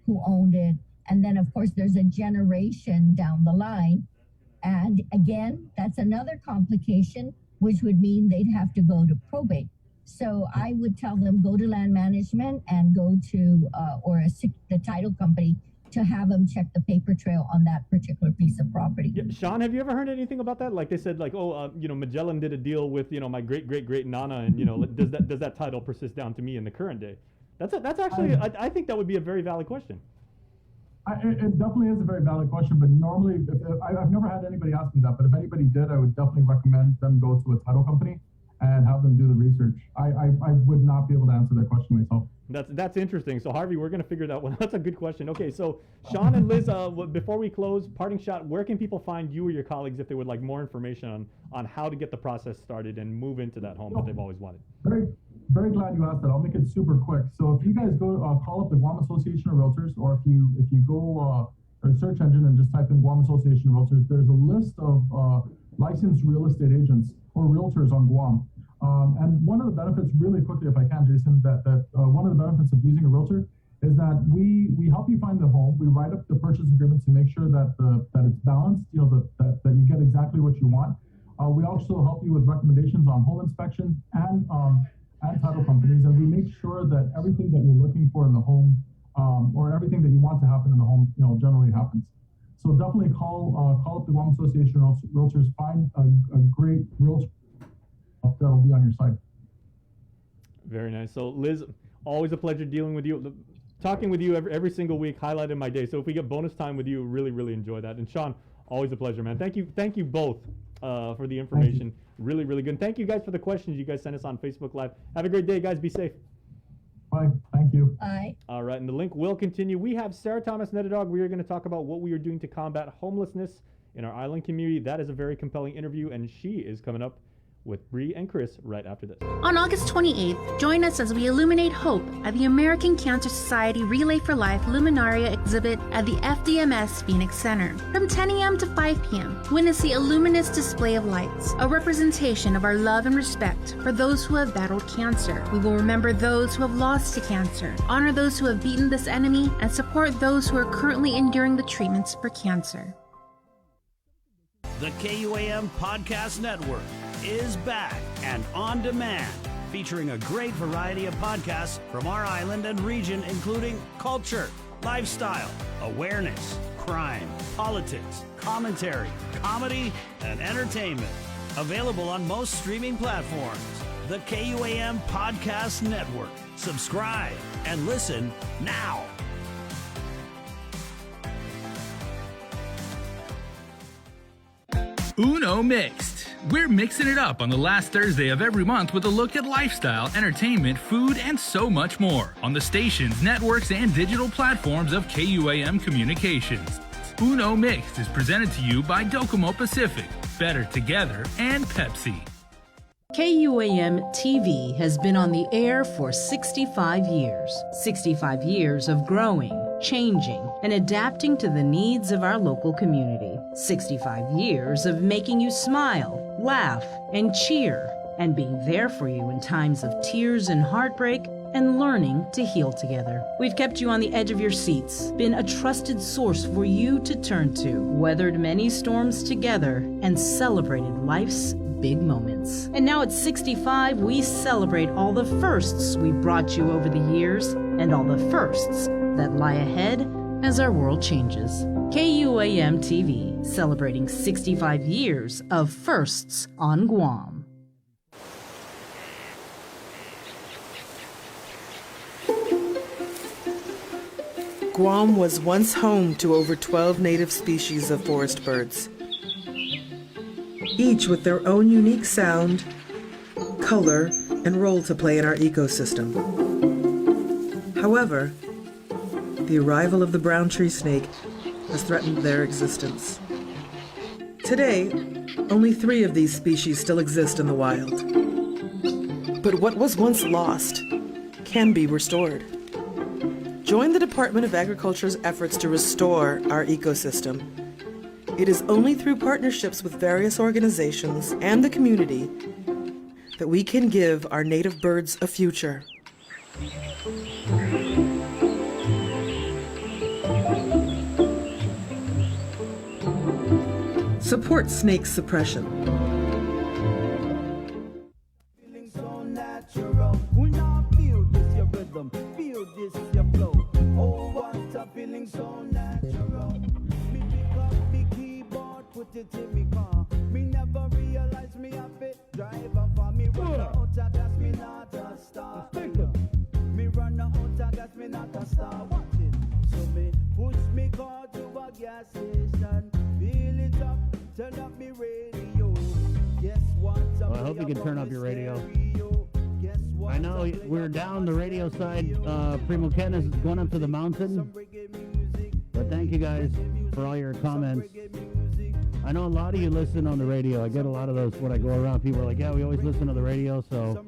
[SPEAKER 11] who owned it. And then, of course, there's a generation down the line. And again, that's another complication, which would mean they'd have to go to probate. So I would tell them go to land management and go to the title company to have them check the paper trail on that particular piece of property.
[SPEAKER 9] Yeah, Sean, have you ever heard anything about that? Like they said, like, Magellan did a deal with, my great Nana, and does that title persist down to me in the current day? That's actually, I think that would be a very valid question.
[SPEAKER 10] It definitely is a very valid question, but normally, I've never had anybody ask me that, but if anybody did, I would definitely recommend them go to a title company and have them do the research. I would not be able to answer that question myself.
[SPEAKER 9] That's interesting. So Harvey, we're going to figure that one. That's a good question. Okay, so Sean and Liz, before we close, parting shot, where can people find you or your colleagues if they would like more information on how to get the process started and move into that home that they've always wanted?
[SPEAKER 10] Very glad you asked that. I'll make it super quick. So if you guys go call up the Guam Association of Realtors, or if you go a search engine and just type in Guam Association of Realtors, there's a list of licensed real estate agents or realtors on Guam. And one of the benefits, really quickly if I can, Jason, that one of the benefits of using a realtor is that we help you find the home. We write up the purchase agreement to make sure that it's balanced, that you get exactly what you want. We also help you with recommendations on home inspections and title companies, and we make sure that everything that you're looking for in the home, or everything that you want to happen in the home, generally happens. So definitely call up the Guam Association of Realtors. Find a great realtor that'll be on your side.
[SPEAKER 9] Very nice. So Liz, always a pleasure dealing with you, talking with you every single week, highlighting my day. So if we get bonus time with you, really enjoy that. And Sean, always a pleasure, man. Thank you both for the information. Really good. And thank you guys for the questions you guys sent us on Facebook Live. Have a great day, guys. Be safe.
[SPEAKER 10] Bye. Thank you.
[SPEAKER 11] Bye.
[SPEAKER 9] All right, and the link will continue. We have Sarah Thomas Nedadog. We are going to talk about what we are doing to combat homelessness in our island community. That is a very compelling interview, and she is coming up with Bree and Chris right after this.
[SPEAKER 3] On August 28th, join us as we illuminate hope at the American Cancer Society Relay for Life Luminaria exhibit at the FDMS Phoenix Center. From 10 a.m. to 5 p.m., witness the luminous display of lights, a representation of our love and respect for those who have battled cancer. We will remember those who have lost to cancer, honor those who have beaten this enemy, and support those who are currently enduring the treatments for cancer.
[SPEAKER 14] The KUAM Podcast Network is back and on demand, featuring a great variety of podcasts from our island and region, including culture, lifestyle, awareness, crime, politics, commentary, comedy, and entertainment. Available on most streaming platforms. The KUAM Podcast Network. Subscribe and listen now.
[SPEAKER 12] Uno Mixed. We're mixing it up on the last Thursday of every month with a look at lifestyle, entertainment, food, and so much more on the stations, networks, and digital platforms of KUAM Communications. Uno Mixed is presented to you by Docomo Pacific, Better Together, and Pepsi.
[SPEAKER 15] KUAM TV has been on the air for 65 years. 65 years of growing, changing, and adapting to the needs of our local community. 65 years of making you smile, laugh, and cheer, and being there for you in times of tears and heartbreak, and learning to heal together. We've kept you on the edge of your seats, been a trusted source for you to turn to, weathered many storms together, and celebrated life's big moments. And now at 65, we celebrate all the firsts we brought you over the years, and all the firsts that lie ahead as our world changes. KUAM TV, celebrating 65 years of firsts on Guam.
[SPEAKER 16] Guam was once home to over 12 native species of forest birds, each with their own unique sound, color, and role to play in our ecosystem. However, the arrival of the brown tree snake has threatened their existence. Today, only 3 of these species still exist in the wild. But what was once lost can be restored. Join the Department of Agriculture's efforts to restore our ecosystem. It is only through partnerships with various organizations and the community that we can give our native birds a future. Support snake suppression.
[SPEAKER 17] Feeling so natural.
[SPEAKER 13] Well, I hope you can turn up your radio. I know we're down the radio side. Primo Ken is going up to the mountain. But thank you guys for all your comments. I know a lot of you listen on the radio. I get a lot of those when I go around. People are like, yeah, we always listen to the radio. So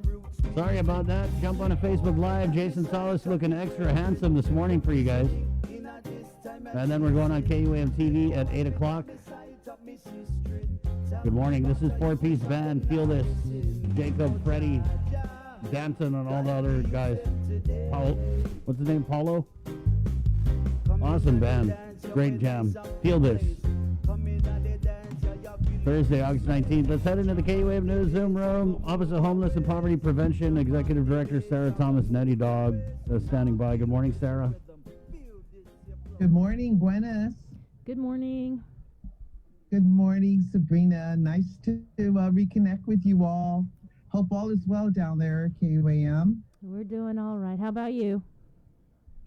[SPEAKER 13] sorry about that. Jump on a Facebook Live. Jason Salas looking extra handsome this morning for you guys. And then we're going on KUAM TV at 8 o'clock. Good morning. This is Four-Piece Band. Feel This. Jacob, Freddie, Danton, and all the other guys. Paulo, what's his name? Paulo? Awesome band. Great jam. Feel This. Thursday, August 19th. Let's head into the KUAM News Zoom room. Office of Homeless and Poverty Prevention, Executive Director Sarah Thomas Netty Dog standing by. Good morning, Sarah.
[SPEAKER 17] Good morning, Buenas.
[SPEAKER 6] Good morning.
[SPEAKER 17] Good morning, Sabrina. Nice to reconnect with you all. Hope all is well down there at KUAM.
[SPEAKER 6] We're doing all right. How about you?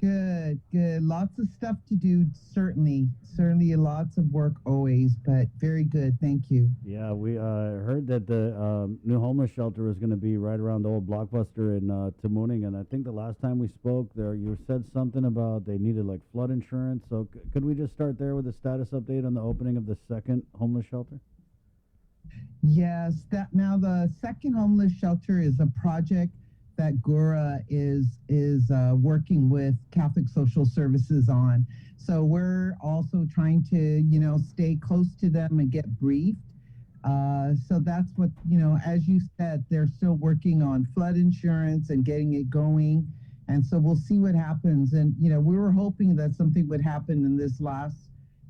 [SPEAKER 17] Good, good. Lots of stuff to do, certainly. Certainly lots of work always, but very good. Thank you.
[SPEAKER 13] Yeah, we heard that the new homeless shelter is going to be right around the old Blockbuster in Tamuning, and I think the last time we spoke there, you said something about they needed like flood insurance. So could we just start there with a status update on the opening of the second homeless shelter?
[SPEAKER 17] Yes, now the second homeless shelter is a project that GURA is working with Catholic Social Services on. So we're also trying to, stay close to them and get briefed. So that's what, as you said, they're still working on flood insurance and getting it going. And so we'll see what happens. And, we were hoping that something would happen in this last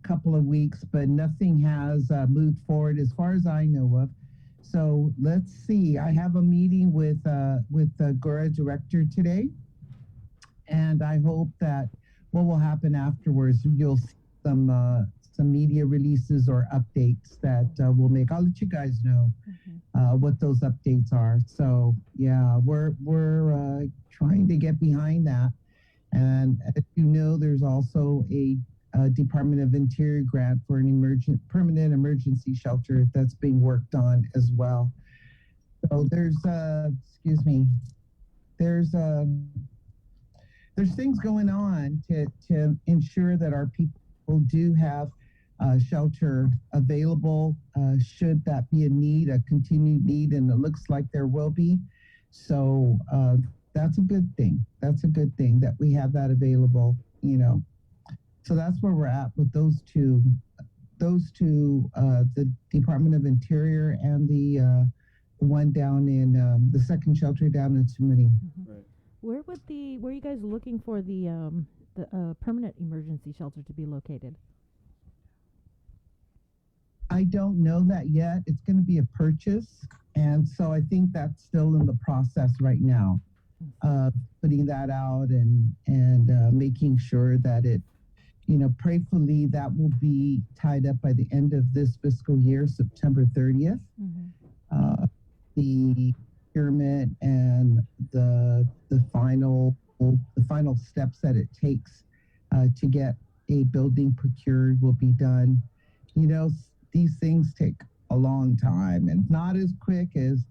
[SPEAKER 17] couple of weeks, but nothing has moved forward as far as I know of. So let's see. I have a meeting with the GURA director today, and I hope that what will happen afterwards, you'll see some media releases or updates that we'll make. I'll let you guys know what those updates are. So yeah, we're trying to get behind that, and as you know, there's also a Department of Interior grant for an permanent emergency shelter that's being worked on as well. So there's things going on to ensure that our people do have shelter available should that be a continued need, and it looks like there will be. So that's a good thing. That's a good thing that we have that available, So that's where we're at with those two, the Department of Interior and the one down in the second shelter down in Tamuning.
[SPEAKER 6] Right. Where are you guys looking for the permanent emergency shelter to be located?
[SPEAKER 17] I don't know that yet. It's going to be a purchase, and so I think that's still in the process right now, putting that out and making sure that it. Prayerfully, that will be tied up by the end of this fiscal year, September 30th. The procurement and the final steps that it takes to get a building procured will be done. These things take a long time and not as quick as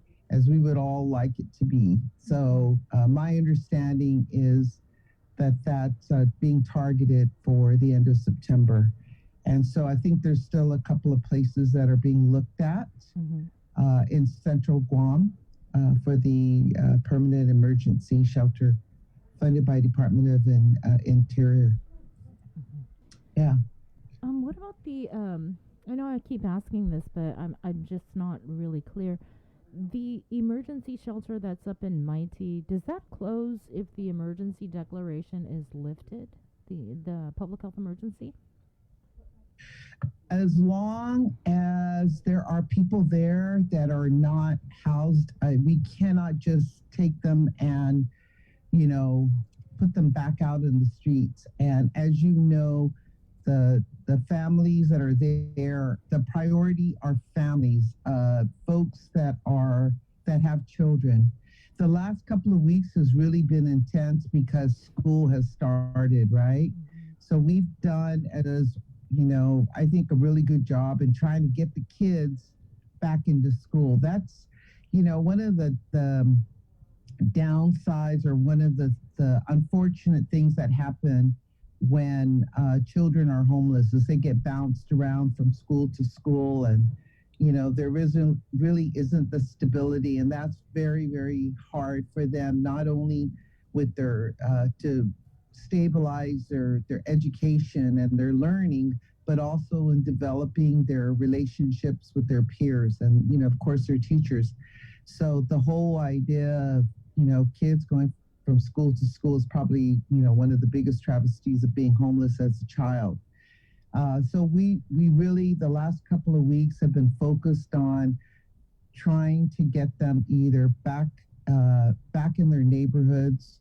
[SPEAKER 17] we would all like it to be. So my understanding is that's being targeted for the end of September. And so I think there's still a couple of places that are being looked at in central Guam for the permanent emergency shelter funded by Department of Interior. Yeah.
[SPEAKER 6] What about the, I know I keep asking this, but I'm just not really clear. The emergency shelter that's up in Mighty, does that close if the emergency declaration is lifted, the public health emergency?
[SPEAKER 17] As long as there are people there that are not housed, we cannot just take them and, put them back out in the streets. And as you know, the families that are there, the priority are families, folks that have children. The last couple of weeks has really been intense because school has started, right? So we've done, as I think a really good job in trying to get the kids back into school. That's, one of the downsides, or one of the unfortunate things that happen when children are homeless, is they get bounced around from school to school, and there really isn't the stability, and that's very, very hard for them, not only with their to stabilize their education and their learning, but also in developing their relationships with their peers and, of course, their teachers. So the whole idea of, kids going from school to school is probably, one of the biggest travesties of being homeless as a child. So we really, the last couple of weeks, have been focused on trying to get them either back in their neighborhoods,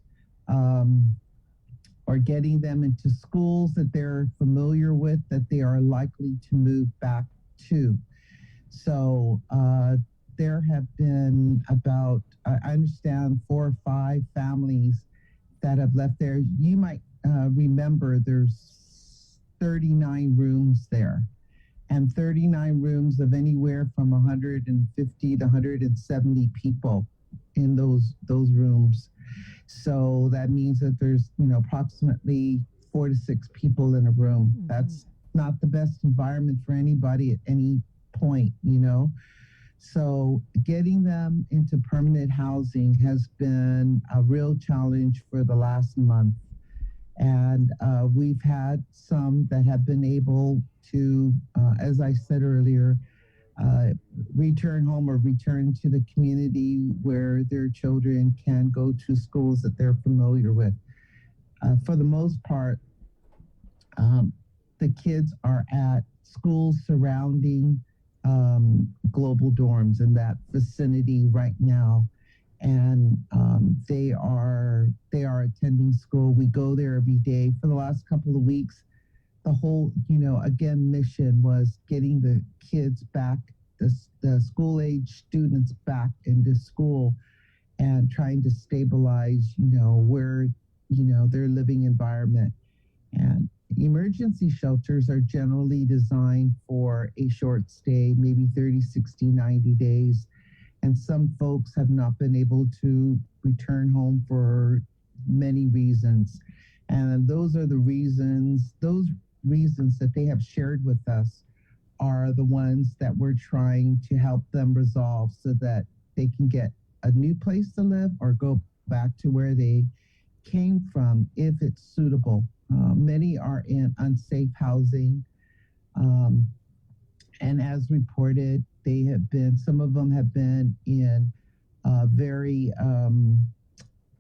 [SPEAKER 17] or getting them into schools that they're familiar with, that they are likely to move back to. So there have been about, I understand, 4 or 5 families that have left there. You might remember there's 39 rooms there, and 39 rooms of anywhere from 150 to 170 people in those rooms. So that means that there's, approximately 4 to 6 people in a room. Mm-hmm. That's not the best environment for anybody at any point, So getting them into permanent housing has been a real challenge for the last month. And we've had some that have been able to, as I said earlier, return home or return to the community where their children can go to schools that they're familiar with. For the most part, the kids are at schools surrounding Global Dorms in that vicinity right now, and they are attending school. We go there every day. For the last couple of weeks, the whole, mission was getting the kids back, the school-age students back into school, and trying to stabilize, where, their living environment. And emergency shelters are generally designed for a short stay, maybe 30, 60, 90 days. And some folks have not been able to return home for many reasons. And those reasons that they have shared with us are the ones that we're trying to help them resolve, so that they can get a new place to live or go back to where they came from if it's suitable. Many are in unsafe housing. And as reported, some of them have been in very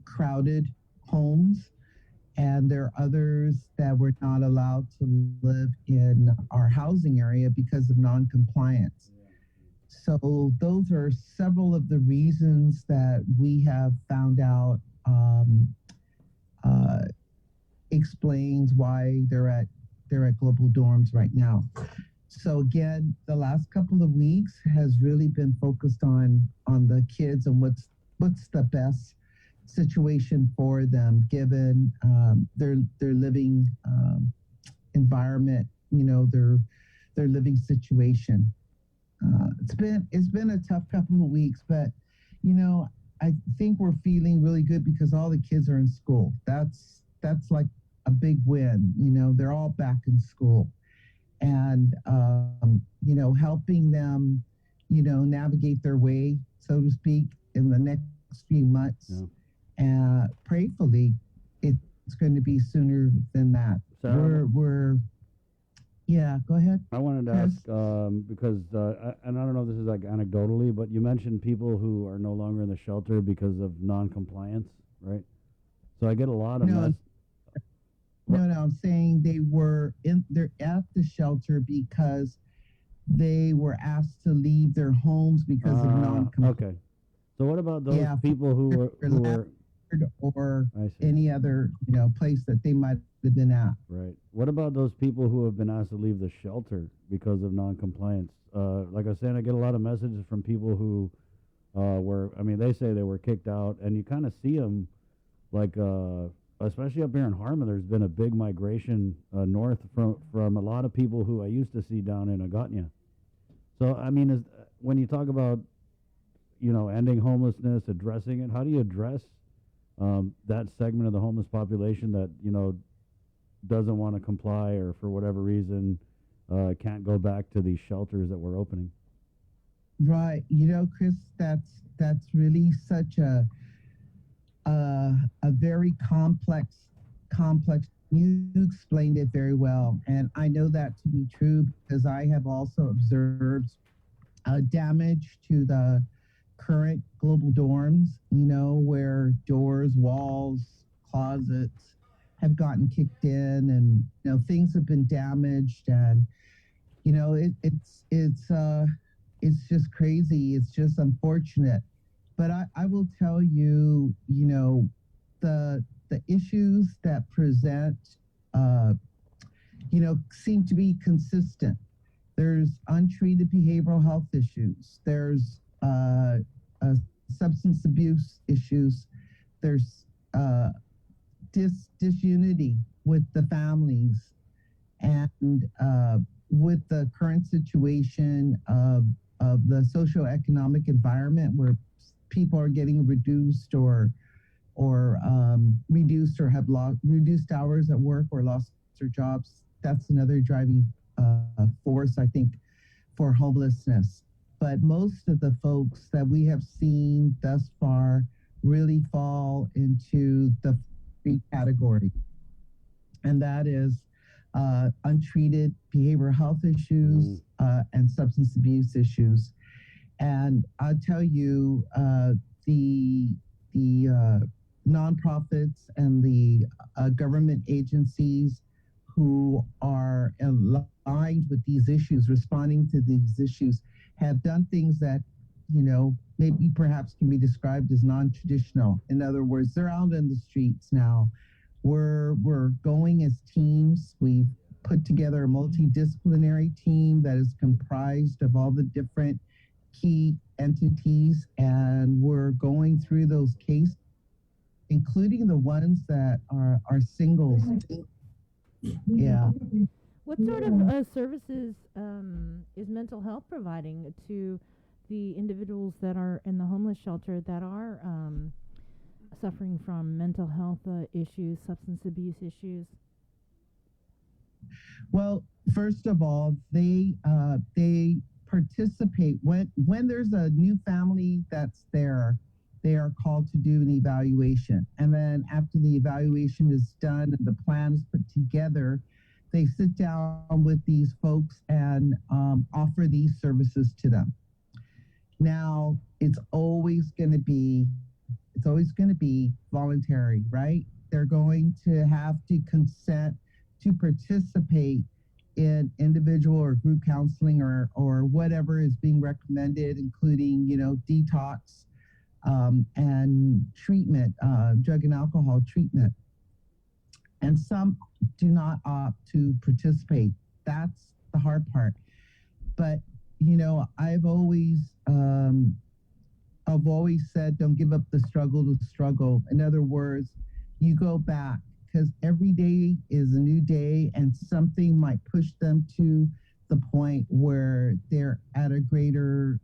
[SPEAKER 17] crowded homes. And there are others that were not allowed to live in our housing area because of non-compliance. So those are several of the reasons that we have found out explains why they're at Global Dorms right now. So again, the last couple of weeks has really been focused on the kids and what's the best situation for them, given their living environment, their living situation. It's been a tough couple of weeks, but I think we're feeling really good because all the kids are in school. That's like a big win. They're all back in school, and helping them, navigate their way, so to speak, in the next few months. Yeah. Prayerfully, it's going to be sooner than that. So yeah, go ahead.
[SPEAKER 13] I wanted to ask, because, and I don't know if this is like anecdotally, but you mentioned people who are no longer in the shelter because of non-compliance, right? So I get a lot of
[SPEAKER 17] No, I'm saying they're at the shelter because they were asked to leave their homes because of non-compliance.
[SPEAKER 13] Okay. So what about those people who were
[SPEAKER 17] or any other place that they might have been at?
[SPEAKER 13] Right. What about those people who have been asked to leave the shelter because of non-compliance? Like I was saying, I get a lot of messages from people who they say they were kicked out, and you kind of see them like especially up here in Harmon, there's been a big migration north from a lot of people who I used to see down in Agotnia. So, I mean, when you talk about, ending homelessness, addressing it, how do you address that segment of the homeless population that, doesn't want to comply or for whatever reason can't go back to these shelters that we're opening?
[SPEAKER 17] Right. Chris, that's really such a very complex. You explained it very well, and I know that to be true because I have also observed damage to the current global dorms, where doors, walls, closets have gotten kicked in, and things have been damaged, and it's just crazy. It's just unfortunate. But I will tell you, the issues that present, seem to be consistent. There's untreated behavioral health issues. There's substance abuse issues. There's disunity with the families. And with the current situation of the socioeconomic environment where people are getting reduced or have reduced hours at work or lost their jobs, that's another driving force, I think, for homelessness. But most of the folks that we have seen thus far really fall into the three category, and that is untreated behavioral health issues and substance abuse issues. And I'll tell you, the nonprofits and the government agencies who are aligned with these issues, responding to these issues, have done things that, maybe perhaps can be described as non-traditional. In other words, they're out in the streets now. We're going as teams. We've put together a multidisciplinary team that is comprised of all the different key entities, and we're going through those cases, including the ones that are singles. Yeah.
[SPEAKER 6] What sort of services is mental health providing to the individuals that are in the homeless shelter that are suffering from mental health issues, substance abuse issues?
[SPEAKER 17] Well, first of all, they participate when there's a new family that's there. They are called to do an evaluation, and then after the evaluation is done and the plan is put together, they sit down with these folks and offer these services to them. Now, it's always going to be voluntary, right? They're going to have to consent to participate in individual or group counseling or whatever is being recommended, including, detox and treatment, drug and alcohol treatment. And some do not opt to participate. That's the hard part. But, I've always said, don't give up the struggle to struggle. In other words, you go back, because every day is a new day, and something might push them to the point where they're at a greater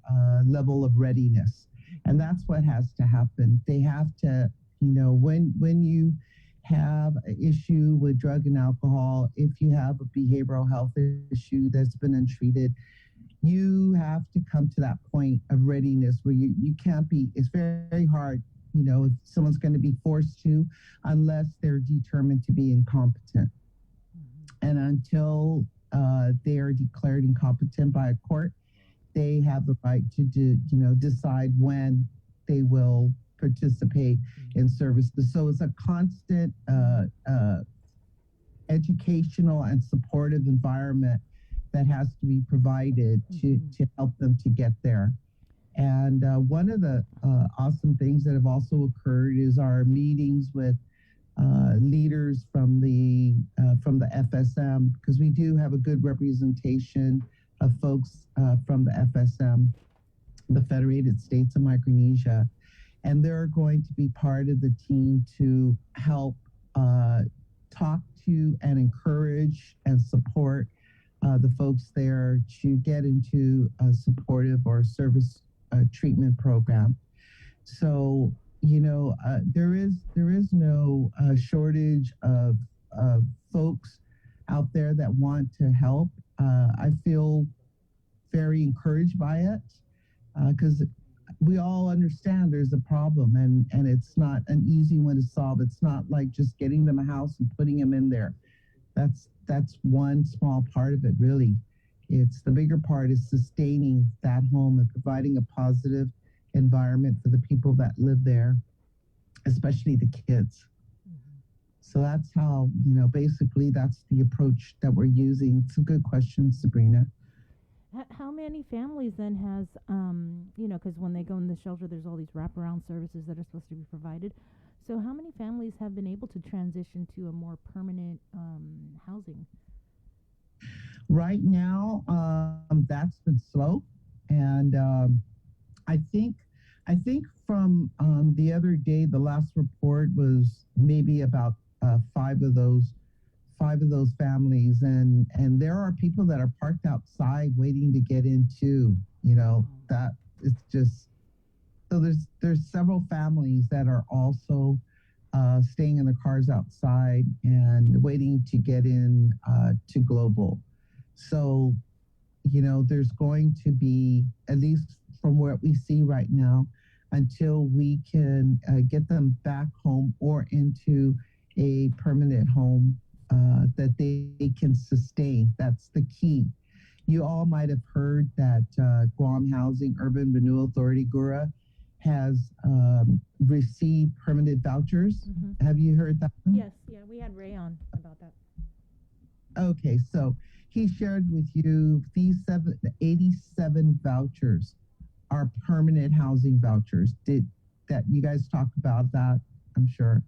[SPEAKER 17] level of readiness. And that's what has to happen. They have to, when you have an issue with drug and alcohol, if you have a behavioral health issue that's been untreated, you have to come to that point of readiness where you can't be, it's very hard, if someone's going to be forced to, unless they're determined to be incompetent. And until they are declared incompetent by a court, they have the right to decide when they will participate in services. So it's a constant educational and supportive environment that has to be provided to help them to get there. And one of the awesome things that have also occurred is our meetings with leaders from the FSM, because we do have a good representation of folks from the FSM, the Federated States of Micronesia, and they're going to be part of the team to help talk to and encourage and support the folks there to get into a supportive or service treatment program. So, there is no shortage of folks out there that want to help. I feel very encouraged by it because we all understand there's a problem and it's not an easy one to solve. It's not like just getting them a house and putting them in there. That's one small part of it, really. It's the bigger part is sustaining that home and providing a positive environment for the people that live there, especially the kids. So that's how, basically that's the approach that we're using. It's a good question, Sabrina.
[SPEAKER 7] How many families then has, because when they go in the shelter, there's all these wraparound services that are supposed to be provided. So how many families have been able to transition to a more permanent housing?
[SPEAKER 17] Right now, that's been slow. And I think from the other day, the last report was maybe about five of those families, and there are people that are parked outside waiting to get in too. That it's just so there's several families that are also staying in the cars outside and waiting to get in to Global. So there's going to be, at least from what we see right now, until we can get them back home or into a permanent home that they can sustain. That's the key. You all might have heard that Guam Housing Urban Renewal Authority, GURA, has received permanent vouchers. Mm-hmm. Have you heard that?
[SPEAKER 7] Yes, we had Ray on about that.
[SPEAKER 17] Okay, so he shared with you these 87 vouchers are permanent housing vouchers. Did that you guys talk about that? I'm sure.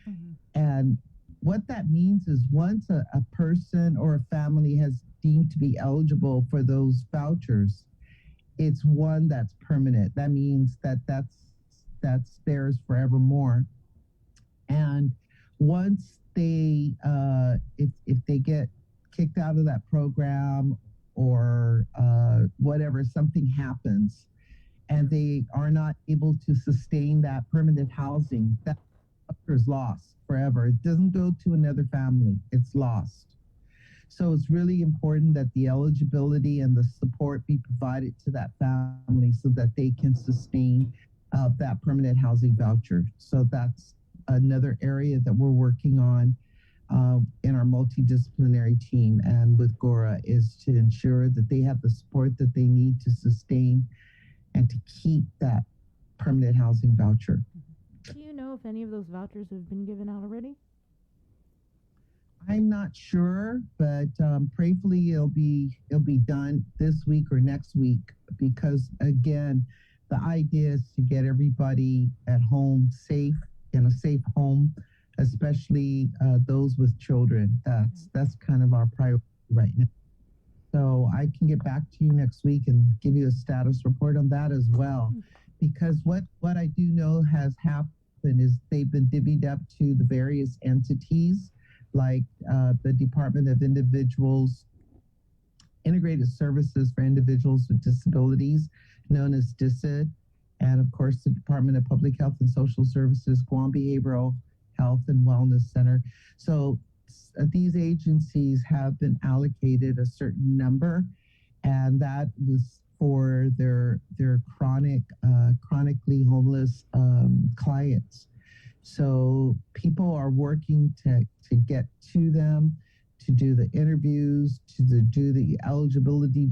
[SPEAKER 17] Mm-hmm. And what that means is once a person or a family has deemed to be eligible for those vouchers, it's one that's permanent. That means that's theirs forevermore. And once they, if they get kicked out of that program or whatever, something happens, and they are not able to sustain that permanent housing, that voucher is lost forever. It doesn't go to another family. It's lost. So it's really important that the eligibility and the support be provided to that family so that they can sustain that permanent housing voucher. So that's another area that we're working on in our multidisciplinary team and with GORA, is to ensure that they have the support that they need to sustain and to keep that permanent housing voucher.
[SPEAKER 7] Do you know if any of those vouchers have been given out already?
[SPEAKER 17] I'm not sure, but prayerfully it'll be done this week or next week, because again, the idea is to get everybody at home safe, in a safe home, especially those with children. That's kind of our priority right now. So I can get back to you next week and give you a status report on that as well, because what I do know has happened is they've been divvied up to the various entities, like the Department of Integrated Services for Individuals with Disabilities, known as DISID, and of course the Department of Public Health and Social Services, Guam Behavioral Health and Wellness Center. So these agencies have been allocated a certain number, and that was for their chronically homeless clients. So people are working to get to them, to do the interviews, to do the eligibility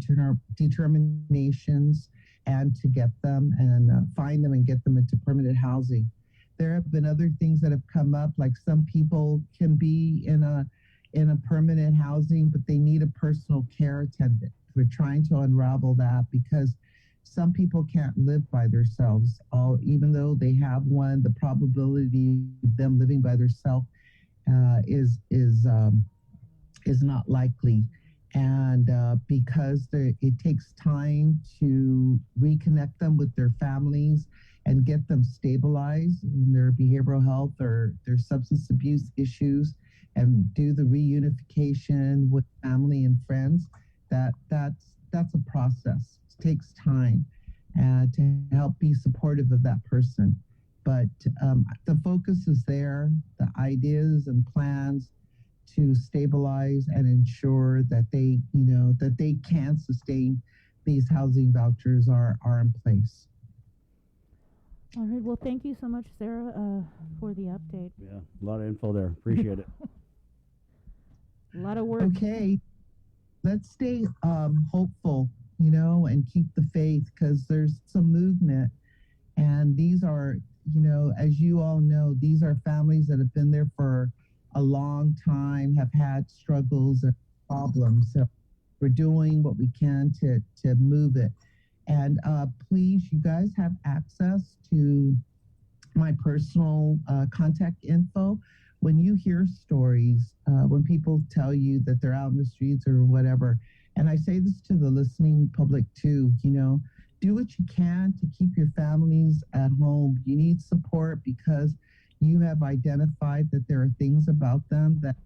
[SPEAKER 17] determinations, and to get them and find them and get them into permanent housing. There have been other things that have come up, like some people can be in a permanent housing, but they need a personal care attendant. We're trying to unravel that, because some people can't live by themselves. Even though they have one, the probability of them living by themselves is not likely. And because it takes time to reconnect them with their families and get them stabilized in their behavioral health or their substance abuse issues, and do the reunification with family and friends. That's a process. It takes time to help be supportive of that person. But the focus is there, the ideas and plans to stabilize and ensure that they, that they can sustain these housing vouchers are in place.
[SPEAKER 7] All right. Well, thank you so much, Sarah, for the update.
[SPEAKER 13] Yeah, a lot of info there. Appreciate it.
[SPEAKER 7] A lot of work.
[SPEAKER 17] Okay, let's stay hopeful, and keep the faith, because there's some movement. And these are, as you all know, these are families that have been there for a long time, have had struggles and problems. So we're doing what we can to move it. And please, you guys have access to my personal contact info. When you hear stories, when people tell you that they're out in the streets or whatever, and I say this to the listening public too, do what you can to keep your families at home. You need support because you have identified that there are things about them that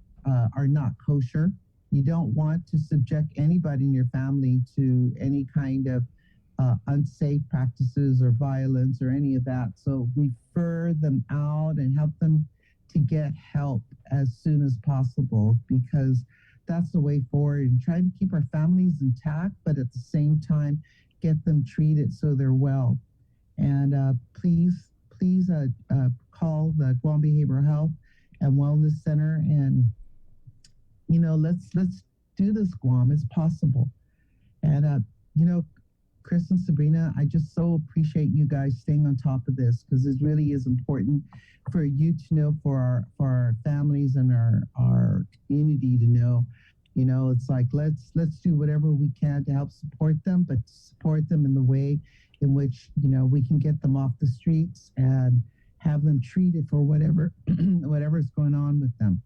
[SPEAKER 17] are not kosher. You don't want to subject anybody in your family to any kind of unsafe practices or violence or any of that. So refer them out and help them to get help as soon as possible, because that's the way forward, and try to keep our families intact, but at the same time, get them treated so they're well. And please call the Guam Behavioral Health and Wellness Center, and let's do this, Guam. It's possible. And Chris and Sabrina, I just so appreciate you guys staying on top of this, because it really is important for you to know, for our families and our community to know. It's like, let's do whatever we can to help support them, but support them in the way in which, we can get them off the streets and have them treated for whatever's going on with them.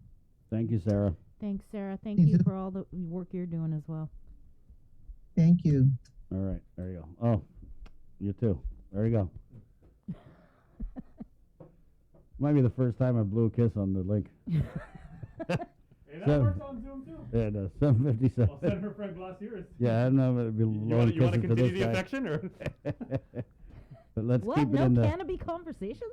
[SPEAKER 13] Thank you, Sarah.
[SPEAKER 7] Thanks, Sarah. Thank you for all the work you're doing as well.
[SPEAKER 17] Thank you.
[SPEAKER 13] All right, there you go. Oh, you too. There you go. Might be the first time I blew a kiss on the link.
[SPEAKER 9] Hey, that works on Zoom too.
[SPEAKER 13] Yeah, it does. 757.
[SPEAKER 9] Well, Senator Frank Glacier.
[SPEAKER 13] Yeah, I don't know if it'd be
[SPEAKER 9] You want to continue the affection, or?
[SPEAKER 13] But let's
[SPEAKER 7] What?
[SPEAKER 13] keep it
[SPEAKER 7] No
[SPEAKER 13] in the
[SPEAKER 7] canopy conversations?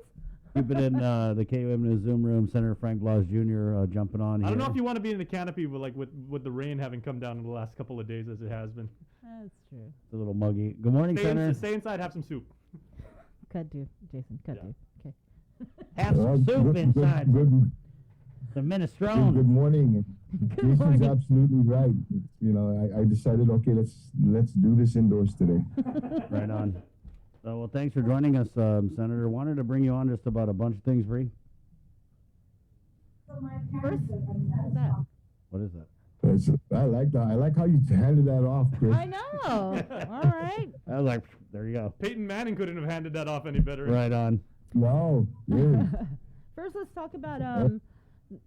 [SPEAKER 13] keep it in the KUM News Zoom room. Senator Frank Blas Jr. Jumping on here.
[SPEAKER 9] I don't know if you want to be in the canopy with the rain having come down in the last couple of days as it has been.
[SPEAKER 7] That's true.
[SPEAKER 13] It's a little muggy. Good morning, Senator.
[SPEAKER 9] Stay inside, have some soup.
[SPEAKER 7] Could do, Jason. Could do. Okay.
[SPEAKER 13] Have some soup inside. The minestrone.
[SPEAKER 18] Good morning. Jason's
[SPEAKER 7] morning.
[SPEAKER 18] absolutely right. I decided, okay, let's do this indoors today.
[SPEAKER 13] Right on. Well, thanks for joining us, Senator. Wanted to bring you on just about a bunch of things, Bree.
[SPEAKER 7] First, what's that?
[SPEAKER 13] What is that?
[SPEAKER 18] I like that. I like how you handed that off, Chris.
[SPEAKER 7] I know. All right.
[SPEAKER 13] I was like, there you go.
[SPEAKER 9] Peyton Manning couldn't have handed that off any better.
[SPEAKER 13] Right on.
[SPEAKER 18] No. Really.
[SPEAKER 7] First, let's talk about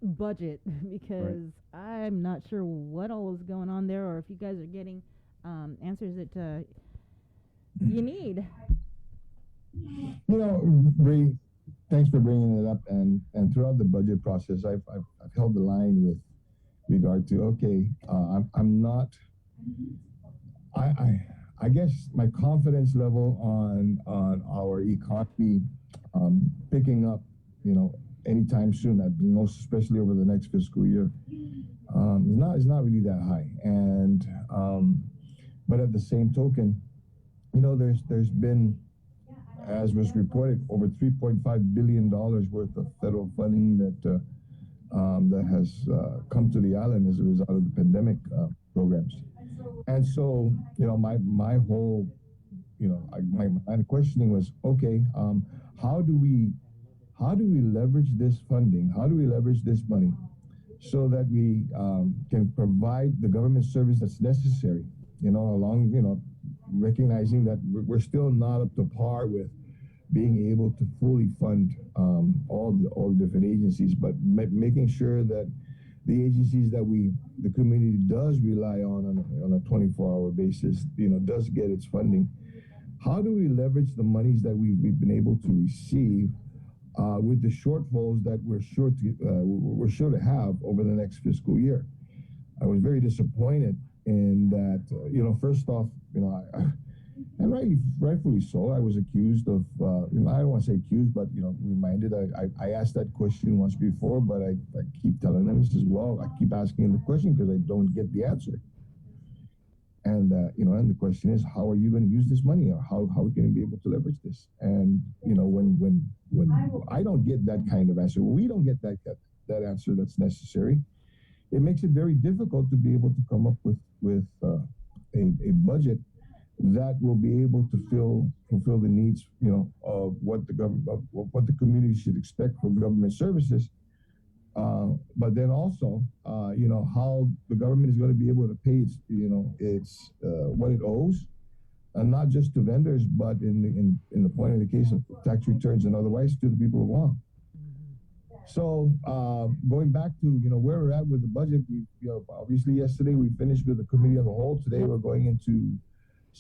[SPEAKER 7] budget, because I'm not sure what all is going on there, or if you guys are getting answers that you need.
[SPEAKER 18] Bree, thanks for bringing it up. And throughout the budget process, I've held the line with regard to, okay, I'm not. I guess my confidence level on our economy picking up, anytime soon, especially over the next fiscal year, is not really that high. And but at the same token, there's been, as was reported, over $3.5 billion worth of federal funding that has come to the island as a result of the pandemic programs. And so, my whole, my line of questioning was, okay, how do we leverage this funding? How do we leverage this money so that we can provide the government service that's necessary, recognizing that we're still not up to par with being able to fully fund all the different agencies, but making sure that the agencies that the community does rely on a 24-hour basis, does get its funding. how do we leverage the monies that we've been able to receive with the shortfalls that we're sure to have over the next fiscal year? I was very disappointed in that. First off, and rightfully so, I was accused of. I don't want to say accused, but reminded. I asked that question once before, but I keep telling them this as well. I keep asking the question because I don't get the answer. And and the question is, how are you going to use this money, or how are we going to be able to leverage this? And when I don't get that kind of answer, when we don't get that answer that's necessary, it makes it very difficult to be able to come up with a budget that will be able to fulfill the needs, of what the government, of what the community should expect from government services. But then also, how the government is going to be able to pay its what it owes, and not just to vendors, but in the point of the case of tax returns and otherwise to the people of Guam. So going back to where we're at with the budget, we obviously yesterday we finished with the committee on the whole. Today we're going into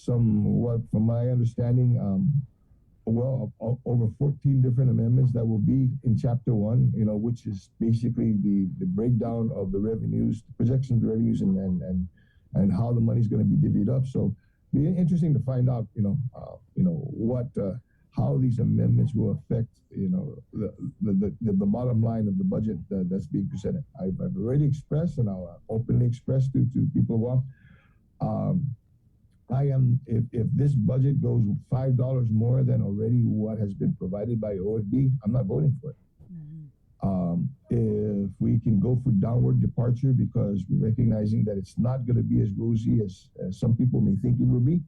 [SPEAKER 18] what, from my understanding, over 14 different amendments that will be in Chapter 1, which is basically the breakdown of the revenues, the projections of the revenues, and how the money is going to be divvied up. So it'll be interesting to find out, how these amendments will affect, the bottom line of the budget that's being presented. I've already expressed, and I'll openly express to people, if this budget goes $5 more than already what has been provided by OFB, I'm not voting for it. If we can go for downward departure because we're recognizing that it's not going to be as rosy as some people may think it will be,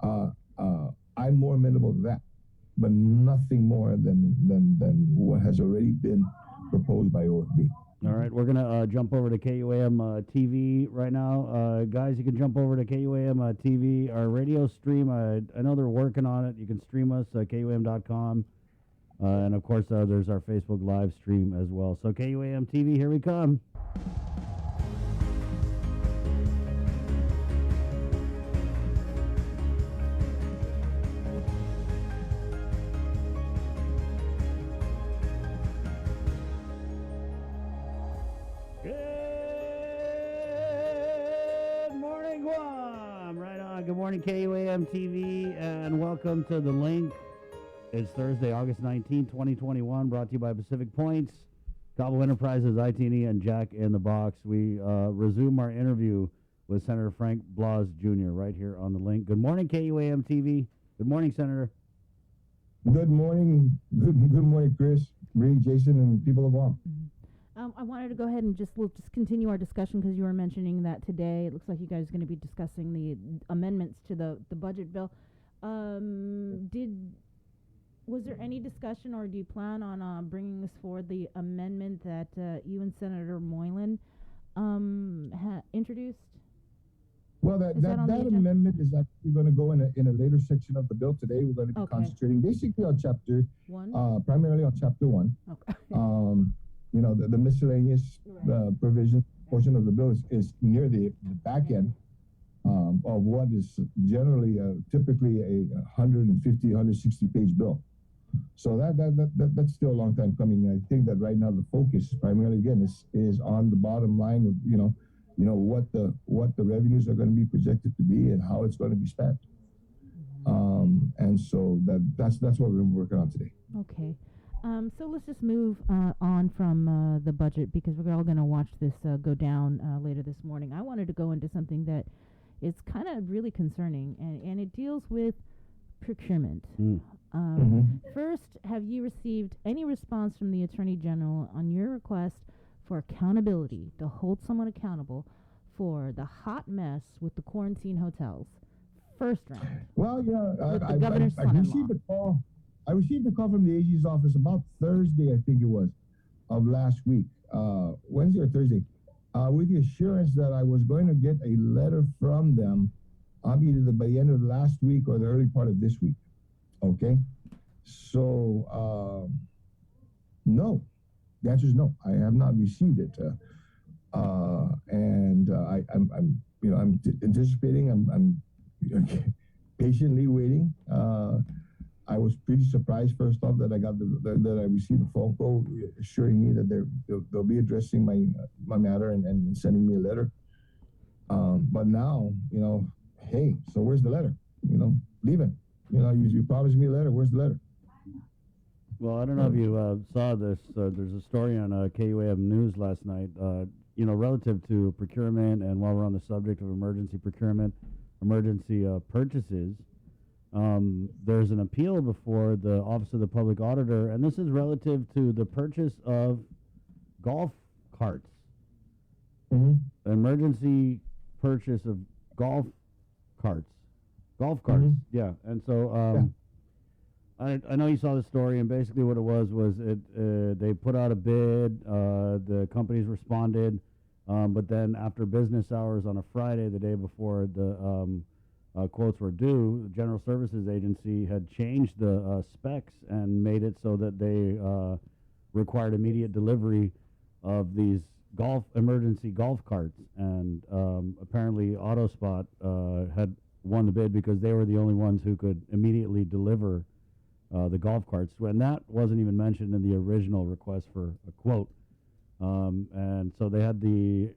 [SPEAKER 18] I'm more amenable to that, but nothing more than what has already been proposed by OFB.
[SPEAKER 13] All right, we're going to jump over to KUAM TV right now. Guys, you can jump over to KUAM TV, our radio stream. I know they're working on it. You can stream us at KUAM.com. And, of course, there's our Facebook live stream as well. So KUAM TV, here we come. Good morning, KUAM TV, and welcome to The Link. It's Thursday, August 19, 2021, brought to you by Pacific Points, Cabo Enterprises, IT&E, and Jack in the Box. We resume our interview with Senator Frank Blas Jr. right here on The Link. Good morning, KUAM TV. Good morning, Senator.
[SPEAKER 18] Good morning. Good morning, Chris, Bree, Jason, and people of Guam.
[SPEAKER 6] I wanted to go ahead and we'll just continue our discussion because you were mentioning that today it looks like you guys are going to be discussing the amendments to the budget bill. Was there any discussion, or do you plan on bringing this forward, the amendment that you and Senator Moylan introduced?
[SPEAKER 18] Well, that amendment is actually going to go in a later section of the bill. Today we're going to be concentrating basically on Chapter 1, primarily on Chapter 1. Okay. The miscellaneous provision portion of the bill is near the back end of what is generally typically a 150, 160-page bill. So that's still a long time coming. I think that right now the focus primarily again is on the bottom line of what the revenues are going to be projected to be and how it's going to be spent. And so that's what we're working on today.
[SPEAKER 6] Okay. So let's just move on from the budget because we're all going to watch this go down later this morning. I wanted to go into something that is kind of really concerning, and it deals with procurement. First, have you received any response from the Attorney General on your request for accountability, to hold someone accountable for the hot mess with the quarantine hotels? First round.
[SPEAKER 18] Well, yeah,
[SPEAKER 6] the governor's son-in-law.
[SPEAKER 18] I received a call from the AG's office about Thursday, I think it was, of last week, Wednesday or Thursday, with the assurance that I was going to get a letter from them either by the end of last week or the early part of this week. Okay? So, no. The answer is no. I have not received it. I'm anticipating, I'm patiently waiting. I was pretty surprised first off that I received a phone call assuring me that they'll be addressing my matter and sending me a letter. But now, hey, so where's the letter? Leaving. You promised me a letter. Where's the letter?
[SPEAKER 13] Well, I don't know if you saw this. There's a story on KUAM News last night, relative to procurement, and while we're on the subject of emergency procurement, emergency purchases, there's an appeal before the Office of the Public Auditor, and this is relative to the purchase of golf carts. Emergency purchase of golf carts. Yeah. And so I know you saw the story, and basically what it was they put out a bid, the companies responded, but then after business hours on a Friday, the day before the quotes were due, the General Services Agency had changed the specs and made it so that they required immediate delivery of these emergency golf carts, and apparently AutoSpot had won the bid because they were the only ones who could immediately deliver the golf carts, and that wasn't even mentioned in the original request for a quote. And so they had the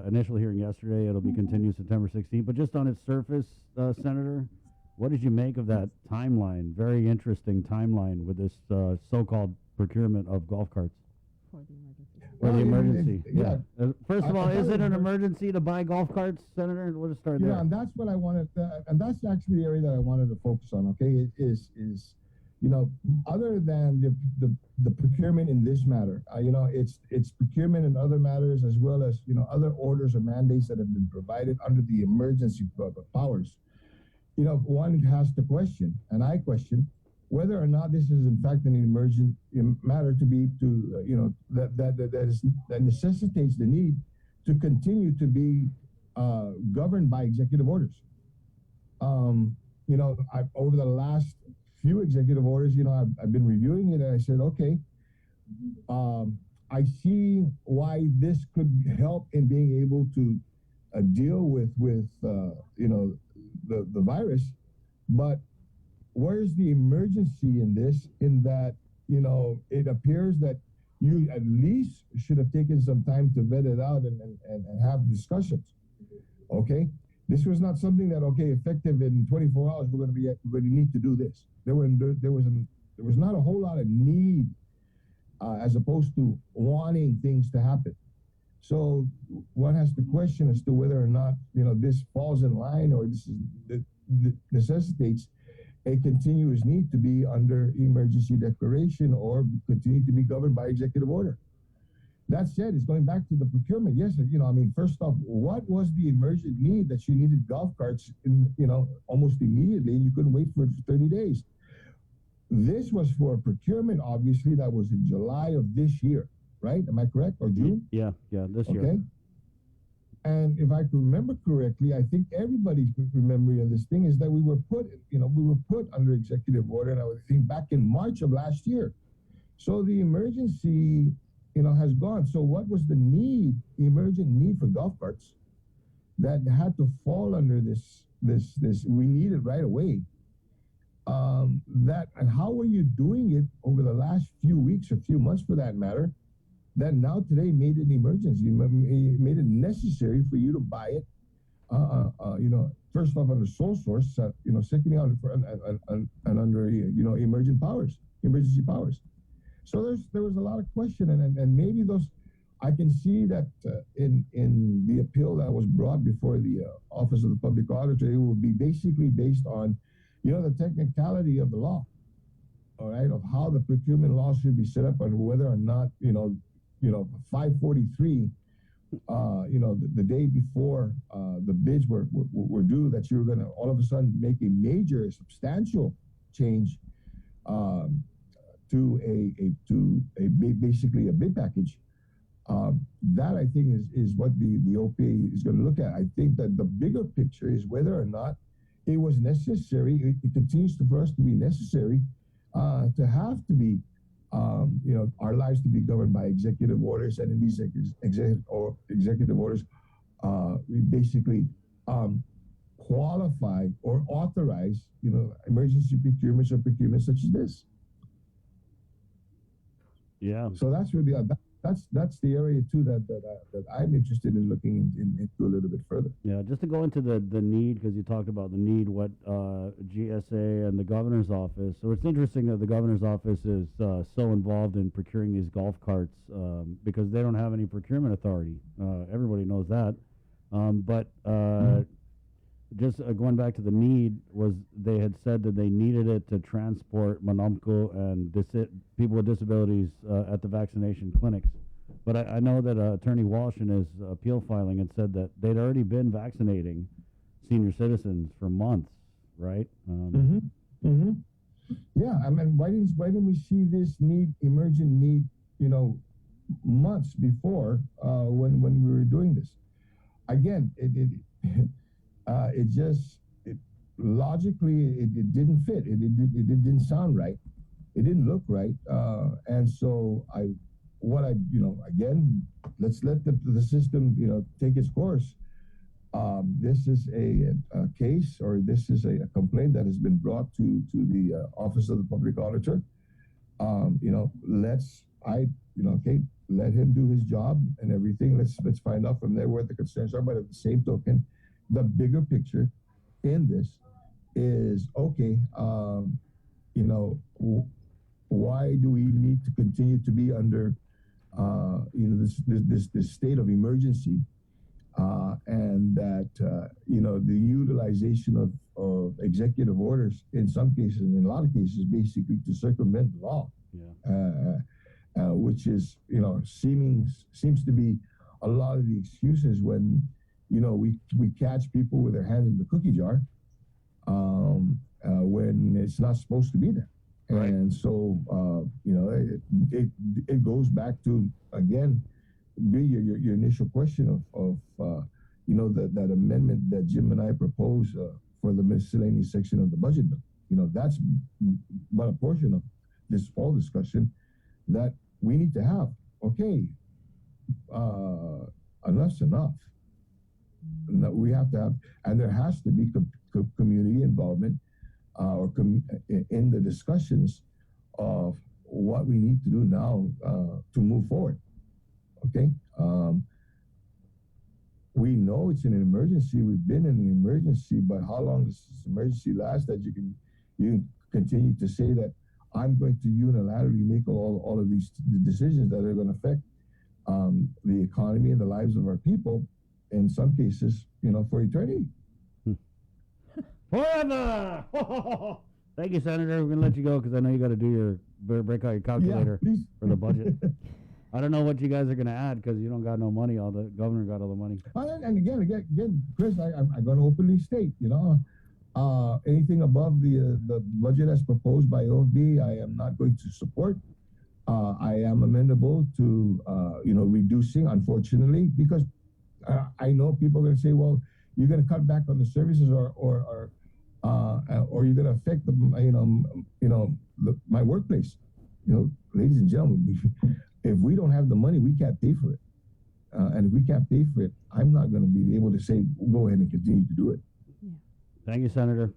[SPEAKER 13] initial hearing yesterday. It'll be continued September 16th. But just on its surface, Senator, what did you make of that timeline? Very interesting timeline with this so-called procurement of golf carts. For the emergency. Yeah. First of all, is it an emergency to buy golf carts, Senator? We'll just start there.
[SPEAKER 18] Yeah, and that's what I wanted, and that's actually the area that I wanted to focus on. Okay, is other than the procurement in this matter, it's procurement in other matters as well as other orders or mandates that have been provided under the emergency powers. One has to question, and I question, whether or not this is in fact an emergent matter that necessitates the need to continue to be governed by executive orders. Over the last few executive orders, I've been reviewing it, and I said, okay, I see why this could help in being able to deal with the virus, but where's the emergency in this? In that, it appears that you at least should have taken some time to vet it out and have discussions. Okay, this was not something that effective in 24 hours we're going to need to do this. There was not a whole lot of need as opposed to wanting things to happen. So one has to question as to whether or not this falls in line, or this necessitates a continuous need to be under emergency declaration or continue to be governed by executive order. That said, it's going back to the procurement. Yes, first off, what was the emergent need that you needed golf carts almost immediately, and you couldn't wait for it for 30 days? This was for procurement, obviously, that was in July of this year, right? Am I correct? Or June?
[SPEAKER 13] Yeah, this year.
[SPEAKER 18] Okay. And if I can remember correctly, I think everybody's memory of this thing is that we were put under executive order, and I would think back in March of last year. So the emergency, has gone. So what was the emergent need for golf carts that had to fall under this we need it right away? And how are you doing it over the last few weeks or few months, for that matter, that now today made it an emergency, made it necessary for you to buy it, first off under sole source, secondly and under, emergency powers. So there was a lot of question, and maybe I can see that in the appeal that was brought before the Office of the Public Auditor, it will be basically based on, the technicality of the law, all right, of how the procurement law should be set up, and whether or not, 543, the day before the bids were due, that you were going to all of a sudden make a major, substantial change to basically a bid package. That I think is what the OPA is going to look at. I think that the bigger picture is whether or not it was necessary. It continues for us to be necessary to have to be. Our lives to be governed by executive orders, and in these executive orders, we basically qualify or authorize, emergency procurements or procurements such as this.
[SPEAKER 13] Yeah.
[SPEAKER 18] So that's really that's the area too that I'm interested in looking into a little bit further.
[SPEAKER 13] Yeah, just to go into the need, because you talked about the need, what GSA and the governor's office. So it's interesting that the governor's office is so involved in procuring these golf carts because they don't have any procurement authority. Everybody knows that. But just going back to the need, was they had said that they needed it to transport Manomco and people with disabilities at the vaccination clinics. But I know that Attorney Walsh in his appeal filing had said that they'd already been vaccinating senior citizens for months, right?
[SPEAKER 18] Yeah, I mean, why didn't we see this emergent need, months before when we were doing this? Again, logically it didn't fit. It didn't sound right. It didn't look right. And so again, let's let the system, take its course. This is a case, or this is a complaint that has been brought to the Office of the Public Auditor. Let him do his job and everything. Let's find out from there what the concerns are. But at the same token, the bigger picture in this is, okay, why do we need to continue to be under, this state of emergency, and that, the utilization of executive orders in some cases, in a lot of cases, basically to circumvent the law. Yeah. Which is, seems to be a lot of the excuses when, we catch people with their hand in the cookie jar when it's not supposed to be there. Right. And so, it goes back to, again, your initial question of that amendment that Jim and I proposed for the miscellaneous section of the budget bill. That's but a portion of this whole discussion that we need to have. Okay, enough's enough. That we have to have, and there has to be community involvement in the discussions of what we need to do now to move forward. Okay, we know it's an emergency. We've been in an emergency, but how long does this emergency last? That you can continue to say that I'm going to unilaterally make all of these decisions that are going to affect the economy and the lives of our people, in some cases, for eternity.
[SPEAKER 13] Forever! Thank you, Senator. We're going to let you go because I know you got to do break out your calculator for the budget. I don't know what you guys are going to add because you don't got no money. All the governor got all the money.
[SPEAKER 18] And again, Chris, I'm going to openly state, anything above the budget as proposed by OFB, I am not going to support. I am amenable to, reducing, unfortunately, because I know people are going to say, well, you're going to cut back on the services or you're going to affect my workplace. Ladies and gentlemen, if we don't have the money, we can't pay for it. And if we can't pay for it, I'm not going to be able to say, go ahead and continue to do it.
[SPEAKER 13] Thank you, Senator.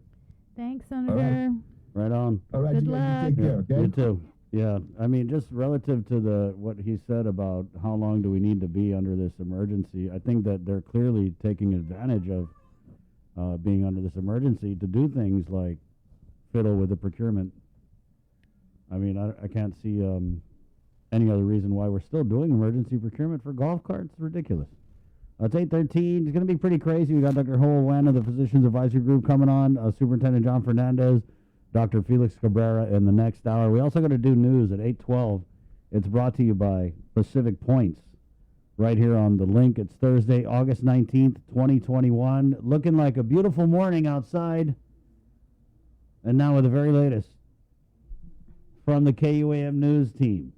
[SPEAKER 7] Thanks, Senator.
[SPEAKER 13] Right on.
[SPEAKER 18] All right,
[SPEAKER 7] Good
[SPEAKER 18] you guys
[SPEAKER 7] luck.
[SPEAKER 18] take care, okay?
[SPEAKER 13] You too. Yeah, I mean, just relative to what he said about how long do we need to be under this emergency, I think that they're clearly taking advantage of being under this emergency to do things like fiddle with the procurement. I mean, I can't see any other reason why we're still doing emergency procurement for golf carts. It's ridiculous. It's 8:13. It's going to be pretty crazy. We got Dr. Howell Wan of the Physicians Advisory Group coming on, Superintendent John Fernandez, Dr. Felix Cabrera in the next hour. We also got to do news at 8:12. It's brought to you by Pacific Points right here on the link. It's Thursday, August 19th, 2021. Looking like a beautiful morning outside. And now with the very latest from the KUAM News team.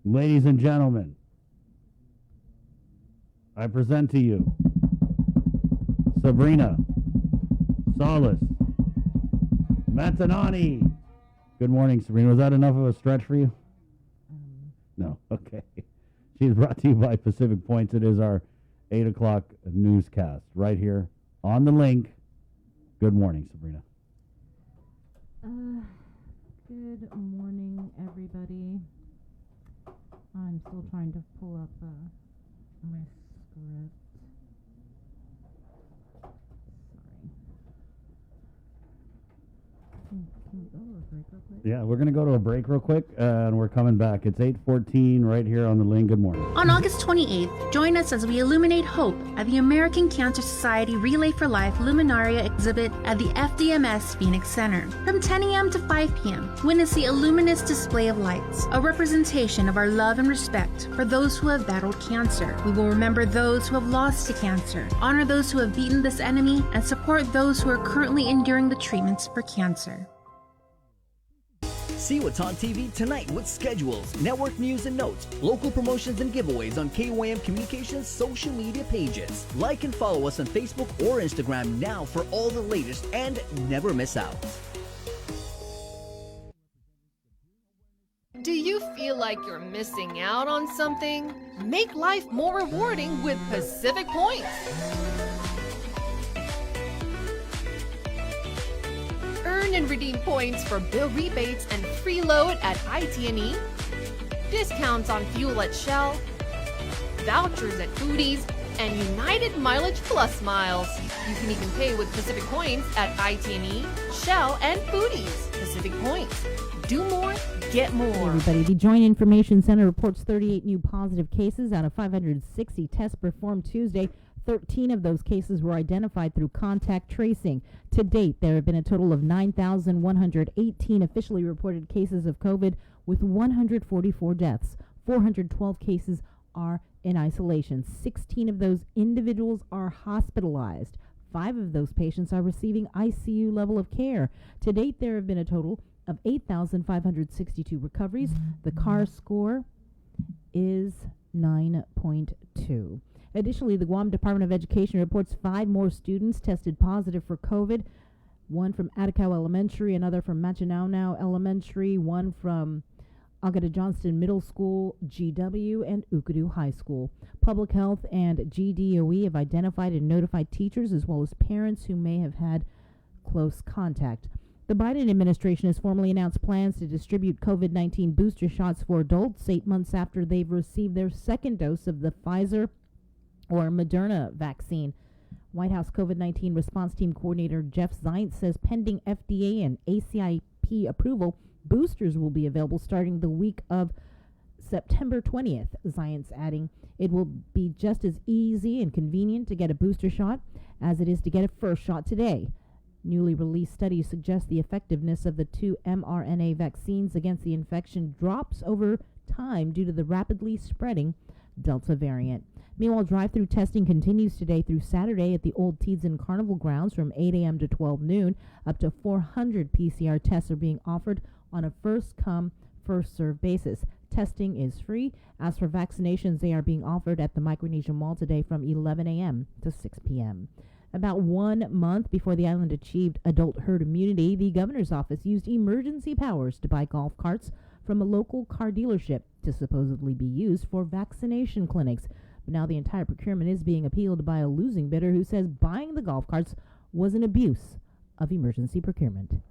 [SPEAKER 13] Ladies and gentlemen, I present to you Sabrina Salas Matanani. Good morning, Sabrina. Was that enough of a stretch for you? No. Okay. She's brought to you by Pacific Points. It is our 8 o'clock newscast right here on the link. Good morning, Sabrina.
[SPEAKER 6] Good morning, everybody. I'm still trying to pull up my script. Can we go to a break real quick?
[SPEAKER 13] Yeah, we're going to go to a break real quick, and we're coming back. It's 8:14 right here on the link. Good morning.
[SPEAKER 3] On August 28th, join us as we illuminate hope at the American Cancer Society Relay for Life Luminaria exhibit at the FDMS Phoenix Center. From 10 a.m. to 5 p.m., witness the luminous display of lights, a representation of our love and respect for those who have battled cancer. We will remember those who have lost to cancer, honor those who have beaten this enemy, and support those who are currently enduring the treatments for cancer.
[SPEAKER 19] See what's on TV tonight with schedules, network news and notes, local promotions and giveaways on KYM Communications social media pages. Like and follow us on Facebook or Instagram now for all the latest and never miss out.
[SPEAKER 20] Do you feel like you're missing out on something? Make life more rewarding with Pacific Points. Earn and redeem points for bill rebates and free load at IT&E, discounts on fuel at Shell, vouchers at Foodies, and United Mileage Plus miles. You can even pay with Pacific Points at IT&E, Shell, and Foodies. Pacific Points. Do more, get more.
[SPEAKER 6] Hey everybody, the Joint Information Center reports 38 new positive cases out of 560 tests performed Tuesday. 13 of those cases were identified through contact tracing. To date, there have been a total of 9,118 officially reported cases of COVID, with 144 deaths. 412 cases are in isolation. 16 of those individuals are hospitalized. 5 of those patients are receiving ICU level of care. To date, there have been a total of 8,562 recoveries. The CAR score is 9.2. Additionally, the Guam Department of Education reports 5 more students tested positive for COVID. 1 from Atacao Elementary, another from Machinao Elementary, 1 from Agata Johnston Middle School, GW, and Ukadu High School. Public Health and GDOE have identified and notified teachers as well as parents who may have had close contact. The Biden administration has formally announced plans to distribute COVID-19 booster shots for adults 8 months after they've received their second dose of the Pfizer or Moderna vaccine. White House COVID-19 response team coordinator Jeff Zients says pending FDA and ACIP approval, boosters will be available starting the week of September 20th. Zients adding, it will be just as easy and convenient to get a booster shot as it is to get a first shot today. Newly released studies suggest the effectiveness of the 2 mRNA vaccines against the infection drops over time due to the rapidly spreading Delta variant. Meanwhile, drive-through testing continues today through Saturday at the Old Teadsden Carnival Grounds from 8 a.m. to 12 noon. Up to 400 PCR tests are being offered on a first-come, first-served basis. Testing is free. As for vaccinations, they are being offered at the Micronesia Mall today from 11 a.m. to 6 p.m. About 1 month before the island achieved adult herd immunity, the governor's office used emergency powers to buy golf carts from a local car dealership to supposedly be used for vaccination clinics. But now the entire procurement is being appealed by a losing bidder who says buying the golf carts was an abuse of emergency procurement.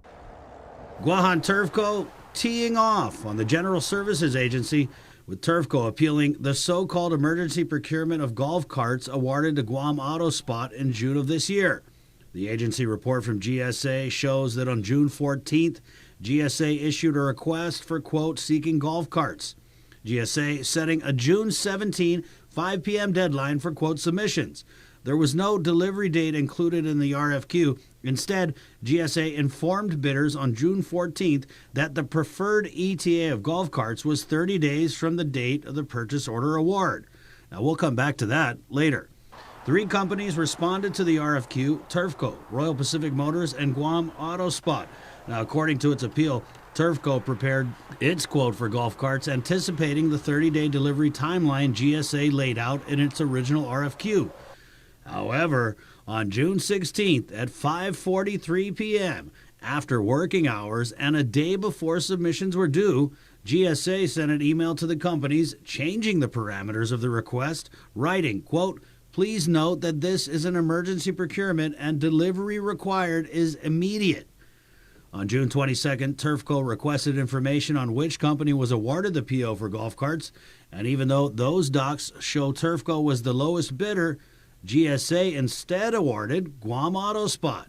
[SPEAKER 14] Guahan Turfco teeing off on the General Services Agency, with Turfco appealing the so-called emergency procurement of golf carts awarded to Guam Auto Spot in June of this year. The agency report from GSA shows that on June 14th, GSA issued a request for, quote, seeking golf carts. GSA setting a June 17, 5 p.m. deadline for, quote, submissions. There was no delivery date included in the RFQ. Instead, GSA informed bidders on June 14th that the preferred ETA of golf carts was 30 days from the date of the purchase order award. Now, we'll come back to that later. 3 companies responded to the RFQ: Turfco, Royal Pacific Motors, and Guam Auto Spot. Now, according to its appeal, Turfco prepared its quote for golf carts anticipating the 30-day delivery timeline GSA laid out in its original RFQ. However, on June 16th at 5:43 p.m., after working hours and a day before submissions were due, GSA sent an email to the companies changing the parameters of the request, writing, quote, Please note that this is an emergency procurement and delivery required is immediate. On June 22nd, Turfco requested information on which company was awarded the PO for golf carts, and even though those docs show Turfco was the lowest bidder, GSA instead awarded Guam Autospot.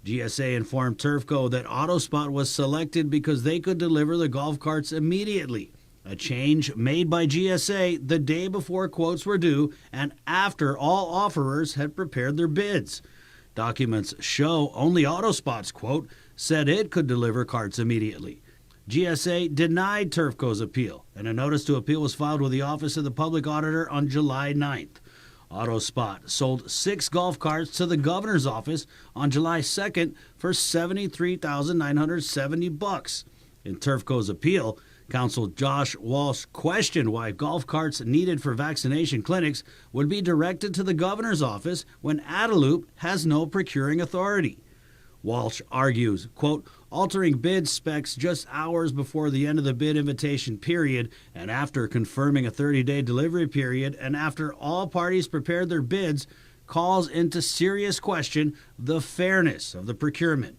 [SPEAKER 14] GSA informed Turfco that Autospot was selected because they could deliver the golf carts immediately, a change made by GSA the day before quotes were due and after all offerers had prepared their bids. Documents show only Autospot's quote said it could deliver carts immediately. GSA denied Turfco's appeal, and a notice to appeal was filed with the Office of the Public Auditor on July 9th. Autospot sold 6 golf carts to the governor's office on July 2nd for $73,970. In Turfco's appeal, Counsel Josh Walsh questioned why golf carts needed for vaccination clinics would be directed to the governor's office when Adelup has no procuring authority. Walsh argues, quote, altering bid specs just hours before the end of the bid invitation period and after confirming a 30-day delivery period and after all parties prepared their bids calls into serious question the fairness of the procurement.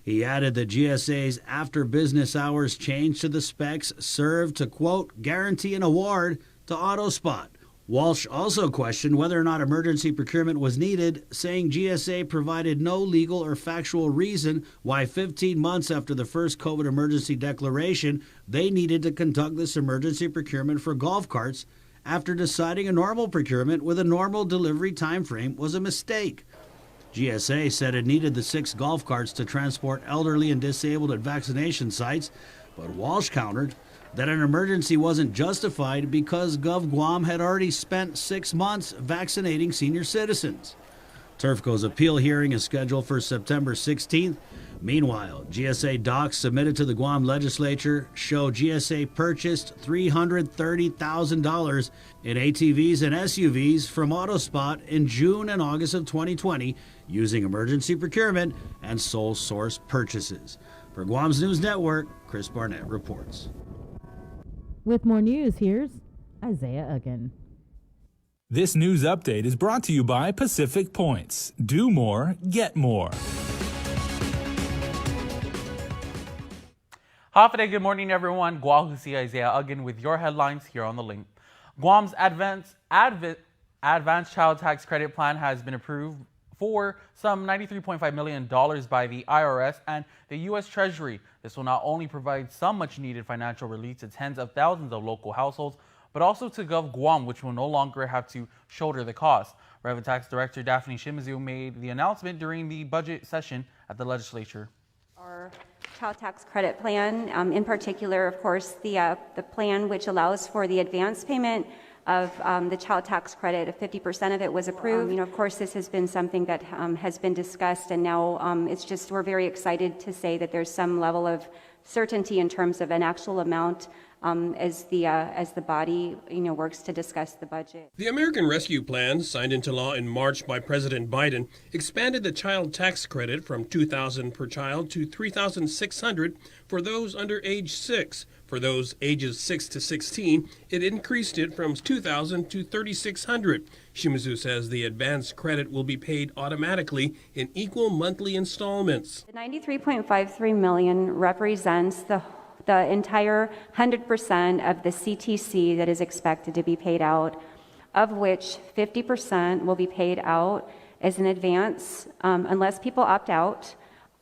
[SPEAKER 14] He added that GSA's after business hours change to the specs served to, quote, guarantee an award to Autospot. Walsh also questioned whether or not emergency procurement was needed, saying GSA provided no legal or factual reason why 15 months after the first COVID emergency declaration, they needed to conduct this emergency procurement for golf carts after deciding a normal procurement with a normal delivery time frame was a mistake. GSA said it needed the 6 golf carts to transport elderly and disabled at vaccination sites, but Walsh countered that an emergency wasn't justified because Gov Guam had already spent 6 months vaccinating senior citizens. Turfco's appeal hearing is scheduled for September 16th. Meanwhile, GSA docs submitted to the Guam legislature show GSA purchased $330,000 in ATVs and SUVs from Autospot in June and August of 2020 using emergency procurement and sole source purchases. For Guam's News Network, Chris Barnett reports.
[SPEAKER 6] With more news, here's Isaiah Uggan.
[SPEAKER 12] This news update is brought to you by Pacific Points. Do more, get more.
[SPEAKER 21] Hafide, good morning, everyone. Guahusi Isaiah Uggan with your headlines here on the link. Guam's Advanced Child Tax Credit Plan has been approved for some $93.5 million by the IRS and the U.S. Treasury. This will not only provide some much-needed financial relief to tens of thousands of local households, but also to Gov Guam, which will no longer have to shoulder the cost. Revenue Tax Director Daphne Shimizu made the announcement during the budget session at the legislature.
[SPEAKER 22] Our child tax credit plan, in particular, of course, the plan which allows for the advance payment of the child tax credit, of 50% of it was approved. Of course, this has been something that has been discussed, and now we're very excited to say that there's some level of certainty in terms of an actual amount as the body works to discuss the budget.
[SPEAKER 23] The American Rescue Plan, signed into law in March by President Biden, expanded the child tax credit from $2,000 per child to $3,600 for those under age 6. For those ages 6 to 16, it increased it from $2,000 to $3,600. Shimizu says the advance credit will be paid automatically in equal monthly installments.
[SPEAKER 22] The $93.53 million represents the entire 100% of the CTC that is expected to be paid out, of which 50% will be paid out as an advance unless people opt out,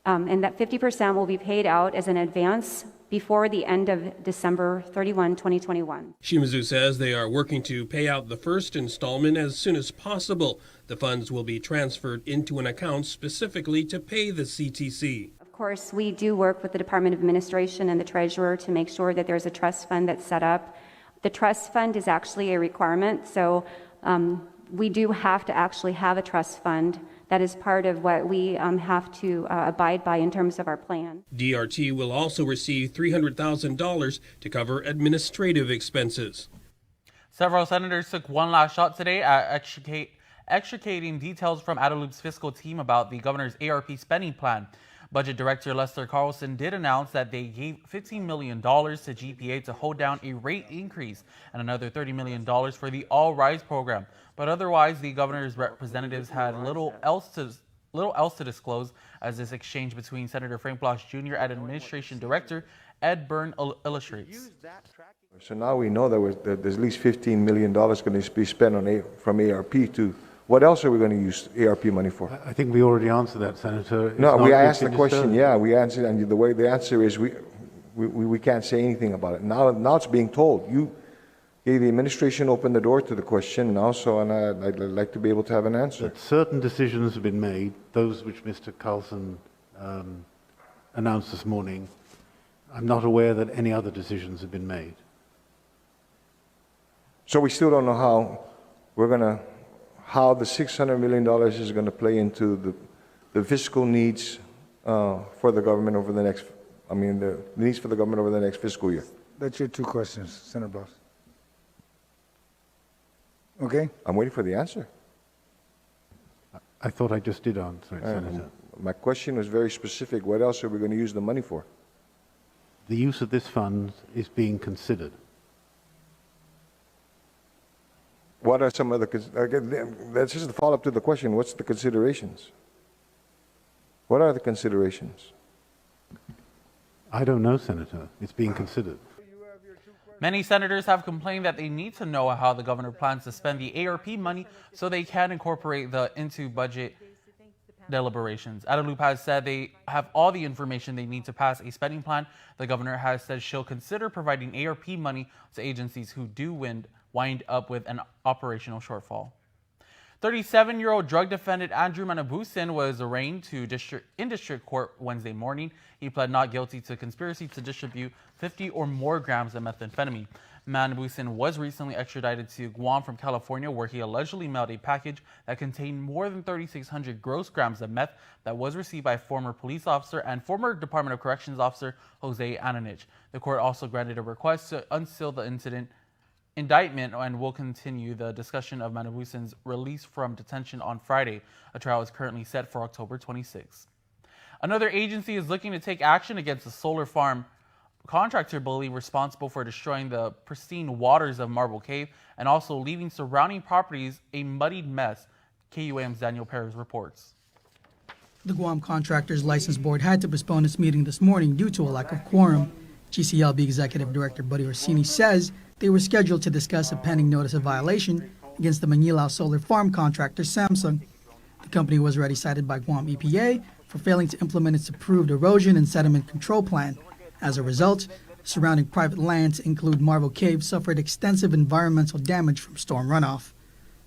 [SPEAKER 22] and that 50% will be paid out as an advance before the end of December 31, 2021.
[SPEAKER 23] Shimizu says they are working to pay out the first installment as soon as possible. The funds will be transferred into an account specifically to pay the CTC.
[SPEAKER 22] Of course, we do work with the Department of Administration and the Treasurer to make sure that there's a trust fund that's set up. The trust fund is actually a requirement, so we do have to actually have a trust fund. That is part of what we have to abide by in terms of our plan.
[SPEAKER 23] DRT will also receive $300,000 to cover administrative expenses.
[SPEAKER 21] Several senators took one last shot today at extricating details from Adelup's fiscal team about the governor's ARP spending plan. Budget Director Lester Carlson did announce that they gave $15 million to GPA to hold down a rate increase and another $30 million for the All Rise program. But otherwise, the governor's representatives had little else to disclose, as this exchange between Senator Frank Blas Jr. and Administration Director Ed Byrne illustrates.
[SPEAKER 18] So now we know that there's at least $15 million going to be spent from ARP to. What else are we going to use ARP money for?
[SPEAKER 2] I think we already answered that, Senator.
[SPEAKER 18] No, we asked the question. Yeah, we answered, and the way the answer is we can't say anything about it. Now it's being told. The administration opened the door to the question now, and I'd like to be able to have an answer.
[SPEAKER 2] That certain decisions have been made, those which Mr. Carlson announced this morning. I'm not aware that any other decisions have been made.
[SPEAKER 18] So we still don't know how the $600 million is going to play into the fiscal needs for the government over the next, the needs for the government over the next fiscal year.
[SPEAKER 5] That's your two questions, Senator Blas. Okay?
[SPEAKER 18] I'm waiting for the answer.
[SPEAKER 2] I thought I just did answer it, Senator.
[SPEAKER 18] My question was very specific. What else are we going to use the money for?
[SPEAKER 2] The use of this fund is being considered.
[SPEAKER 18] What are some other, that's just a follow-up to the question, what's the considerations? What are the considerations?
[SPEAKER 2] I don't know, Senator. It's being considered.
[SPEAKER 21] Many senators have complained that they need to know how the governor plans to spend the ARP money so they can incorporate into budget deliberations. Adelup has said they have all the information they need to pass a spending plan. The governor has said she'll consider providing ARP money to agencies who do wind up with an operational shortfall. 37-year-old drug defendant Andrew Manabusin was arraigned in district court Wednesday morning. He pled not guilty to conspiracy to distribute 50 or more grams of methamphetamine. Manabusin was recently extradited to Guam from California, where he allegedly mailed a package that contained more than 3,600 gross grams of meth that was received by former police officer and former Department of Corrections officer Jose Ananich. The court also granted a request to unseal the indictment and will continue the discussion of Manabusin's release from detention on Friday. A trial is currently set for October 26. Another agency is looking to take action against a solar farm contractor believed responsible for destroying the pristine waters of Marble Cave and also leaving surrounding properties a muddied mess. KUAM's Daniel Perez reports.
[SPEAKER 8] The Guam Contractors License Board had to postpone its meeting this morning due to a lack of quorum. GCLB Executive Director Buddy Orsini says they were scheduled to discuss a pending notice of violation against the Manilao solar farm contractor Samsung. The company was already cited by Guam EPA for failing to implement its approved erosion and sediment control plan. As a result, surrounding private lands, include Marble Cave, suffered extensive environmental damage from storm runoff.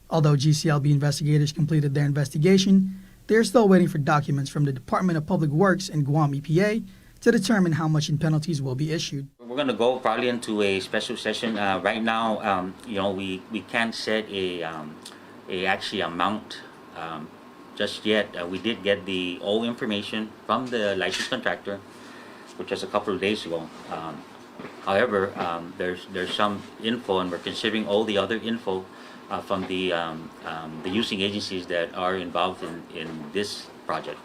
[SPEAKER 8] Although GCLB investigators completed their investigation, they are still waiting for documents from the Department of Public Works and Guam EPA to determine how much in penalties will be issued.
[SPEAKER 24] We're going to go probably into a special session. Right now, we can't set a actually amount just yet. We did get the all information from the licensed contractor, which was a couple of days ago. However, there's some info, and we're considering all the other info from the using agencies that are involved in this project.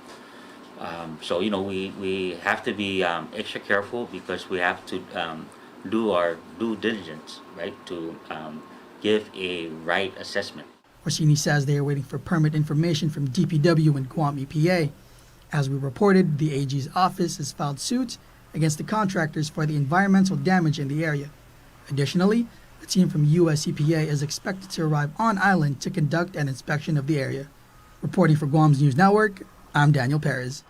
[SPEAKER 24] So we have to be extra careful because we have to do our due diligence, right, to give a right assessment.
[SPEAKER 8] Orsini says they are waiting for permit information from DPW and Guam EPA. As we reported, the AG's office has filed suits against the contractors for the environmental damage in the area. Additionally, a team from US EPA is expected to arrive on island to conduct an inspection of the area. Reporting for Guam's News Network, I'm Daniel Perez.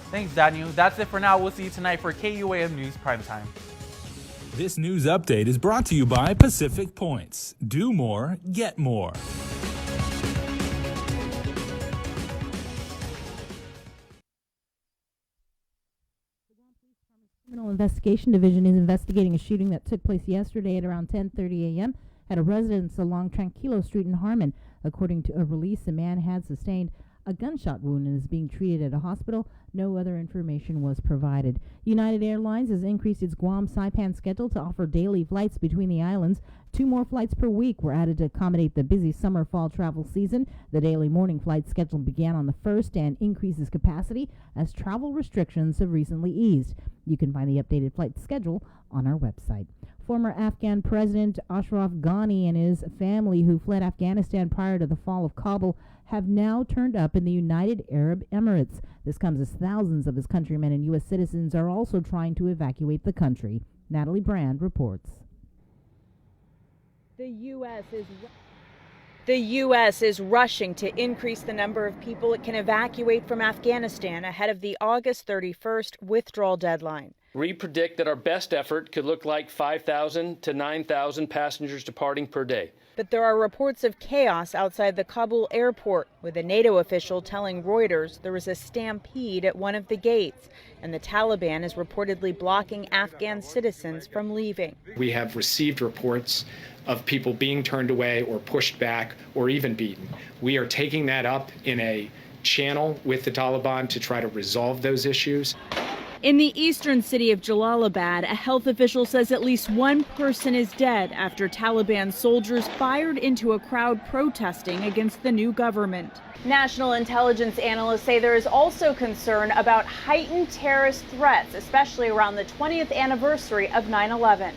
[SPEAKER 21] Thanks, Daniel. That's it for now. We'll see you tonight for KUAM News Primetime.
[SPEAKER 12] This news update is brought to you by Pacific Points. Do more, get more.
[SPEAKER 6] Criminal Investigation Division is investigating a shooting that took place yesterday at around 10:30 a.m. at a residence along Tranquilo Street in Harmon. According to a release, a man had sustained a gunshot wound and is being treated at a hospital. No other information was provided. United Airlines has increased its Guam Saipan schedule to offer daily flights between the islands. 2 more flights per week were added to accommodate the busy summer-fall travel season. The daily morning flight schedule began on the 1st and increases capacity as travel restrictions have recently eased. You can find the updated flight schedule on our website. Former Afghan President Ashraf Ghani and his family, who fled Afghanistan prior to the fall of Kabul, have now turned up in the United Arab Emirates. This comes as thousands of his countrymen and U.S. citizens are also trying to evacuate the country. Natalie Brand reports.
[SPEAKER 1] The U.S. is rushing to increase the number of people it can evacuate from Afghanistan ahead of the August 31st withdrawal deadline.
[SPEAKER 4] We predict that our best effort could look like 5,000 to 9,000 passengers departing per day.
[SPEAKER 1] But there are reports of chaos outside the Kabul airport, with a NATO official telling Reuters there was a stampede at one of the gates, and the Taliban is reportedly blocking Afghan citizens from leaving.
[SPEAKER 10] We have received reports of people being turned away or pushed back or even beaten. We are taking that up in a channel with the Taliban to try to resolve those issues.
[SPEAKER 1] In the eastern city of Jalalabad, a health official says at least one person is dead after Taliban soldiers fired into a crowd protesting against the new government. National intelligence analysts say there is also concern about heightened terrorist threats, especially around the 20th anniversary of 9/11.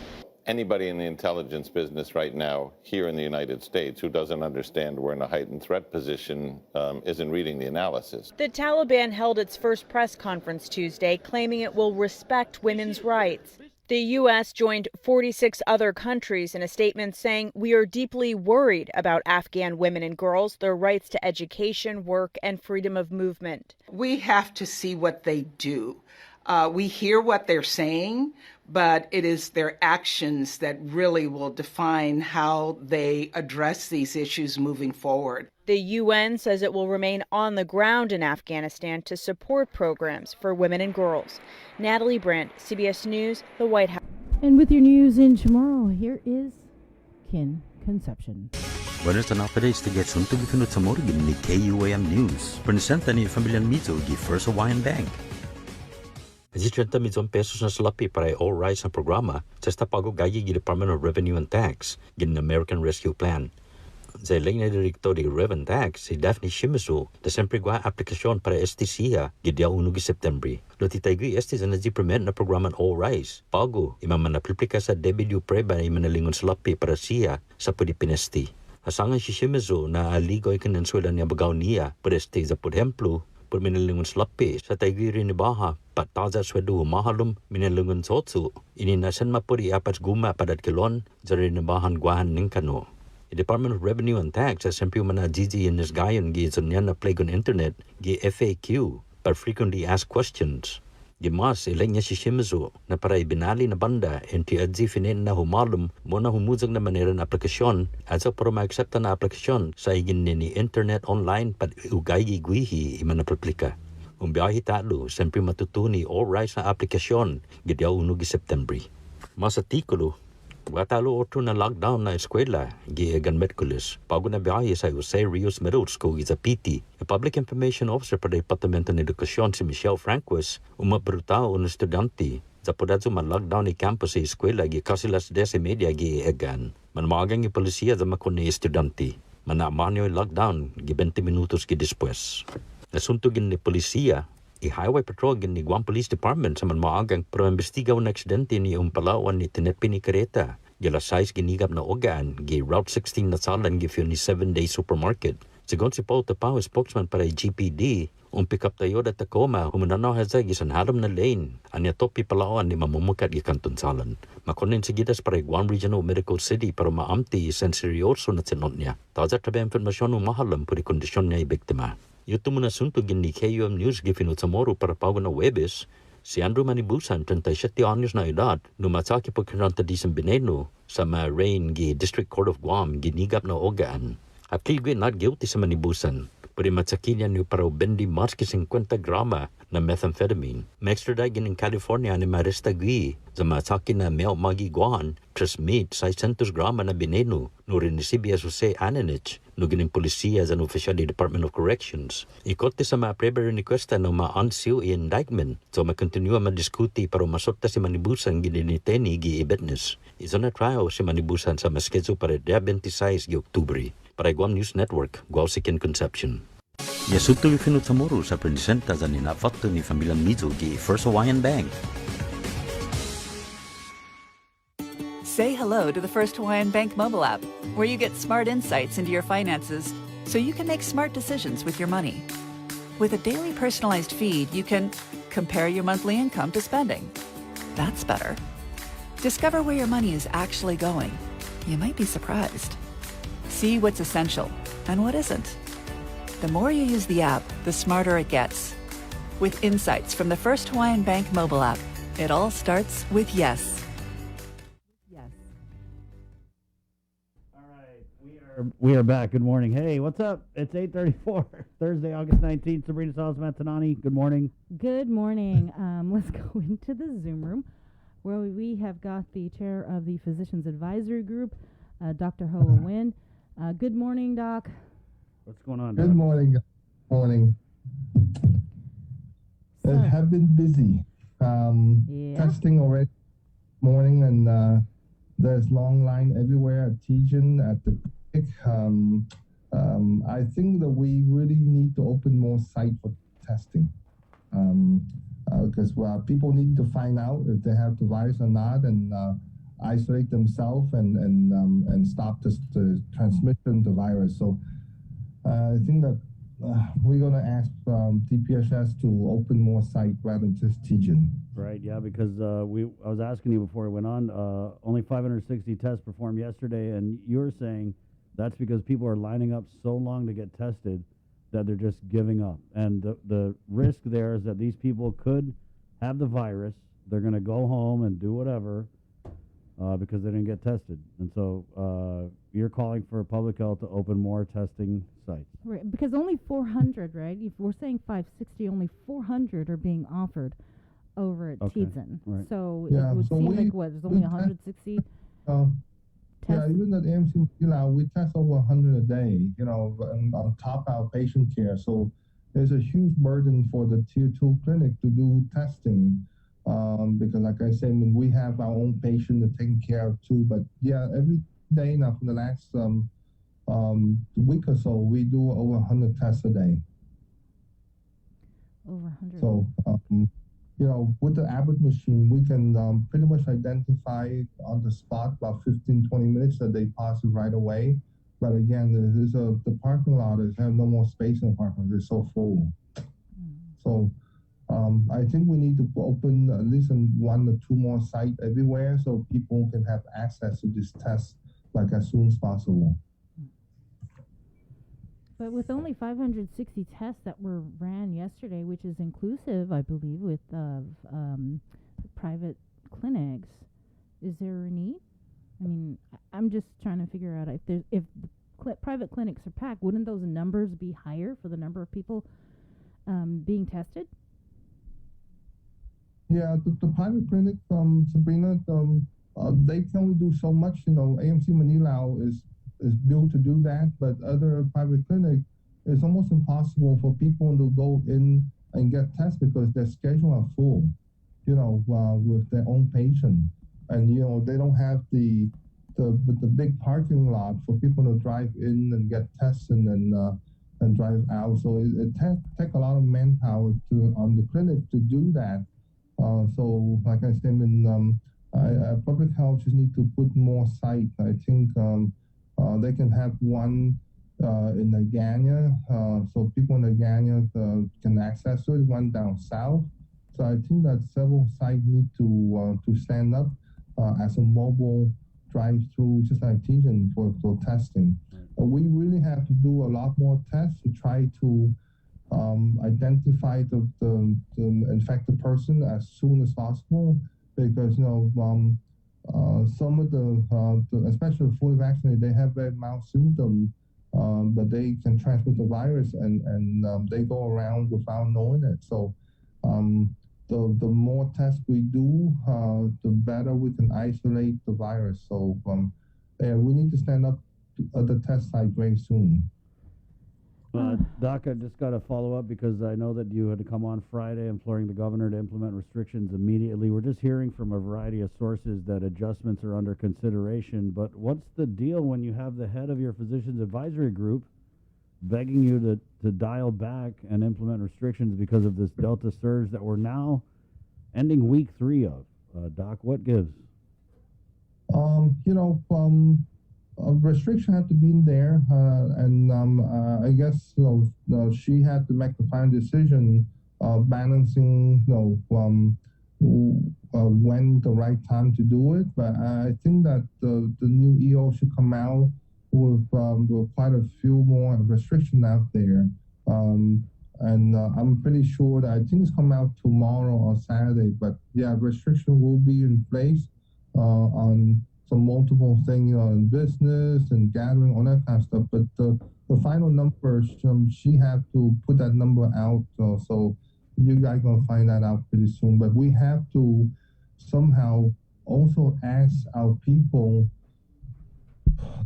[SPEAKER 11] Anybody in the intelligence business right now here in the United States who doesn't understand we're in a heightened threat position isn't reading the analysis.
[SPEAKER 1] The Taliban held its first press conference Tuesday, claiming it will respect women's rights. The U.S. joined 46 other countries in a statement saying, "We are deeply worried about Afghan women and girls, their rights to education, work, and freedom of movement."
[SPEAKER 25] We have to see what they do. We hear what they're saying, but it is their actions that really will define how they address these issues moving forward.
[SPEAKER 1] The UN says it will remain on the ground in Afghanistan to support programs for women and girls. Natalie Brandt, CBS News, the White House.
[SPEAKER 6] And with your news in tomorrow, here is Kin Conception.
[SPEAKER 26] Buenas tardes, tiget sunto gifinut sa morgan ni KUAM News. Presenta ni Familian Mizo gi First Hawaiian Bank. Kasi 30 milyon pesos na salapi para all-rise ang programa sa tapago gaya gi Department of Revenue and Tax gin American Rescue Plan. Sa ilang na direktor di Revenue Tax, si Daphne Shimizu, da siyempre gwa aplikasyon para STCA gi dia 1 September. Loti tayo ST sa na-implement na programa all-rise. Pago, imaman na aplika sa debut preba na imanalingon salapi para siya sa Pudipinesti. Asangan si Shimizu na aligoy kanenswela niya bagaw niya para ST sa Pudhemplo, por minalingon slapi sa taygiri ni baha pataza swadu mahalum minalingon sotsu ini nasan mapuri apas guma padat kilon jari ni bahan guahan ningkano. The Department of Revenue and Tax as sempiu mana Gigi in his gayon gi sunyan na plague on internet gi FAQ par frequently asked questions. Gimas ilanya si Shimizu na para ibinali na banda enti adzi finin na humalum mo na humuzag na manera na aplikasyon at sa para ma-accepta na aplikasyon sa igin ni internet online pat ugay gwihi iman na aplika. Umbiyahi talo siyempre matutuni all rights na aplikasyon gidyaw 1 September. Mas artikulo Watalo otro na lockdown na eskwela gi Egan Merkulis. Pago na biyahe sa Jose Rios Middle School sa PT. A Public Information Officer para Departamento ng Edukasyon si Michelle Franquez umabrutao ng estudyante sa podazo ma-lockdown ni campus sa eskwela gi kasilas 10:30 gi Egan. Manmagang gi polisiya sa makon ni estudyante. Manamanyo yung lockdown gi 20 minutos gi después. Nasuntugin ni polisiya i-highway patrol ni Guam Police Department sa manmaagang pro-investigaw na aksidente ni Palawan ni Tinetpi ni Kareta. Gila 6 ginigap na ogaan, gi Route 16 na salan gi ni 7-day supermarket. Sigon si Paul Tapao, spokesman para GPD, pick-up tayo da Tacoma, humunanaw haza gisan haram na lane. Anya topi Palawan ni mamumukat gi kanton salan. Makonin sigidas para Guam Regional Medical City para maamti sen seryoso na sinot niya. Taza tabi informasyon mahalam puri kondisyon niya ibiktima. Yuto muna suntugin ni KUM News gifinut sa moro para pago na Webes, si Andrew Manibusan, 37 anyos na edad, numatsaki po kinanta di sa Bineno sa Rain gi District Court of Guam ginigap na ogaan. Appeal not guilty sa Manibusan. pwede matsakinya ni para ubendi mas ki 50 grama na methamphetamine. Ma-extradite in California ni Marista Gui sa matsaki na Mel Magi Guan transmit 600 grama na bineno no rinisibi as Jose Ananich no gining polisiya sa official Department of Corrections. Ikote sa mga preber requesta na ma-unseal indictment so makontinua madiskuti para masorta si Manibusan gininiteni gi ibetnes. Isa na trial si Manibusan sa maskedzo para 26 de Oktubre. Para Guam News Network, Guam si Ken Concepcion. Yasuto Yufinut Samoro sa presenta sa ninafakto ni Familia Mizo gi First Hawaiian Bank.
[SPEAKER 7] Say hello to the First Hawaiian Bank mobile app, where you get smart insights into your finances so you can make smart decisions with your money. With a daily personalized feed, you can compare your monthly income to spending. That's better. Discover where your money is actually going. You might be surprised. See what's essential and what isn't. The more you use the app, the smarter it gets. With insights from the First Hawaiian Bank mobile app, it all starts with yes.
[SPEAKER 9] We are back. Good morning. Hey, what's up? It's 8:34, Thursday, August 19th. Sabrina Salas Matanani. Good morning.
[SPEAKER 6] Good morning. Let's go into the Zoom room where we have got the chair of the Physicians Advisory Group, Dr. Hoa Nguyen. Good morning, Doc.
[SPEAKER 9] What's going on, Doc?
[SPEAKER 18] Good morning. Good morning. I have been busy testing already morning, and there's long line everywhere at TGen, at the clinic. I think that we really need to open more site for testing, because people need to find out if they have the virus or not, and isolate themselves and stop the transmission of the virus. So I think that we're going to ask DPHS to open more sites rather than just TGen.
[SPEAKER 9] Right, yeah, because I was asking you before we went on, only 560 tests performed yesterday, and you're saying that's because people are lining up so long to get tested that they're just giving up. And the risk there is that these people could have the virus, they're going to go home and do whatever because they didn't get tested. And so you're calling for public health to open more testing sites.
[SPEAKER 6] Right, because only 400, right? If we're saying 560, only 400 are being offered over at TGen.
[SPEAKER 9] Right.
[SPEAKER 6] So it would seem like, what, there's only 160
[SPEAKER 18] Yeah, even at AMC Manila, we test over 100 a day, on top of our patient care. So there's a huge burden for the Tier 2 clinic to do testing. Because like I said, we have our own patient to take care of too. But yeah, every day now for the last week or so, we do over 100 tests a day.
[SPEAKER 6] Over 100.
[SPEAKER 18] So, with the Abbott machine, we can pretty much identify on the spot about 15, 20 minutes that they positive right away. But again, the parking lot is have no more space in the parking lot. It's so full. So I think we need to open at least 1 or 2 more sites everywhere so people can have access to this test like as soon as possible.
[SPEAKER 6] But with only 560 tests that were ran yesterday, which is inclusive, I believe, with private clinics, is there a need? I mean, I'm just trying to figure out if private clinics are packed, wouldn't those numbers be higher for the number of people being tested?
[SPEAKER 18] Yeah, the private clinic, Sabrina, they can only do so much. AMC Manila is built to do that, but other private clinic, it's almost impossible for people to go in and get tested because their schedule are full, with their own patient. And, they don't have the big parking lot for people to drive in and get tested and drive out. So it takes a lot of manpower on the clinic to do that. So like I said, public health just need to put more sites. I think they can have one in Naganya, so people in Naganya can access it, one down south. So I think that several sites need to stand up as a mobile drive-through, just like TGen for testing. We really have to do a lot more tests to try to identify the infected person as soon as possible, because some of the especially fully vaccinated, they have very mild symptoms, but they can transmit the virus, and they go around without knowing it. So the more tests we do, the better we can isolate the virus. So we need to stand up at the test site very soon.
[SPEAKER 9] Doc, I just got to follow up because I know that you had to come on Friday imploring the governor to implement restrictions immediately. We're just hearing from a variety of sources that adjustments are under consideration, but what's the deal when you have the head of your physician's advisory group begging you to dial back and implement restrictions because of this Delta surge that we're now ending week 3 of? Doc, what gives?
[SPEAKER 18] Restriction had to be in there, and I guess she had to make the final decision, balancing when the right time to do it. But I think that the new EO should come out with quite a few more restrictions out there, and I'm pretty sure that I think it's come out tomorrow or Saturday. But yeah, restriction will be in place on some multiple things, in business and gathering, all that kind of stuff. But the final number, she have to put that number out. So you guys gonna find that out pretty soon. But we have to somehow also ask our people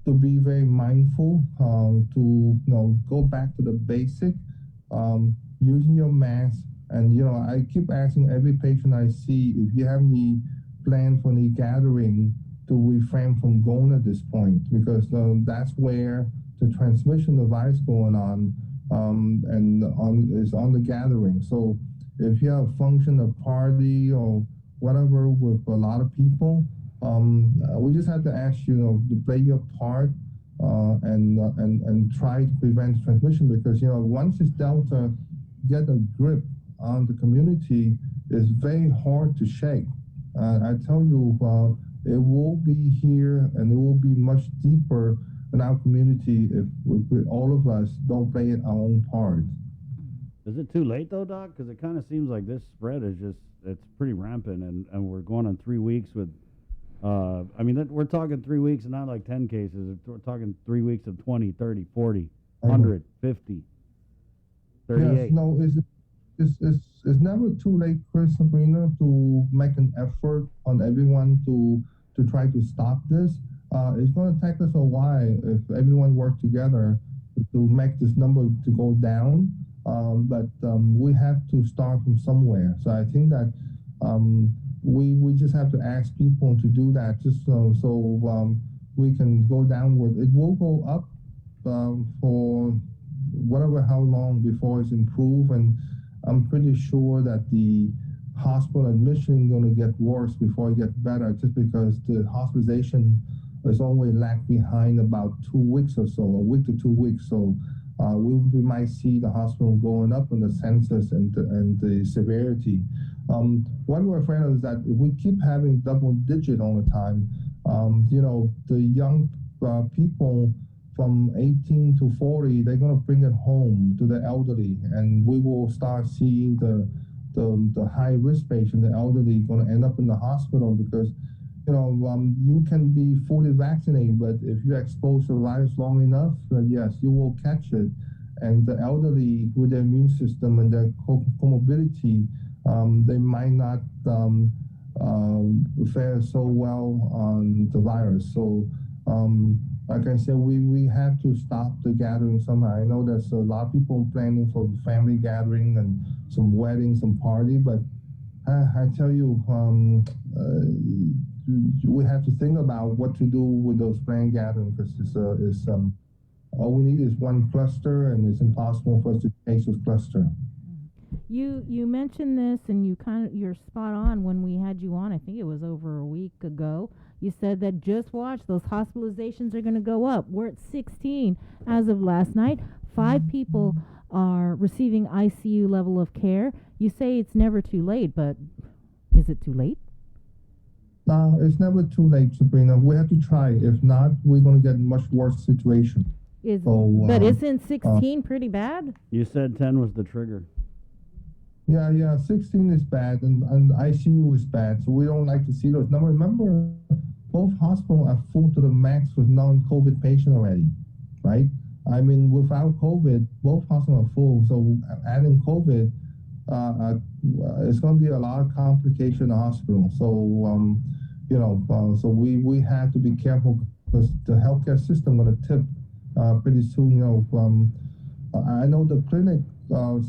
[SPEAKER 18] to be very mindful, to go back to the basic, using your mask. And I keep asking every patient I see if you have any plan for any gathering to refrain from going at this point, because that's where the transmission of virus going on, is on the gathering. So if you have a function, a party, or whatever with a lot of people, we just have to ask you to play your part and try to prevent transmission, because once this Delta get a grip on the community, it's very hard to shake. I tell you. It will be here, and it will be much deeper in our community if all of us don't play our own part.
[SPEAKER 9] Is it too late, though, Doc? Because it kind of seems like this spread is it's pretty rampant, and we're going on 3 weeks with, we're talking 3 weeks and not like 10 cases. We're talking 3 weeks of 20, 30, 40, 100, 50, 38.
[SPEAKER 18] Yes, no, it's never too late, Chris, Sabrina, to make an effort on everyone to try to stop this. It's going to take us a while if everyone works together to make this number to go down. But we have to start from somewhere. So I think that we just have to ask people to do that, just so we can go downward. It will go up for how long before it's improved, and I'm pretty sure that the hospital admission is going to get worse before it gets better, just because the hospitalization is only lag behind about 2 weeks or so, a week to 2 weeks. So we might see the hospital going up in the census and the severity. What we're afraid of is that if we keep having double digit all the time, the young people from 18 to 40, they're going to bring it home to the elderly, and we will start seeing the high-risk patient, the elderly, going to end up in the hospital because, you can be fully vaccinated, but if you expose the virus long enough, yes, you will catch it. And the elderly with their immune system and their comorbidity, they might not fare so well on the virus. So, like I said, we have to stop the gathering somehow. I know there's a lot of people planning for family gathering and some weddings, some party, but I tell you, we have to think about what to do with those planned gatherings, because all we need is one cluster, and it's impossible for us to chase those cluster.
[SPEAKER 6] You mentioned this, and you're spot on. When we had you on, I think it was over a week ago, you said that just watch, those hospitalizations are going to go up. We're at 16 as of last night. 5 people are receiving ICU level of care. You say it's never too late, but is it too late?
[SPEAKER 18] No, it's never too late, Sabrina. We have to try. If not, we're going to get a much worse situation.
[SPEAKER 6] But isn't 16 pretty bad?
[SPEAKER 9] You said 10 was the trigger.
[SPEAKER 18] Yeah, 16 is bad, and ICU is bad, so we don't like to see those numbers. Remember, both hospitals are full to the max with non-COVID patients already, right? I mean, without COVID, both hospitals are full. So adding COVID, it's going to be a lot of complication in the hospital. So, so we have to be careful because the healthcare system going to tip pretty soon. I know the clinic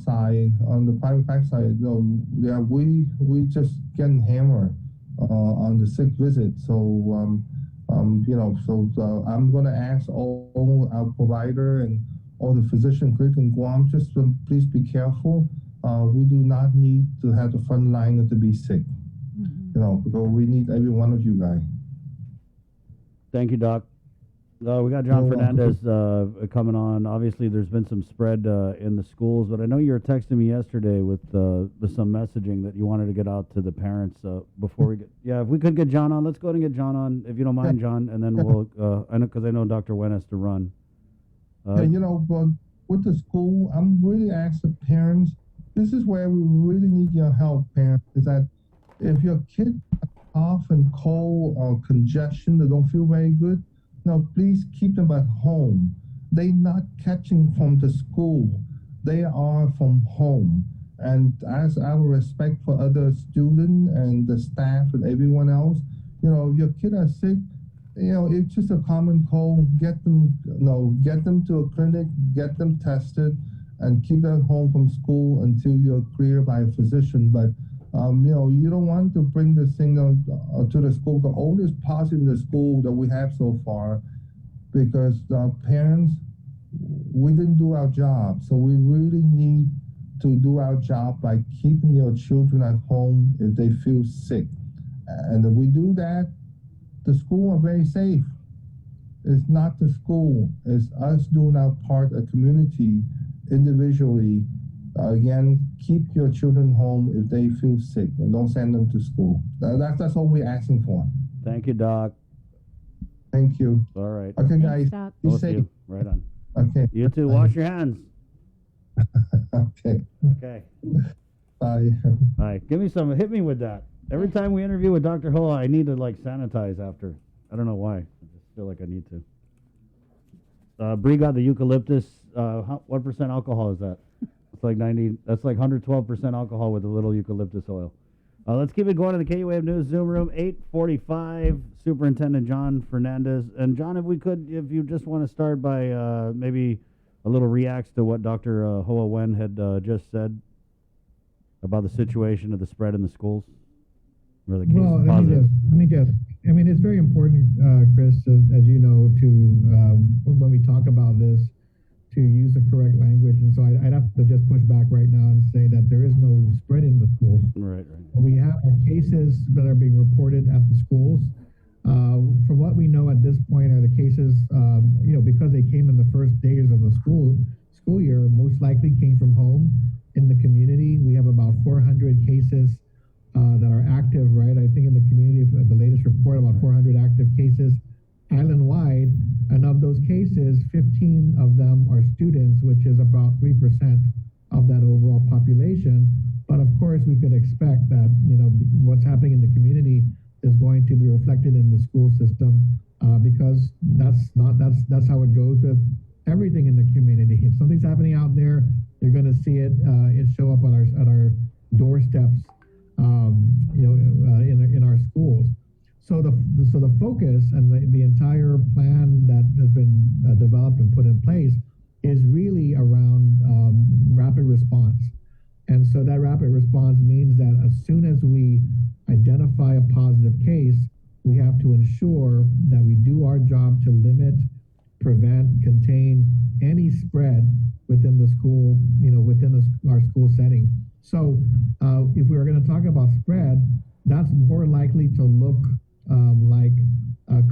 [SPEAKER 18] side, on the private practice side, we just getting hammered on the sick visit. So, I'm going to ask all our provider and all the physician clinic in Guam, just please be careful. We do not need to have the front liner to be sick. Because we need every one of you guys.
[SPEAKER 9] Thank you, Doc. We got John Fernandez coming on. Obviously, there's been some spread in the schools, but I know you were texting me yesterday with some messaging that you wanted to get out to the parents before we get. Yeah, if we could get John on, let's go ahead and get John on, if you don't mind, John, and then we'll. Because I know Dr. Wen has to run.
[SPEAKER 18] But with the school, I'm really asking parents. This is where we really need your help, parents. Is that if your kid cough and cold or congestion, they don't feel very good. No, please keep them at home. They're not catching from the school. They are from home. And as our respect for other students and the staff and everyone else, if your kid are sick, it's just a common cold. Get them to a clinic, get them tested, and keep them home from school until you're cleared by a physician. But you don't want to bring this thing to the school. The oldest positive in the school that we have so far, because parents, we didn't do our job. So we really need to do our job by keeping your children at home if they feel sick. And if we do that, the school are very safe. It's not the school. It's us doing our part, a community, individually. Again, keep your children home if they feel sick and don't send them to school. That's all we're asking for.
[SPEAKER 9] Thank you, Doc.
[SPEAKER 18] Thank you.
[SPEAKER 9] All right.
[SPEAKER 18] Okay, guys.
[SPEAKER 6] Doc.
[SPEAKER 18] Be safe.
[SPEAKER 9] Right on.
[SPEAKER 18] Okay.
[SPEAKER 9] You too. Wash your hands.
[SPEAKER 18] Okay.
[SPEAKER 9] Okay.
[SPEAKER 18] Bye.
[SPEAKER 9] All right. Give me some. Hit me with that. Every time we interview with Dr. Hoa, I need to sanitize after. I don't know why. I just feel like I need to. Bree got the eucalyptus. What % alcohol is that? It's like 90. That's like 112% alcohol with a little eucalyptus oil. Let's keep it going in the KUAM News Zoom room. 8:45. Superintendent John Fernandez. And John, if you just want to start by maybe a little reacts to what Dr. Hoa Wen had just said about the situation of the spread in the schools, where the case is positive.
[SPEAKER 3] I mean, it's very important, Chris, as you know, to when we talk about this, to use the correct language. And so I'd have to just push back right now and say that there is no spread in the schools.
[SPEAKER 9] Right.
[SPEAKER 3] We have cases that are being reported at the schools. From what we know at this point are the cases, because they came in the first days of the school year, most likely came from home in the community. We have about 400 cases that are active, right? I think in the community, the latest report, about 400 active cases island-wide, and of those cases, 15 of them are students, which is about 3% of that overall population. But of course, we could expect that, what's happening in the community is going to be reflected in the school system, because that's how it goes with everything in the community. If something's happening out there, you're going to see it show up at our doorsteps, in our schools. So the focus and the entire plan that has been developed and put in place is really around rapid response. And so that rapid response means that as soon as we identify a positive case, we have to ensure that we do our job to limit, prevent, contain any spread within the school, within our school setting. So if we were going to talk about spread, that's more likely to look like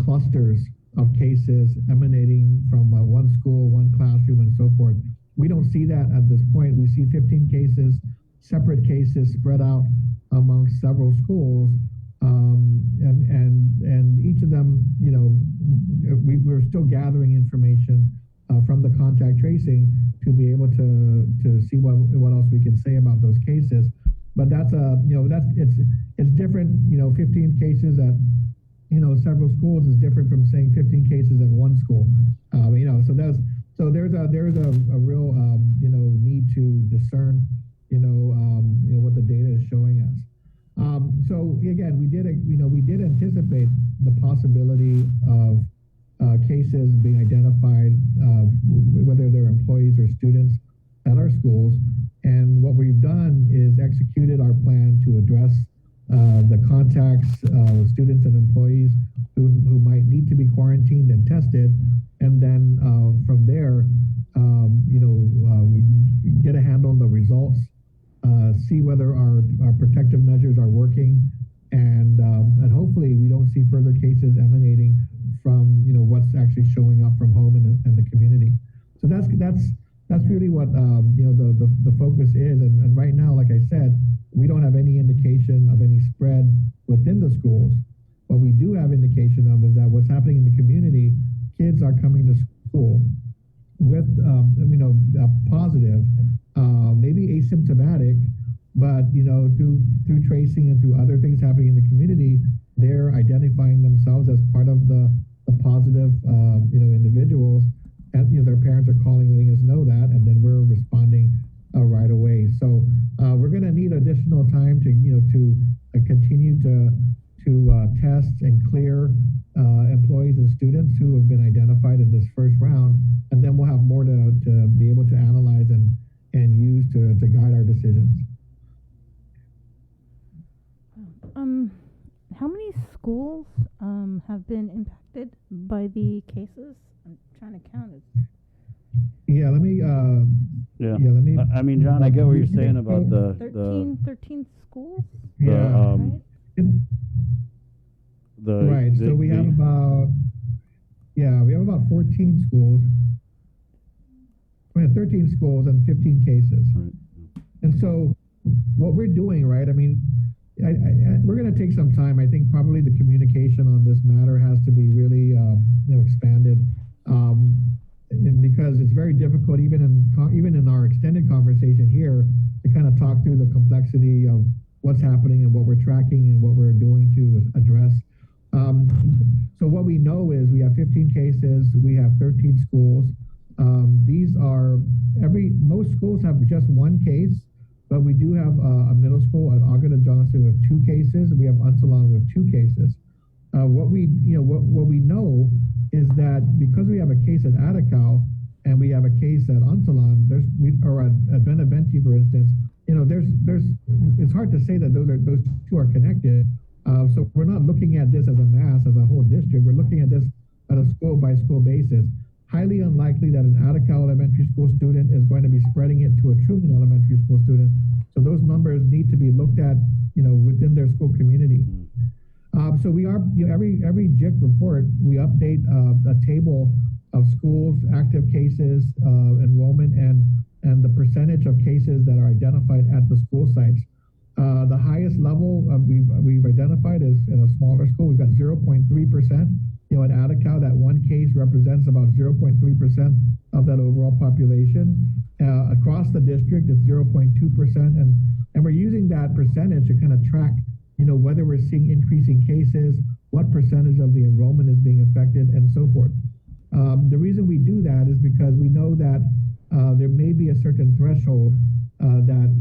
[SPEAKER 3] clusters of cases emanating from one school, one classroom, and so forth. We don't see that at this point. We see 15 cases, separate cases spread out among several schools, and each of them, we're still gathering information from the contact tracing to be able to see what else we can say about those cases. But that's it's different. 15 cases at several schools is different from saying 15 cases at one school. So there's a real need to discern what the data is showing us. So again, we did anticipate the possibility of cases being identified, whether they're employees or students at our schools. And what we've done is executed our plan to address the contacts, students and employees who might need to be quarantined and tested. And then from there, we get a handle on the results, see whether our protective measures are working, and hopefully we don't see further cases emanating from what's actually showing up from home and the community. So that's really what the focus is. And right now, like I said, we don't have any indication of any spread within the schools. What we do have indication of is that what's happening in the community, kids are coming to school with positive, maybe asymptomatic, but through tracing and through other things happening in the community, they're identifying themselves as part of the positive individuals, and their parents are calling, letting us know that, and then we're responding right away. So we're going to need additional time to continue to test and clear employees and students who have been identified in this first round, and then we'll have more to be able to analyze and use to guide our decisions.
[SPEAKER 6] How many schools have been impacted by the cases? I'm trying to count it.
[SPEAKER 3] Yeah, let me. Let me.
[SPEAKER 9] I mean, John, I get what you're saying about the
[SPEAKER 6] 13 schools.
[SPEAKER 3] Yeah. Right. So we have about 14 schools. We have 13 schools and 15 cases.
[SPEAKER 9] Right.
[SPEAKER 3] And so what we're doing, right? I mean, we're going to take some time. I think probably the communication on this matter has to be really, expanded, and because it's very difficult, even in our extended conversation here, to kind of talk through the complexity of what's happening and what we're tracking and what we're doing to address. So what we know is we have 15 cases. We have 13 schools. Most schools have just one case. But we do have a middle school at Agata Johnson with 2 cases. We have Unsalon with 2 cases. What we know is that because we have a case at Atacao and we have a case at Unsalon, or at Benavente, for instance, it's hard to say that those 2 are connected. So we're not looking at this as a mass, as a whole district. We're looking at this at a school by school basis. Highly unlikely that an Atacao Elementary School student is going to be spreading it to a Truman Elementary School student. So those numbers need to be looked at, within their school community. So we are, every JIC report, we update a table of schools, active cases, enrollment, and the percentage of cases that are identified at the school sites. The highest level we've identified is in a smaller school. We've got 0.3%. At Atacao, that one case represents about 0.3% of that overall population. Across the district, it's 0.2%, and we're using that percentage to kind of track, whether we're seeing increasing cases, what percentage of the enrollment is being affected, and so forth. The reason we do that is because we know that there may be a certain threshold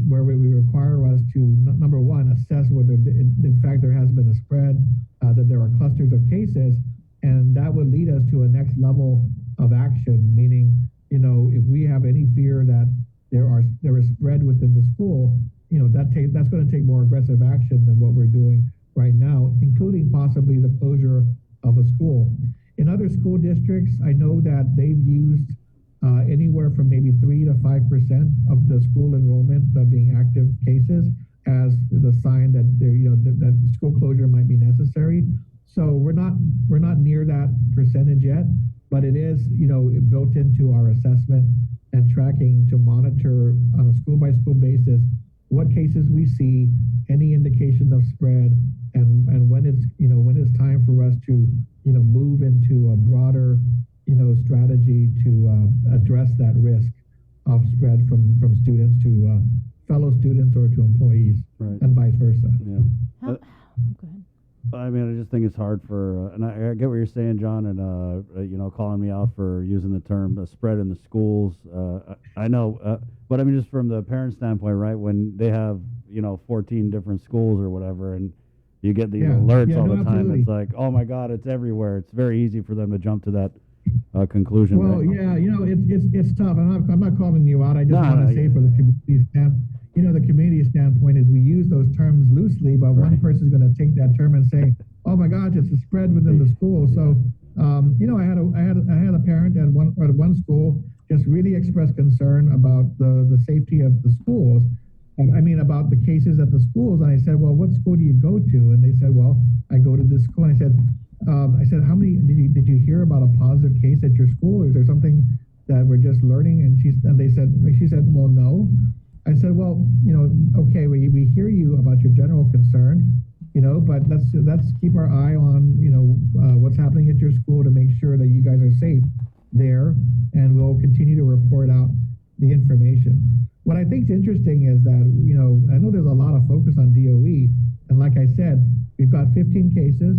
[SPEAKER 3] where we require us to, number one, assess whether in fact there has been a spread, that there are clusters of cases, and that would lead us to a next level of action, meaning, if we have any fear that there is spread within the school, that's going to take more aggressive action than what we're doing right now, including possibly the closure of a school. In other school districts, I know that they've used anywhere from maybe 3 to 5% of the school enrollment being active cases as the sign that that school closure might be necessary. So we're not near that percentage yet, but it is built into our assessment and tracking to monitor on a school by school basis what cases we see, any indication of spread, and when it's time for us to move into a broader strategy to address that risk of spread from students to fellow students or to employees,
[SPEAKER 9] right,
[SPEAKER 3] and vice versa.
[SPEAKER 9] Yeah.
[SPEAKER 6] Go ahead.
[SPEAKER 9] I mean, I just think it's hard for, and I get what you're saying, John, and calling me out for using the term spread in the schools. I know, but I mean, just from the parent standpoint, right? When they have 14 different schools or whatever, and you get these alerts all the time,
[SPEAKER 3] absolutely.
[SPEAKER 9] it's like, oh my God, it's everywhere. It's very easy for them to jump to that conclusion.
[SPEAKER 3] Well,
[SPEAKER 9] right?
[SPEAKER 3] yeah, it's tough. I'm not calling you out. I just want to say for the community the community standpoint is we use those terms loosely, but one person is going to take that term and say, "Oh my gosh, it's a spread within the school." So, I had a parent at one school just really express concern about the safety of the schools. I mean, about the cases at the schools. And I said, "Well, what school do you go to?" And they said, "Well, I go to this school." And I said, "How many did you hear about a positive case at your school? Is there something that we're just learning?" And she said, "Well, no." I said, "Well, okay, we hear you about your general concern, but let's keep our eye on, what's happening at your school to make sure that you guys are safe there, and we'll continue to report out the information." What I think is interesting is that, I know there's a lot of focus on DOE, and like I said, we've got 15 cases.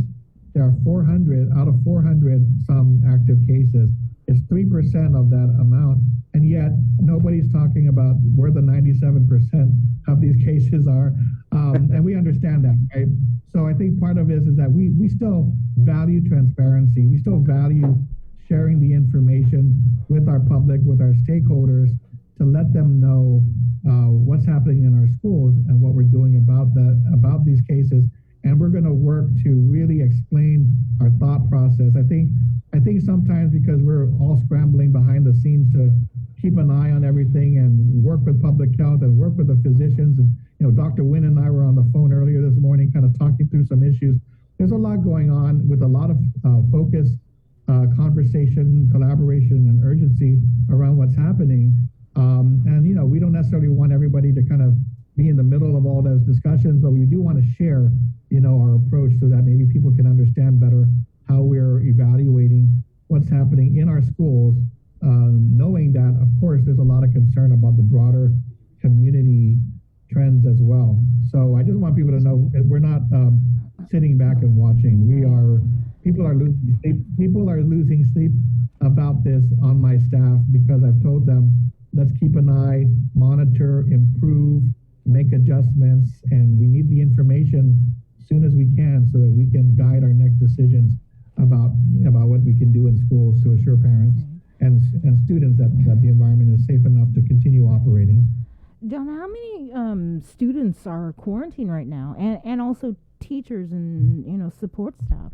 [SPEAKER 3] There are 400 out of 400 some active cases. It's 3% of that amount, and yet nobody's talking about where the 97% of these cases are, and we understand that, right? So I think part of it is that we still value transparency. We still value sharing the information with our public, with our stakeholders, to let them know what's happening in our schools and what we're doing about these cases. And we're going to work to really explain our thought process. I think sometimes because we're all scrambling behind the scenes to keep an eye on everything and work with public health and work with the physicians. And, Dr. Wynn and I were on the phone earlier this morning kind of talking through some issues. There's a lot going on with a lot of focus, conversation, collaboration, and urgency around what's happening. And we don't necessarily want everybody to kind of be in the middle of all those discussions, but we do want to share, our approach so that maybe people can understand better how we're evaluating what's happening in our schools, knowing that, of course, there's a lot of concern about the broader community trends as well. So I just want people to know that we're not sitting back and watching. People are losing sleep about this on my staff because I've told them, let's keep an eye, monitor, improve, make adjustments, and we need the information as soon as we can so that we can guide our next decisions about what we can do in schools to assure parents and students that the environment is safe enough to continue operating.
[SPEAKER 6] John, how many students are quarantined right now, and also teachers and support staff?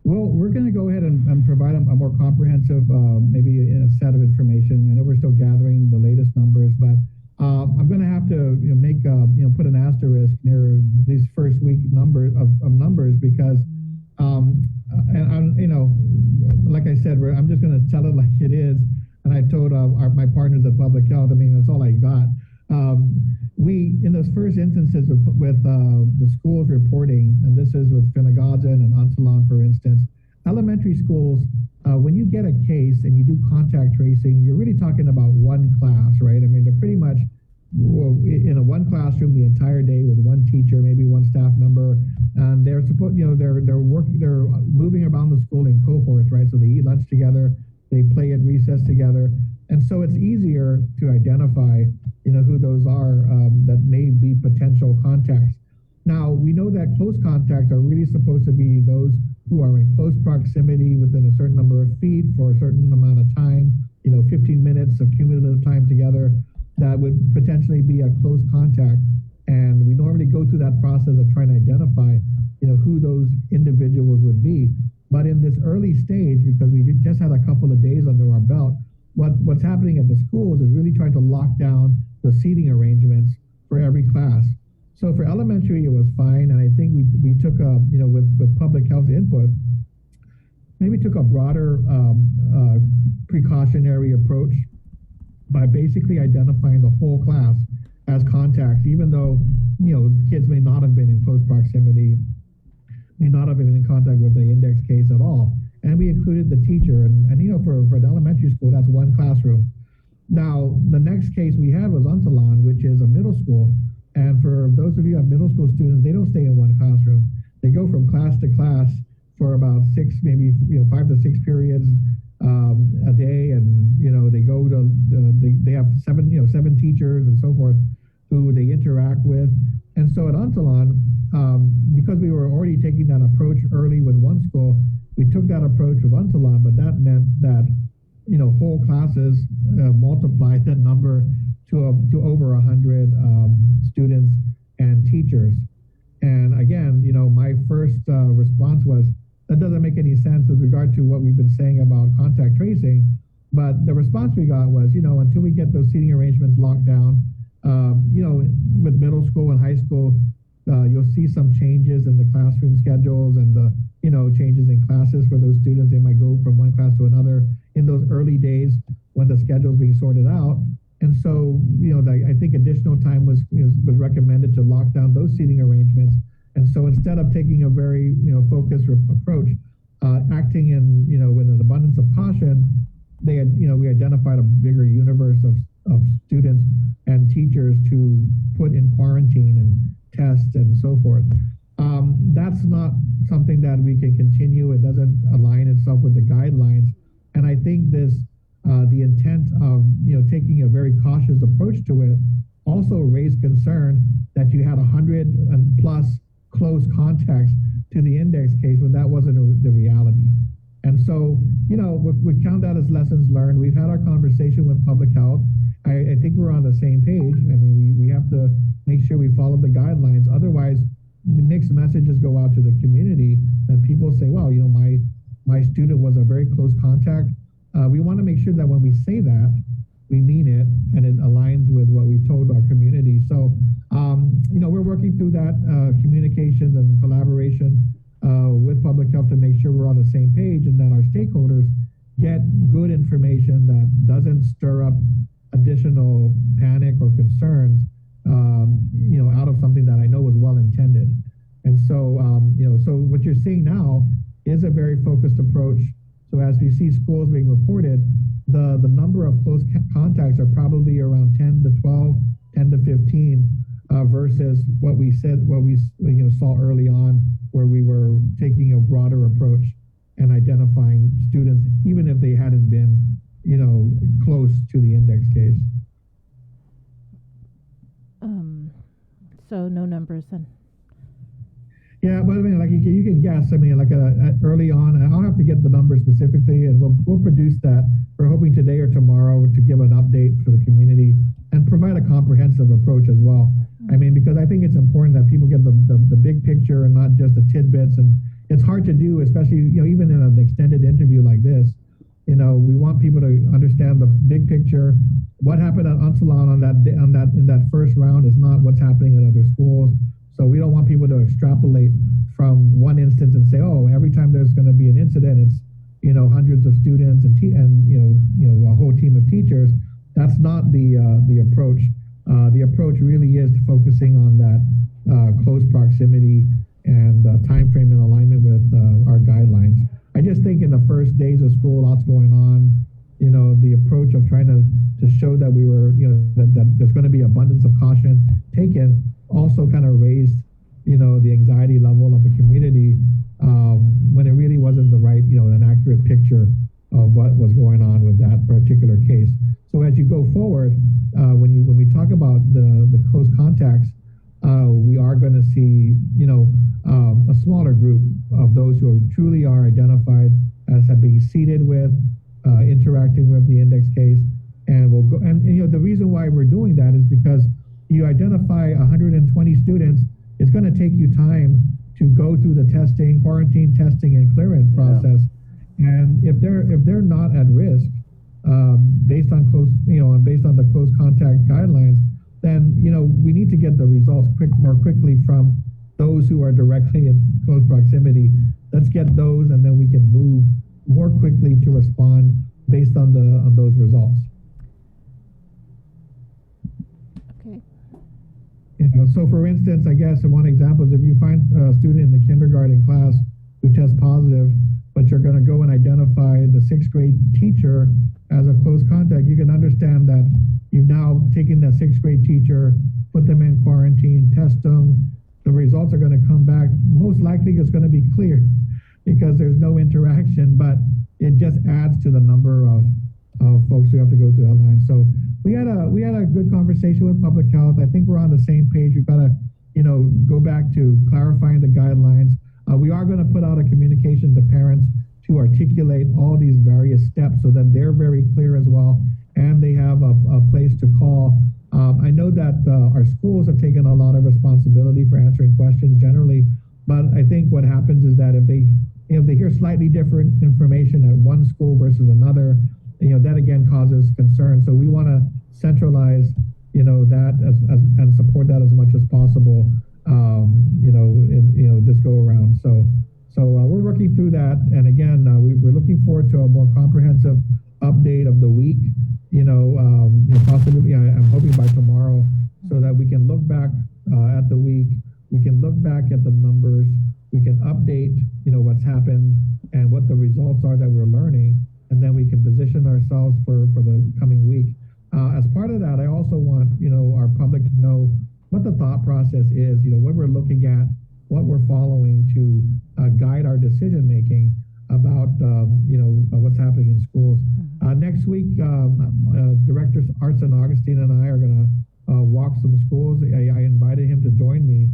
[SPEAKER 3] Well, we're going to go ahead and provide a more comprehensive, maybe a set of information. I know we're still gathering the latest numbers, but I'm going to have to put an asterisk near these first week numbers because like I said, I'm just going to tell it like it is. And I told my partners at Public Health, that's all I got. In those first instances with the schools reporting, and this is with Finagazan and Antalan, for instance, elementary schools, when you get a case and you do contact tracing, you're really talking about one class, right? They're pretty much in a one classroom the entire day with one teacher, maybe one staff member, and they're moving around the school in cohorts, right? So they eat lunch together, they play at recess together, and so it's easier to identify, who those are that may be potential contacts. Now, we know that close contacts are really supposed to be those who are in close proximity within a certain number of feet for a certain amount of time, 15 minutes of cumulative time together. That would potentially be a close contact. And we normally go through that process of trying to identify, who those individuals would be. But in this early stage, because we just had a couple of days under our belt, what's happening at the schools is really trying to lock down the seating arrangements for every class. So for elementary, it was fine. And I think we took with public health input, maybe took a broader precautionary approach by basically identifying the whole class as contacts, even though, kids may not have been in close proximity, may not have been in contact with the index case at all. And we included the teacher. And for the elementary school, that's one classroom. Now, the next case we had was Antalan, which is a middle school. And for those of you who have middle school students, they don't stay in one classroom. they go from class to class for about 6, maybe 5 to 6 periods a day, and they go to they have 7 teachers and so forth who they interact with. And so at Antolon, because we were already taking that approach early with one school, we took that approach with Antolon, but that meant that whole classes multiplied that number to over 100 students and teachers. And again, my first response was, that doesn't make any sense with regard to what we've been saying about contact tracing. But the response we got was, until we get those seating arrangements locked down, with middle school and high school, you'll see some changes in the classroom schedules and the, changes in classes for those students. They might go from one class to another in those early days when the schedule is being sorted out. And so, I think additional time was recommended to lock down those seating arrangements. And so instead of taking a very, focused approach, acting with an abundance of caution, we identified a bigger universe of students and teachers to put in quarantine and test and so forth. That's not something that we can continue. It doesn't align itself with the guidelines. And I think the intent of taking a very cautious approach to it also raised concern that you had 100 and plus close contacts to the index case when that wasn't the reality. And so, we count that as lessons learned. We've had our conversation with public health. I think we're on the same page. I mean, we have to make sure we follow the guidelines. Otherwise, the mixed messages go out to the community and people say, well, my student was a very close contact. We want to make sure that when we say that, we mean it and it aligns with what we've told our community. So, we're working through that communications and collaboration with public health to make sure we're on the same page and that our stakeholders get good information that doesn't stir up additional panic or concerns, out of something that I know was well intended. And so, so what you're seeing now is a very focused approach. So as we see schools being reported, the number of close contacts are probably around 10 to 12, 10 to 15, versus what we saw early on, where we were taking a broader approach and identifying students, even if they hadn't been, close to the index case.
[SPEAKER 6] So no numbers then.
[SPEAKER 3] Yeah, but I mean, like you can guess. I mean, like early on, and I'll have to get the numbers specifically, and we'll produce that. We're hoping today or tomorrow to give an update for the community and provide a comprehensive approach as well. I mean, because I think it's important that people get the big picture and not just the tidbits. And it's hard to do, especially even in an extended interview like this. We want people to understand the big picture. What happened at Antolon in that first round is not what's happening at other schools. So we don't want people to extrapolate from one instance and say, oh, every time there's going to be an incident, it's hundreds of students and a whole team of teachers. That's not the approach. The approach really is focusing on that close proximity and time frame in alignment with our guidelines. I just think in the first days of school, lots going on. The approach of trying to show that we were, that there's going to be abundance of caution taken, also kind of raised, the anxiety level of the community when it really wasn't the right, an accurate picture of what was going on with that particular case. So as you go forward, when we talk about the close contacts, we are going to see, a smaller group of those who truly are identified as being seated with, interacting with the index case, and we'll go. And the reason why we're doing that is because you identify 120 students. It's going to take you time to go through the testing, quarantine testing, and clearance process. And if they're not at risk, based on based on the close contact guidelines, then we need to get the results more quickly from those who are directly in close proximity. Let's get those, and then we can move more quickly to respond based on those results.
[SPEAKER 6] Okay.
[SPEAKER 3] So for instance, I guess one example is if you find a student in the kindergarten class who tests positive, but you're going to go and identify the 6th grade teacher as a close contact, you can understand that you've now taken that 6th grade teacher, put them in quarantine, test them, the results are going to come back. Most likely it's going to be clear because there's no interaction, but it just adds to the number of folks who have to go through that line. So we had a good conversation with public health. I think we're on the same page. We've got to, go back to clarifying the guidelines. We are going to put out a communication to parents to articulate all these various steps so that they're very clear as well, and they have a place to call. I know that our schools have taken a lot of responsibility for answering questions generally, but I think what happens is that if they hear slightly different information at one school versus another, that again causes concern. So we want to centralize, that and support that as much as possible, in this go around. So we're working through that, and again, we're looking forward to a more comprehensive update of the week. Possibly, I'm hoping by tomorrow, so that we can look back at the week, we can look back at the numbers, we can update, what's happened and what the results are that we're learning, and then we can position ourselves for the coming week. As part of that, I also want, our public to know what the thought process is, what we're looking at, what we're following to guide our decision making about, what's happening in schools. Next week, Director Artson Augustine and I are going to walk some schools. I invited him to join me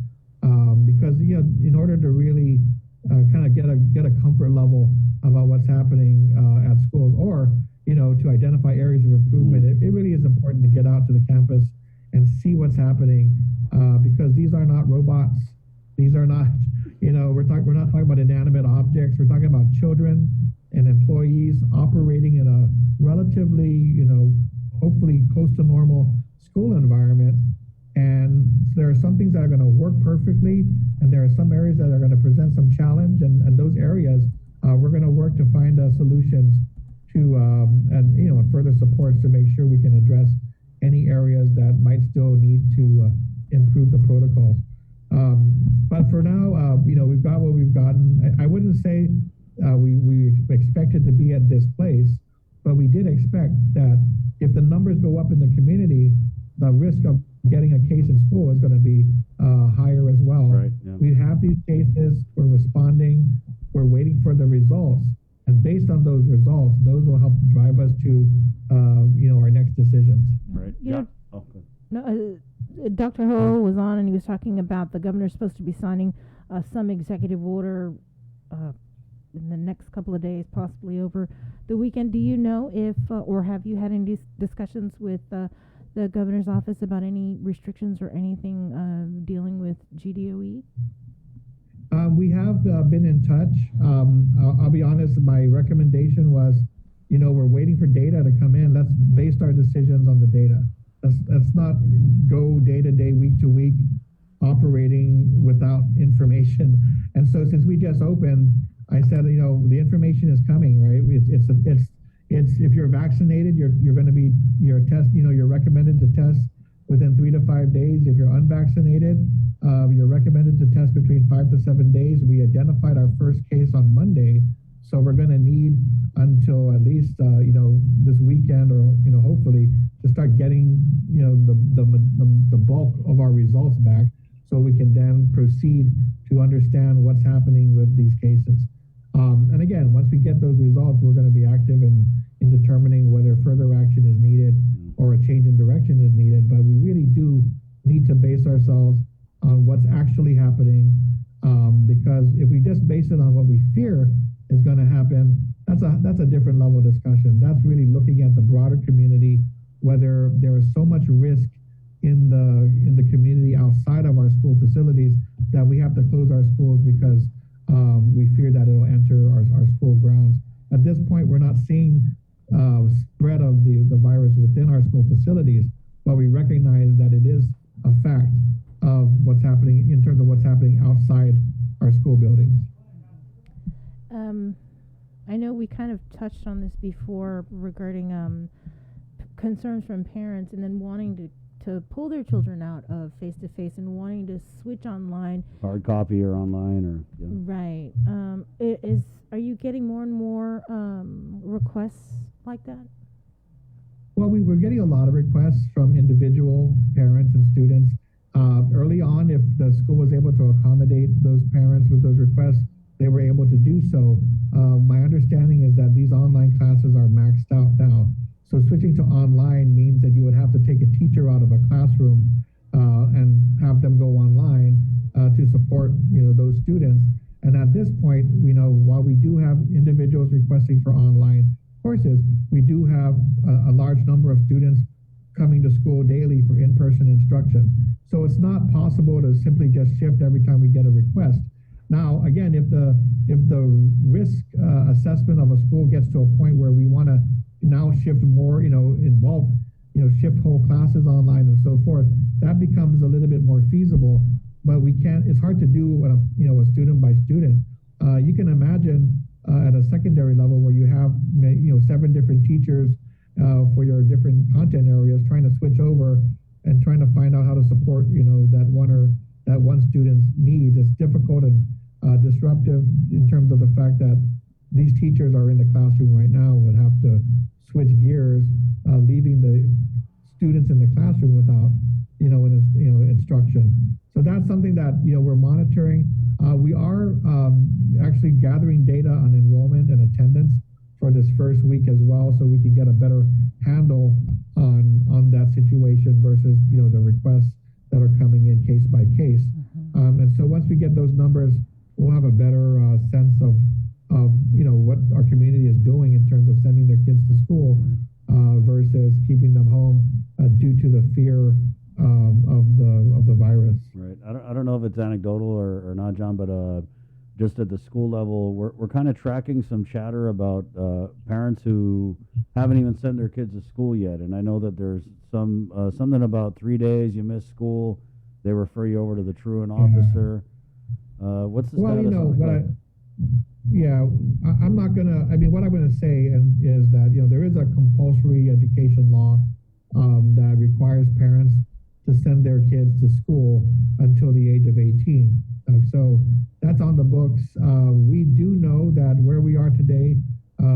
[SPEAKER 3] because, in order to really kind of get a comfort level about what's happening at schools, or, to identify areas of improvement, it really is important to get out to the campus and see what's happening because these are not robots. These are not, we're not talking about inanimate objects. We're talking about children and employees operating in a relatively, hopefully close to normal school environment. And there are some things that are going to work perfectly, and there are some areas that are going to present some challenge. And those areas, we're going to work to find solutions to, and further supports to make sure we can address any areas that might still need to improve the protocols. But for now, we've got what we've gotten. I wouldn't say we expected to be at this place, but we did expect that if the numbers go up in the community, the risk of getting a case in school is going to be higher as well.
[SPEAKER 9] Right, yeah.
[SPEAKER 3] We have these cases, we're responding, we're waiting for the results, and based on those results, those will help drive us to our next decisions.
[SPEAKER 9] Right.
[SPEAKER 6] Dr. Ho was on, and he was talking about the governor's supposed to be signing some executive order in the next couple of days, possibly over the weekend. Do you know if, or have you had any discussions with the governor's office about any restrictions or anything dealing with GDOE?
[SPEAKER 3] We have been in touch. I'll be honest, my recommendation was, we're waiting for data to come in. Let's base our decisions on the data. Let's not go day to day, week to week, operating without information. And so since we just opened, I said, the information is coming, right? It's if you're vaccinated, you're going to be you're recommended to test within 3 to 5 days. If you're unvaccinated, you're recommended to test between 5 to 7 days. We identified our first case on Monday, so we're going to need until at least this weekend, or hopefully, to start getting the bulk of our results back, so we can then proceed to understand what's happening with these cases. And again, once we get those results, we're going to be active in determining whether further action is needed or a change in direction is needed. But we really do need to base ourselves on what's actually happening, because if we just base it on what we fear is going to happen, that's a different level of discussion. That's really looking at the broader community, whether there is so much risk in the community outside of our school facilities that we have to close our schools because we fear that it'll enter our school grounds. At this point, we're not seeing spread of the virus within our school facilities, but we recognize that it is a fact of what's happening in terms of what's happening outside our school buildings.
[SPEAKER 6] I know we kind of touched on this before regarding concerns from parents and then wanting to pull their children out of face-to-face and wanting to switch online.
[SPEAKER 9] Hard copy or online or... Yeah.
[SPEAKER 6] Right. Are you getting more and more requests like that?
[SPEAKER 3] Well, we're getting a lot of requests from individual parents and students. Early on, if the school was able to accommodate those parents with those requests, they were able to do so. My understanding is that these online classes are maxed out now. So switching to online means that you would have to take a teacher out of a classroom and have them go online to support, those students. And at this point, while we do have individuals requesting for online courses, we do have a large number of students coming to school daily for in-person instruction. So it's not possible to simply just shift every time we get a request. Now, again, if the risk assessment of a school gets to a point where we want to now shift more, in bulk, shift whole classes online and so forth, that becomes a little bit more feasible. But we can't. It's hard to do a student by student. You can imagine at a secondary level where you have 7 different teachers for your different content areas trying to switch over and trying to find out how to support that one student's needs. It's difficult and disruptive in terms of the fact that these teachers are in the classroom right now would have to switch gears, leaving the students in the classroom without instruction. So that's something that we're monitoring. We are actually gathering data on enrollment and attendance for this first week as well, so we can get a better handle on that situation versus the requests that are coming in case by case. And so once we get those numbers, we'll have a better sense of what our community is doing in terms of sending their kids to school versus keeping them home due to the fear of the virus.
[SPEAKER 9] Right. I don't know if it's anecdotal or not, John, but just at the school level, we're kind of tracking some chatter about parents who haven't even sent their kids to school yet. And I know that there's something about 3 days you miss school, they refer you over to the truant officer. What's the status on that?
[SPEAKER 3] I'm not gonna. I mean, what I'm gonna say is that there is a compulsory education law that requires parents to send their kids to school until the age of 18. So that's on the books. We do know that where we are today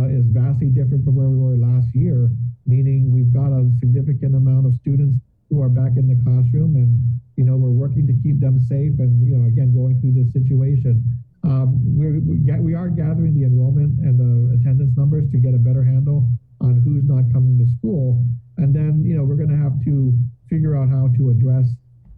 [SPEAKER 3] is vastly different from where we were last year, meaning we've got a significant amount of students who are back in the classroom, and we're working to keep them safe and again going through this situation. We are gathering the enrollment and the attendance numbers to get a better handle on who's not coming to school, and then we're going to have to figure out how to address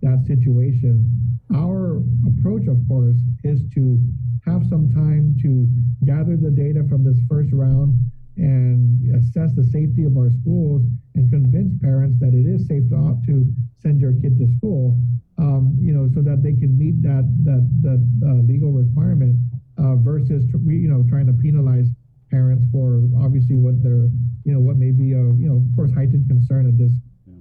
[SPEAKER 3] that situation. Our approach, of course, is to have some time to gather the data from this first round and assess the safety of our schools and convince parents that it is safe to send your kid to school, so that they can meet that legal requirement versus trying to penalize parents for obviously what may be of course heightened concern at this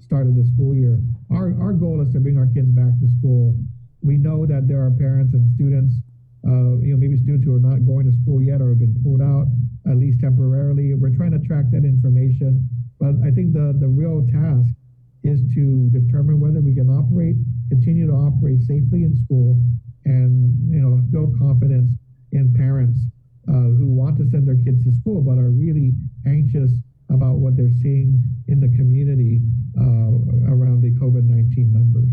[SPEAKER 3] start of the school year. Our goal is to bring our kids back to school. We know that there are parents and students, maybe students who are not going to school yet or have been pulled out, at least temporarily. We're trying to track that information. But I think the real task is to determine whether we can continue to operate safely in school and, build confidence in parents who want to send their kids to school but are really anxious about what they're seeing in the community around the COVID-19 numbers.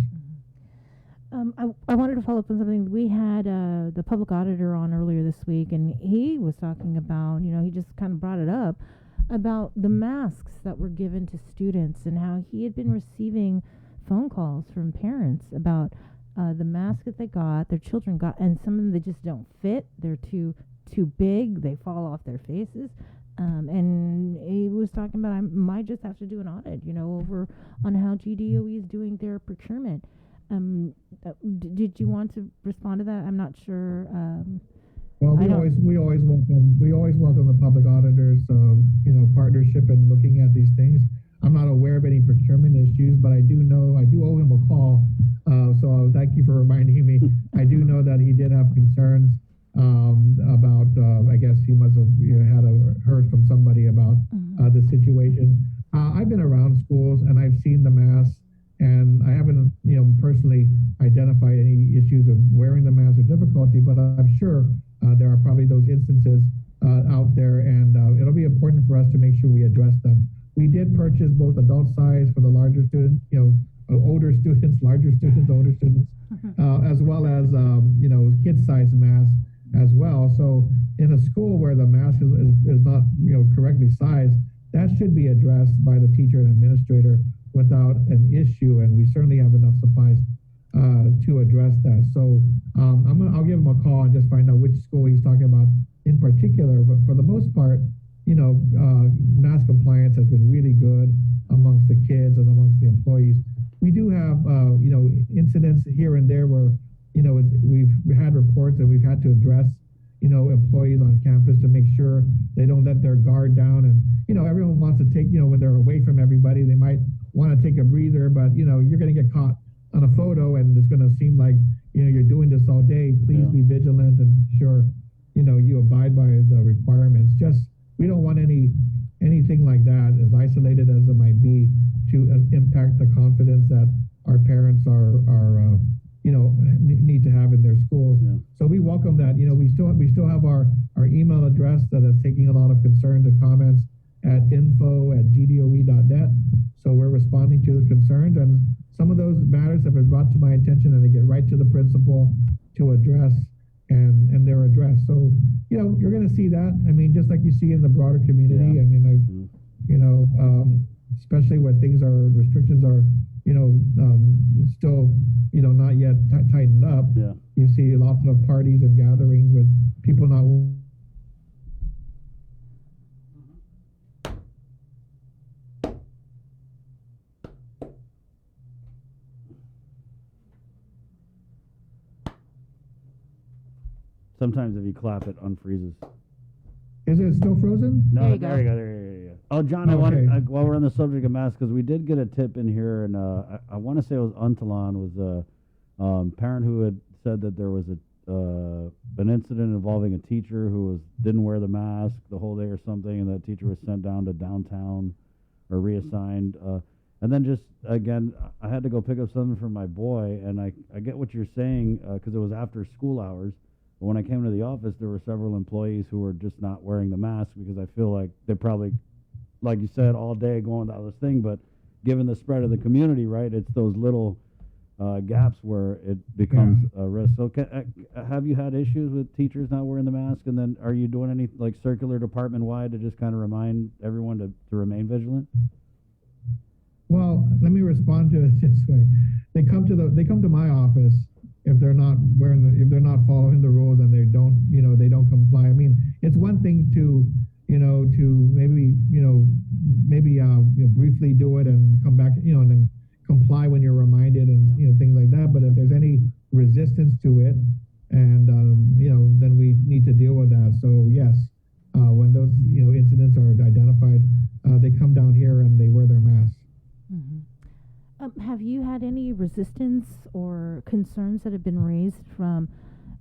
[SPEAKER 6] I wanted to follow up on something. We had the public auditor on earlier this week, and he was talking about, he just kind of brought it up, about the masks that were given to students and how he had been receiving phone calls from parents about the mask that they got, their children got, and some of them, they just don't fit. They're too big. They fall off their faces. And he was talking about, I might just have to do an audit, over on how GDOE is doing their procurement. Did you want to respond to that? I'm not sure.
[SPEAKER 3] Well, we always welcome the public auditors, partnership and looking at these things. I'm not aware of any procurement issues, but I do owe him a call. So thank you for reminding me. I do know that he did have concerns about, I guess he must have heard from somebody about the situation. I've been around schools and I've seen the masks, and I haven't, personally identified any issues of wearing the mask or difficulty, but I'm sure there are probably those instances out there, and it'll be important for us to make sure we address them. We did purchase both adult size for the larger students, older students, larger students, older students, as well as, kid-sized masks as well. So in a school where the mask is not, correctly sized, that should be addressed by the teacher and administrator without an issue. And we certainly have enough supplies to address that. So I'll give him a call and just find out which school he's talking about in particular. But for the most part, mask compliance has been really good amongst the kids and amongst the employees. We do have, incidents here and there where, we've had reports and we've had to address, employees on campus to make sure they don't let their guard down. And, everyone wants to take, when they're away from everybody, they might want to take a breather, but, you're going to get caught on a photo and it's going to seem like, you're doing this all day. Please be vigilant and make sure, you abide by the requirements. We don't want anything like that, as isolated as it might be, to impact the confidence that our parents need to have in their schools. Yeah. So we welcome that. We still have our email address that is taking a lot of concerns and comments at info@gdoe.net. So we're responding to the concerns, and some of those matters have been brought to my attention, and they get right to the principal to address, and they're addressed. So you're going to see that. I mean, just like you see in the broader community. Yeah. I mean, especially when restrictions are, still, not yet tightened up. Yeah. You see lots of parties and gatherings with people not.
[SPEAKER 9] Sometimes if you clap, it unfreezes.
[SPEAKER 3] Is it still frozen?
[SPEAKER 9] No,
[SPEAKER 6] there you go.
[SPEAKER 9] There you go. Oh, John, I wanted, while we're on the subject of masks, because we did get a tip in here, and I want to say it was Untalan, was a parent who had said that there was an incident involving a teacher who didn't wear the mask the whole day or something, and that teacher was sent down to downtown or reassigned. And then just, again, I had to go pick up something for my boy, and I get what you're saying, because it was after school hours. But when I came to the office, there were several employees who were just not wearing the mask because I feel like they're probably, like you said, all day going down this thing. But given the spread of the community, right, it's those little gaps where it becomes a risk. So have you had issues with teachers not wearing the mask? And then are you doing any circular department-wide to just kind of remind everyone to remain vigilant?
[SPEAKER 3] Well, let me respond to it this way. They come to my office if they're not if they're not following the rules and they don't comply. I mean, it's one thing to maybe briefly do it and come back, and then comply when you're reminded and things like that. But if there's any resistance to it, and then we need to deal with that. So yes, when those incidents are identified, they come down here and they wear their masks.
[SPEAKER 6] Mm-hmm. Have you had any resistance or concerns that have been raised from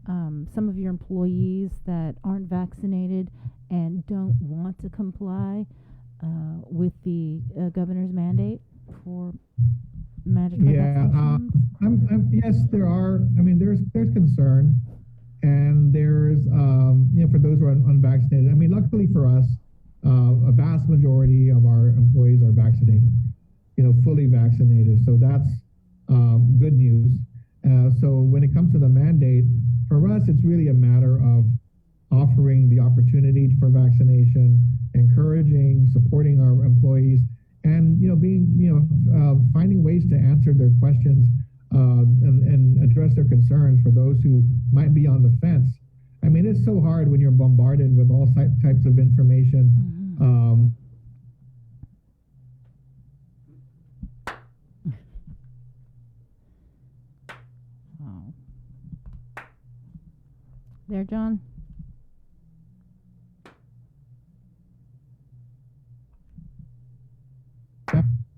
[SPEAKER 6] some of your employees that aren't vaccinated and don't want to comply with the governor's mandate for mandatory vaccinations?
[SPEAKER 3] Yes, there are. I mean, there's concern, and there's for those who are unvaccinated. I mean, luckily for us, a vast majority of our employees are vaccinated. Fully vaccinated. So that's good news. So when it comes to the mandate, for us, it's really a matter of offering the opportunity for vaccination, encouraging, supporting our employees, and finding ways to answer their questions and address their concerns for those who might be on the fence. I mean, it's so hard when you're bombarded with all types of information. Mm-hmm.
[SPEAKER 6] There, John?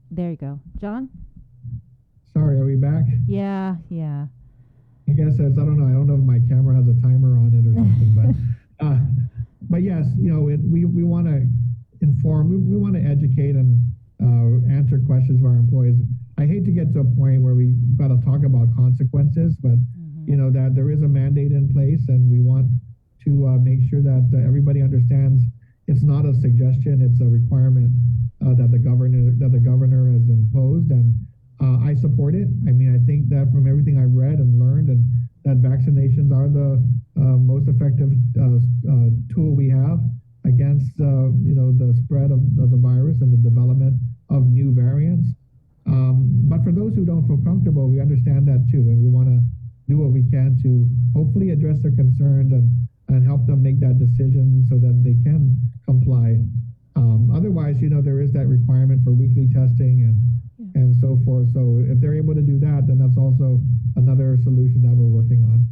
[SPEAKER 6] There you go. John?
[SPEAKER 3] Sorry, are we back?
[SPEAKER 6] Yeah.
[SPEAKER 3] I guess I don't know if my camera has a timer on it or something, but yes, we want to inform, we want to educate and answer questions of our employees. I hate to get to a point where we got to talk about consequences, but that there is a mandate in place, and we want to make sure that everybody understands it's not a suggestion, it's a requirement that the governor has imposed, and I support it. I mean, I think that from everything I've read and learned, and that vaccinations are the most effective tool we have against the spread of the virus and the development of new variants. But for those who don't feel comfortable, we understand that too, and we want to do what we can to hopefully address their concerns and help them make that decision so that they can comply. Otherwise, there is that requirement for weekly testing and so forth. So if they're able to do that, then that's also another solution that we're working on.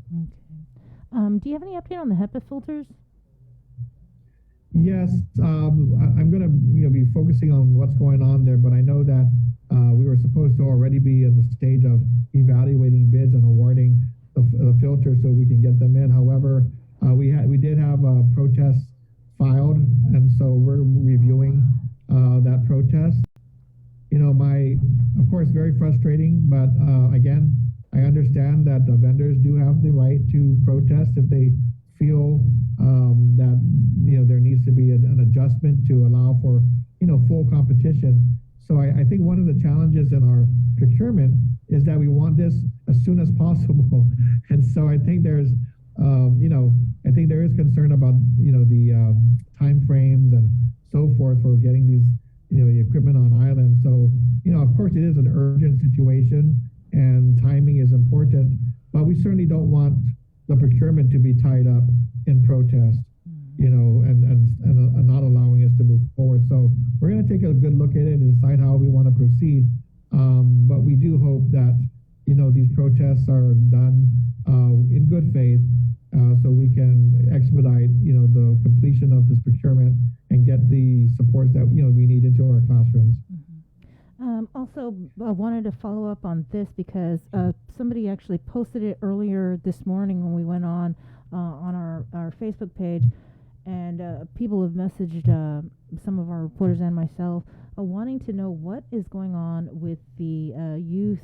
[SPEAKER 6] Okay. Do you have any update on the HEPA filters?
[SPEAKER 3] Yes, I'm going to be focusing on what's going on there, but I know that we were supposed to already be in the stage of evaluating bids and awarding the filters so we can get them in. However, we did have protests filed, and so we're reviewing that protest. Of course, very frustrating, but again, I understand that the vendors do have the right to protest if they feel that there needs to be an adjustment to allow for full competition. So I think one of the challenges in our procurement is that we want this as soon as possible, and so I think there's there is concern about the time frames and so forth for getting these the equipment on island. So of course it is an urgent situation and timing is important, but we certainly don't want the procurement to be tied up in protest, and not allowing us to move forward. So we're going to take a good look at it and decide how we want to proceed. But we do hope that these protests are done in good faith, so we can expedite the completion of this procurement and get the supports that we need into our classrooms.
[SPEAKER 6] Also, I wanted to follow up on this because somebody actually posted it earlier this morning when we went on our Facebook page, and people have messaged some of our reporters and myself wanting to know what is going on with the youth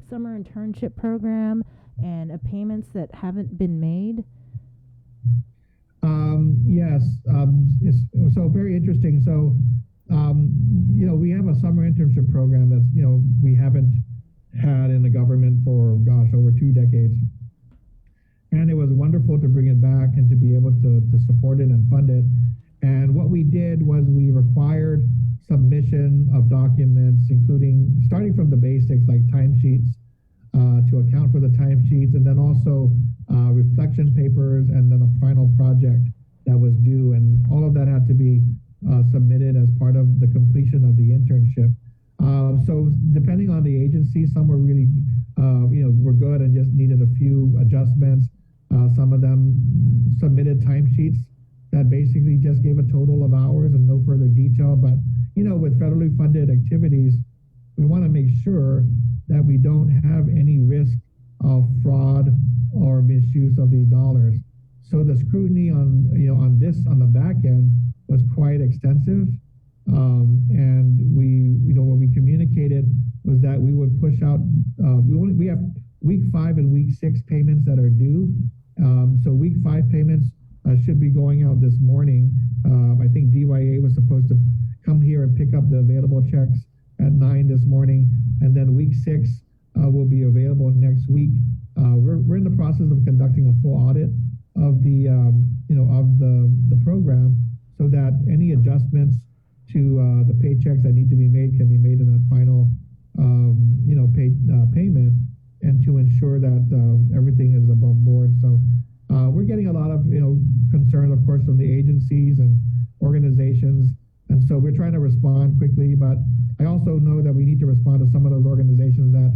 [SPEAKER 6] summer internship program and payments that haven't been made.
[SPEAKER 3] Yes, it's so very interesting. So, we have a summer internship program that's, we haven't had in the government for, over 2 decades. And it was wonderful to bring it back and to be able to support it and fund it. And what we did was we required submission of documents, including starting from the basics like timesheets, to account for the timesheets, and then also reflection papers, and then a final project that was due. And all of that had to be submitted as part of the completion of the internship. So depending on the agency, some were really, were good and just needed a few adjustments. Some of them submitted timesheets that basically just gave a total of hours and no further detail. But, with federally funded activities, we want to make sure that we don't have any risk of fraud or misuse of these dollars. So the scrutiny on the back end was quite extensive. And what we communicated was that we would push out, we have week 5 and week 6 payments that are due. So week 5 payments should be going out this morning. I think DYA was supposed to come here and pick up the available checks at 9 this morning, and then week 6 will be available next week. We're in the process of conducting a full audit of the program, so that any adjustments to the paychecks that need to be made can be made in that final payment, and to ensure that everything is above board. So we're getting a lot of concern, of course, from the agencies and organizations, and so we're trying to respond quickly. But I also know that we need to respond to some of those organizations that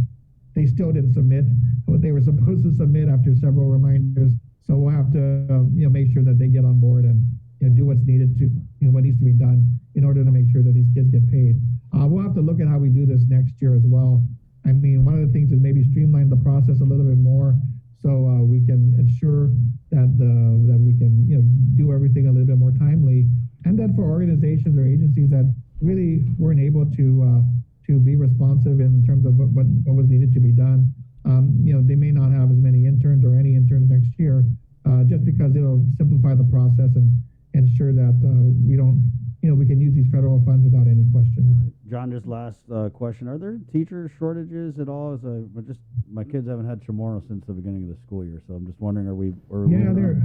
[SPEAKER 3] they still didn't submit what they were supposed to submit after several reminders. So we'll have to make sure that they get on board and do what's needed to what needs to be done in order to make sure that these kids get paid. We'll have to look at how we do this next year as well. I mean, one of the things is maybe streamline the process a little bit more, so we can ensure that we can do everything a little bit more timely. And then for organizations or agencies that really weren't able to be responsive in terms of what was needed to be done, they may not have as many interns or any interns next year, just because it'll simplify the process and ensure that we don't we can use these federal funds without any question.
[SPEAKER 9] John, just last question. Are there teacher shortages at all? My kids haven't had Chamorro since the beginning of the school year, so I'm just wondering, are we
[SPEAKER 3] Yeah, there.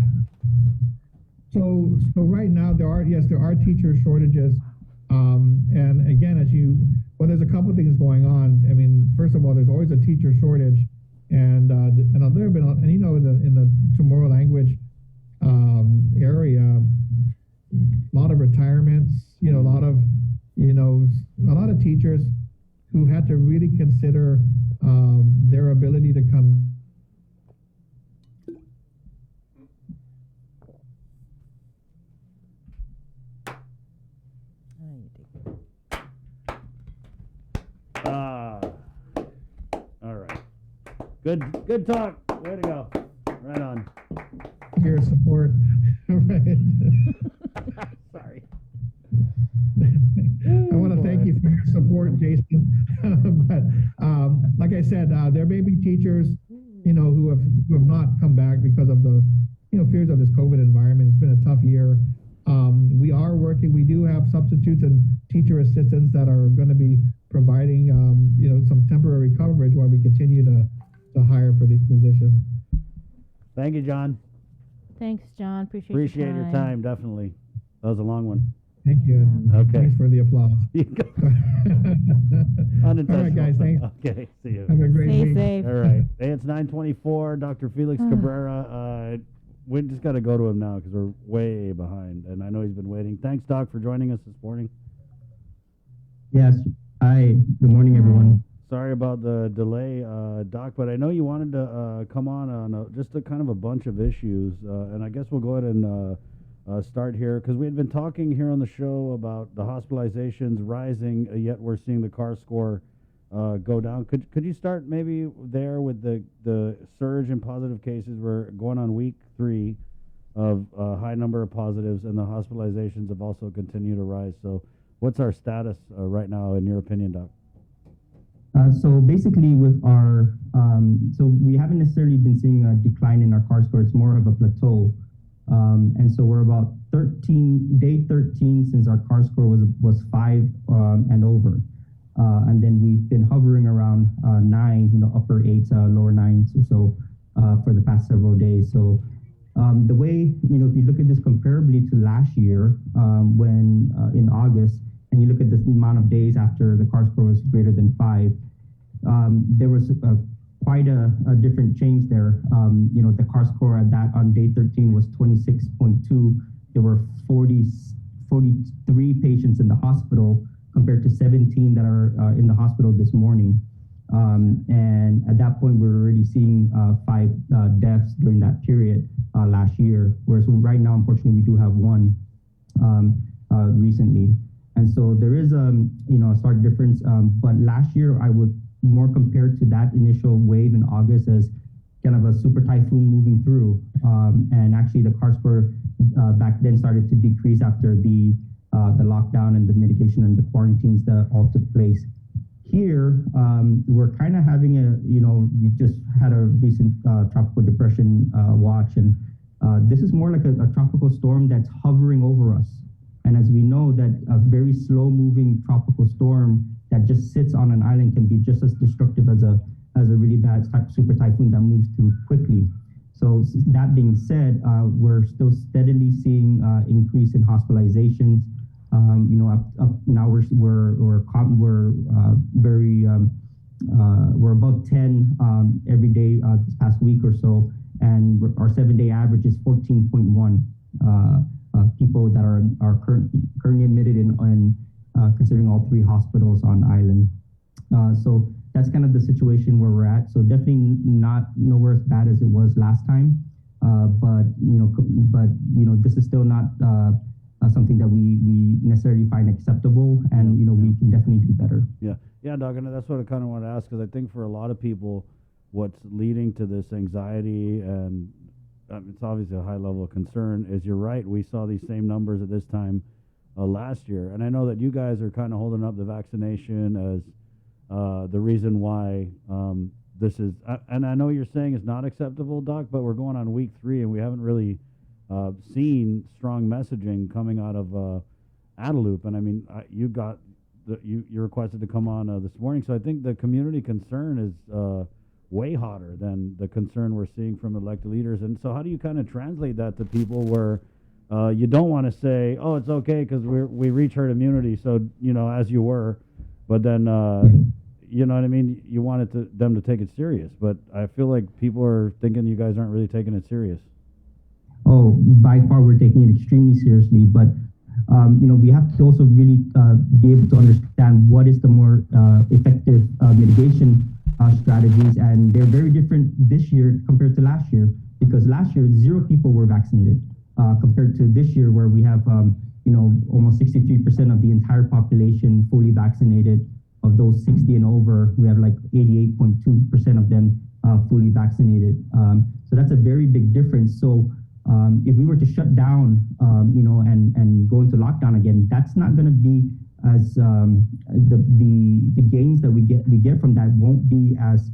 [SPEAKER 3] So right now there are teacher shortages, and again, there's a couple things going on. I mean, first of all, there's always a teacher shortage, and there have been, in the Chamorro language area, a lot of retirements. A lot of teachers who had to really consider their ability to come.
[SPEAKER 9] All right. Good talk. Way to go. Right on.
[SPEAKER 3] Your support. Right.
[SPEAKER 9] Sorry.
[SPEAKER 3] I want to thank you for your support, Jason. But like I said, there may be teachers, who have not come back because of the, fears of this COVID environment. It's been a tough year. We are working. We do have substitutes and teacher assistants that are going to be providing, some temporary coverage while we continue to hire for these positions.
[SPEAKER 9] Thank you, John.
[SPEAKER 6] Thanks, John. Appreciate
[SPEAKER 9] your time. Definitely. That was a long one.
[SPEAKER 3] Thank you.
[SPEAKER 9] Okay.
[SPEAKER 3] Thanks for the applause.
[SPEAKER 9] Unintentional.
[SPEAKER 3] All right, guys. Thanks.
[SPEAKER 9] Okay. See you.
[SPEAKER 3] Have a great week.
[SPEAKER 6] Safe.
[SPEAKER 9] All right. Hey, it's 9:24. Dr. Felix Cabrera. We just got to go to him now because we're way behind, and I know he's been waiting. Thanks, Doc, for joining us this morning.
[SPEAKER 13] Yes. Hi. Good morning, everyone.
[SPEAKER 9] Sorry about the delay, Doc, but I know you wanted to come on just a kind of a bunch of issues, and I guess we'll go ahead and start here because we had been talking here on the show about the hospitalizations rising, yet we're seeing the CAR score go down. Could you start maybe there with the surge in positive cases? We're going on week 3 of a high number of positives, and the hospitalizations have also continued to rise. So what's our status right now, in your opinion, Doc?
[SPEAKER 13] So basically with our, so we haven't necessarily been seeing a decline in our CAR score. It's more of a plateau. And so we're about day 13 since our CAR score was 5 and over. And then we've been hovering around 9, upper 8s, lower 9s or so for the past several days. So the way, if you look at this comparably to last year, when in August, and you look at the amount of days after the CAR score was greater than 5, there was quite a different change there. The CAR score on day 13 was 26.2. There were 43 patients in the hospital compared to 17 that are in the hospital this morning. And at that point, we're already seeing 5 deaths during that period last year, whereas right now, unfortunately, we do have 1 recently. And so there is a stark difference. But last year, I would more compare to that initial wave in August as kind of a super typhoon moving through. And actually, the CAR score back then started to decrease after the lockdown and the mitigation and the quarantines that all took place. Here, we're kind of having we just had a recent tropical depression watch, and this is more like a tropical storm that's hovering over us. And as we know, that a very slow-moving tropical storm that just sits on an island can be just as destructive as a really bad super typhoon that moves through quickly. So that being said, we're still steadily seeing increase in hospitalizations. Up now we're above 10 every day this past week or so, and our 7-day average is 14.1 people that are currently admitted in considering all 3 hospitals on island. So that's kind of the situation where we're at. So definitely not nowhere as bad as it was last time, but this is still not something that we necessarily find acceptable, and we can definitely do better.
[SPEAKER 9] Yeah, Doc, and that's what I kind of want to ask, because I think for a lot of people, what's leading to this anxiety, and it's obviously a high level of concern, is you're right, we saw these same numbers at this time last year, and I know that you guys are kind of holding up the vaccination as the reason why this is, and I know you're saying it's not acceptable, Doc, but we're going on week 3, and we haven't really seen strong messaging coming out of out of loop. And I mean, you requested to come on this morning, so I think the community concern is way hotter than the concern we're seeing from elected leaders. And so how do you kind of translate that to people where you don't want to say, oh, it's okay because we reach herd immunity, so, as you were, but then, you know what I mean, you wanted them to take it serious. But I feel like people are thinking you guys aren't really taking it serious.
[SPEAKER 13] Oh, by far we're taking it extremely seriously, but we have to also really be able to understand what is the more effective mitigation strategies, and they're very different this year compared to last year, because last year 0 people were vaccinated compared to this year where we have almost 63% of the entire population fully vaccinated. Of those 60 and over, we have like 88.2% of them fully vaccinated. So that's a very big difference. So if we were to shut down, and go into lockdown again, that's not going to be as the gains that we get from that won't be as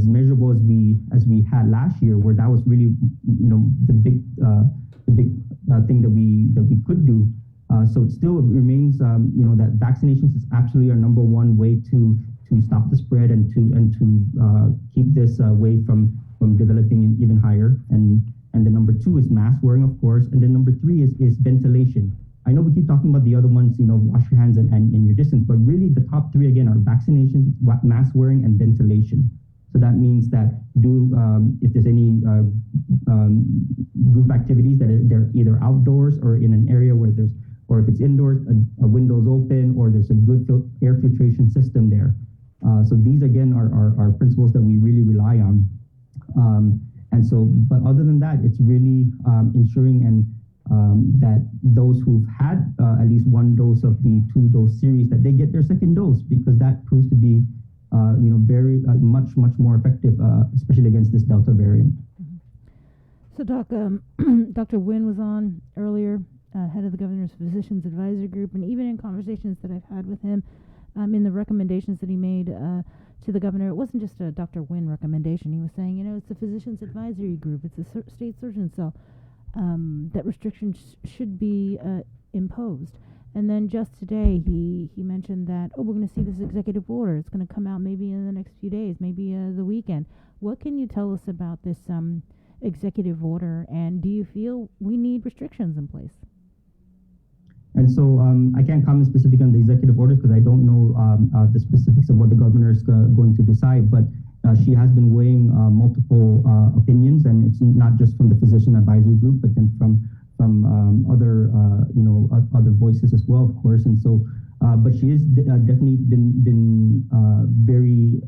[SPEAKER 13] measurable as we had last year, where that was really the big thing that we could do. So it still remains that vaccinations is absolutely our number one way to stop the spread and to keep this wave from developing even higher. And then number 2 is mask wearing, of course. And then number 3 is ventilation. I know we keep talking about the other ones, wash your hands and your distance, but really the top 3 again are vaccination, mask wearing, and ventilation. So that means that if there's any group activities that they're either outdoors or in an area where or if it's indoors, a window's open, or there's a good air filtration system there. So these again are principles that we really rely on. And so, but other than that, it's really ensuring that those who've had at least 1 dose of the 2-dose series, that they get their second dose, because that proves to be, very much more effective, especially against this Delta variant.
[SPEAKER 6] So, Doc, Dr. Nguyen was on earlier, head of the Governor's Physicians Advisory Group, and even in conversations that I've had with him, in the recommendations that he made to the governor, it wasn't just a Dr. Nguyen recommendation. He was saying, it's the Physicians Advisory Group, it's the state surgeon, so that restrictions should be imposed. And then just today, he mentioned that, we're going to see this executive order. It's going to come out maybe in the next few days, maybe the weekend. What can you tell us about this executive order, and do you feel we need restrictions in place?
[SPEAKER 13] And so I can't comment specifically on the executive orders because I don't know the specifics of what the governor is going to decide, but she has been weighing multiple opinions, and it's not just from the Physician Advisory Group, but then from other other voices as well, of course. And so, but she has definitely been very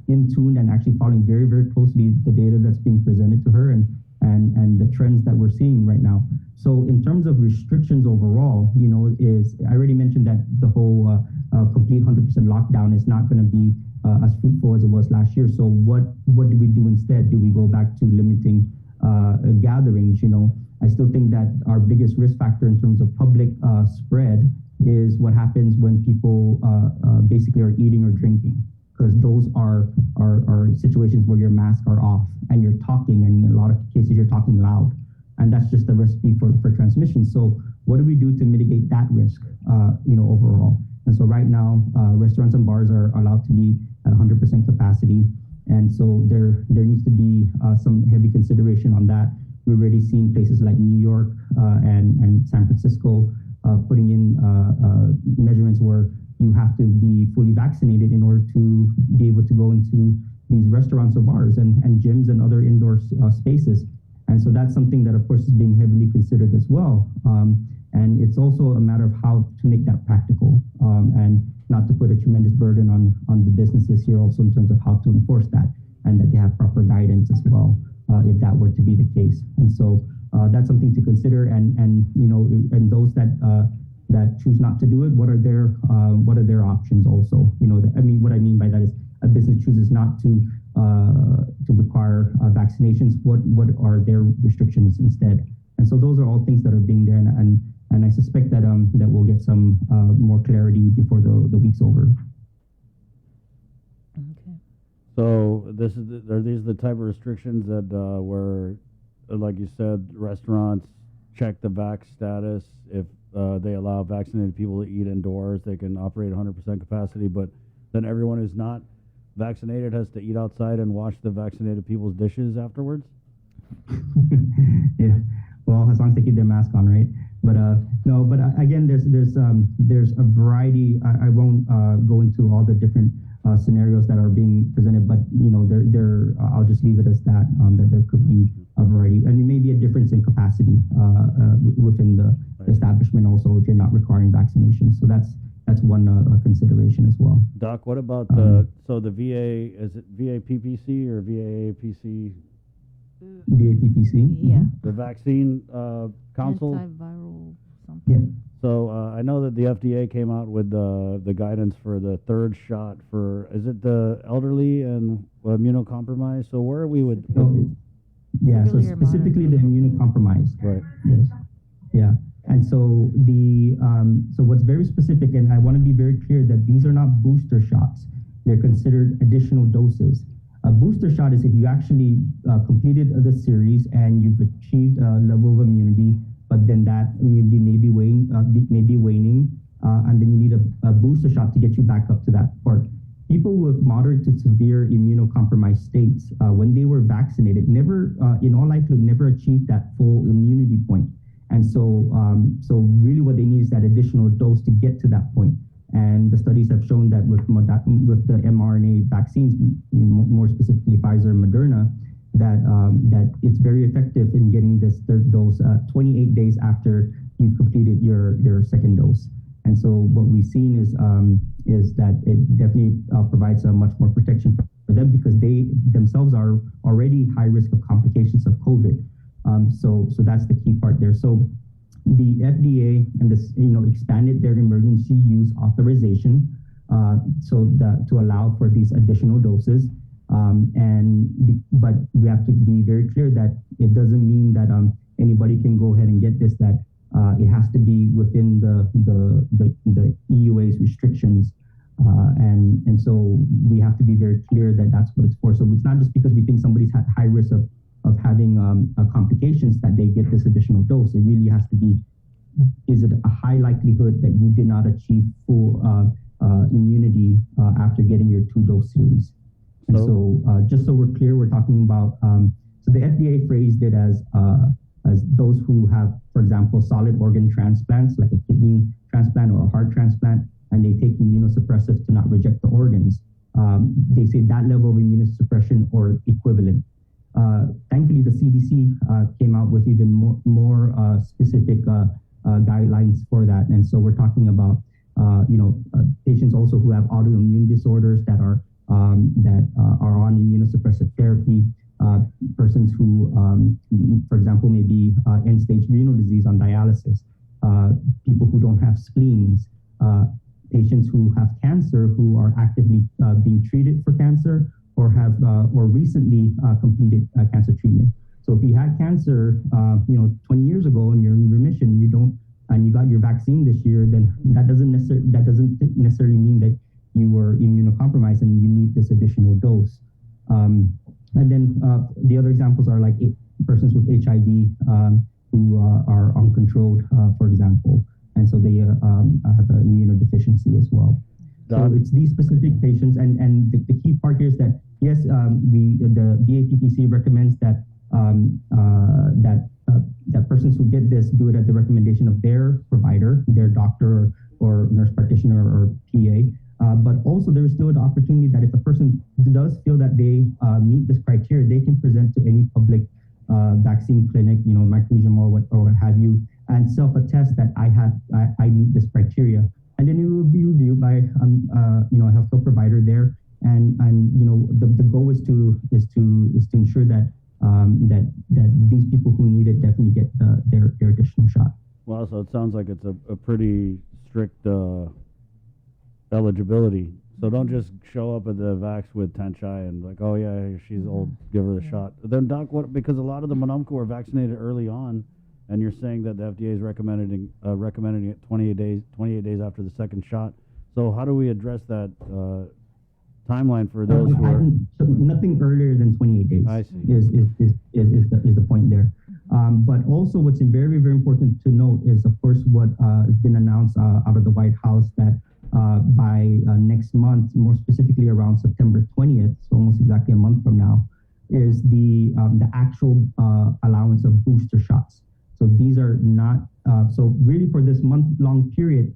[SPEAKER 13] in tune and actually following very, very closely the data that's being presented to her and the trends that we're seeing right now. So in terms of restrictions overall, I already mentioned that the whole complete 100% lockdown is not going to be as fruitful as it was last year. So what do we do instead? Do we go back to limiting gatherings? I still think that our biggest risk factor in terms of public spread is what happens when people basically are eating or drinking, because those are situations where your masks are off and you're talking, and in a lot of cases you're talking loud, and that's just a recipe for transmission. So what do we do to mitigate that risk, overall? And so right now, restaurants and bars are allowed to be at 100% capacity, and so there needs to be some heavy consideration on that. We've already seen places like New York and San Francisco putting in measurements where you have to be fully vaccinated in order to be able to go into these restaurants or bars and gyms and other indoor spaces. And so that's something that, of course, is being heavily considered as well. And it's also a matter of how to make that practical and not to put a tremendous burden on the businesses here also in terms of how to enforce that, and that they have proper guidance as well if that were to be the case. And so that's something to consider. And those that choose not to do it, what are their options also? What I mean by that is a business chooses not to require vaccinations. What are their restrictions instead? And so those are all things that are being there, and I suspect that that we'll get some more clarity before the week's over.
[SPEAKER 6] Okay.
[SPEAKER 9] So are these the type of restrictions that were, like you said, restaurants, check the vax status. If they allow vaccinated people to eat indoors, they can operate 100% capacity, but then everyone who's not vaccinated has to eat outside and wash the vaccinated people's dishes afterwards?
[SPEAKER 13] Yeah. Well, as long as they keep their mask on, right? But no. But again, there's a variety. I won't go into all the different scenarios that are being presented, but I'll just leave it as that. That there could be a variety, and there may be a difference in capacity within the establishment. Also, if you're not requiring vaccinations, so that's one consideration as well.
[SPEAKER 9] Doc, what about the VA? Is it VA PPC or VAAPC?
[SPEAKER 13] VA PPC.
[SPEAKER 6] Yeah.
[SPEAKER 9] The vaccine council.
[SPEAKER 6] Antiviral something.
[SPEAKER 13] Yeah.
[SPEAKER 9] So I know that the FDA came out with the guidance for the third shot for, is it the elderly and immunocompromised? So where are we with?
[SPEAKER 13] Yeah. So specifically the immunocompromised.
[SPEAKER 9] Right.
[SPEAKER 13] Yes. Yeah. And so so what's very specific, and I want to be very clear that these are not booster shots. They're considered additional doses. A booster shot is if you actually completed the series and you've achieved a level of immunity, but then that immunity may be waning, and then you need a booster shot to get you back up to that part. People with moderate to severe immunocompromised states, when they were vaccinated, never, in all likelihood, never achieved that full immunity point. And so really what they need is that additional dose to get to that point. And the studies have shown that with the mRNA vaccines, more specifically Pfizer and Moderna, that it's very effective in getting this third dose 28 days after you've completed your second dose. And so what we've seen is that it definitely provides a much more protection for them because they themselves are already high risk of complications of COVID. So that's the key part there. So the FDA and this, expanded their emergency use authorization to allow for these additional doses. But we have to be very clear that it doesn't mean that anybody can go ahead and get this. That it has to be within the EUA's restrictions, and so we have to be very clear that that's what it's for. So it's not just because we think somebody's at high risk of having complications that they get this additional dose. It really has to be, is it a high likelihood that you did not achieve full immunity after getting your 2-dose series? And so just so we're clear, we're talking about, so the FDA phrased it as those who have, for example, solid organ transplants, like a kidney transplant or a heart transplant, and they take immunosuppressives to not reject the organs. They say that level of immunosuppression or equivalent. Thankfully, the CDC came out with even more specific guidelines for that. And so we're talking about, patients also who have autoimmune disorders that are on immunosuppressive therapy, persons who, for example, may be end-stage renal disease on dialysis, people who don't have spleens, patients who have cancer who are actively being treated for cancer, or have or recently completed cancer treatment. So if you had cancer, 20 years ago and you're in remission, and you got your vaccine this year, then that doesn't necessarily mean that you were immunocompromised and you need this additional dose. And then the other examples are like persons with HIV who are uncontrolled, for example, and so they have an immunodeficiency as well. So it's these specific patients, and the key part here is that yes, the VAPPC recommends that that persons who get this do it at the recommendation of their provider, their doctor or nurse practitioner or PA. But also there is still an opportunity that if a person does feel that they meet this criteria, they can present to any public vaccine clinic, Micronesium or what have you, and self-attest that I meet this criteria. And then it will be reviewed by a healthcare provider there, and the goal is to ensure that that these people who need it definitely get their additional shot.
[SPEAKER 9] Well, so it sounds like it's a pretty strict eligibility. So don't just show up at the vax with Tanchai and like, oh yeah, she's old, give her the shot. Then Doc, what? Because a lot of the Monumco were vaccinated early on. And you're saying that the FDA is recommending it 28 days after the second shot. So how do we address that timeline for those who are?
[SPEAKER 13] So nothing earlier than 28 days.
[SPEAKER 9] I see.
[SPEAKER 13] Is the point there. But also what's very, very important to note is, of course, what has been announced out of the White House that by next month, more specifically around September 20th, so almost exactly a month from now, is the actual allowance of booster shots. So these are not, so really for this month-long period,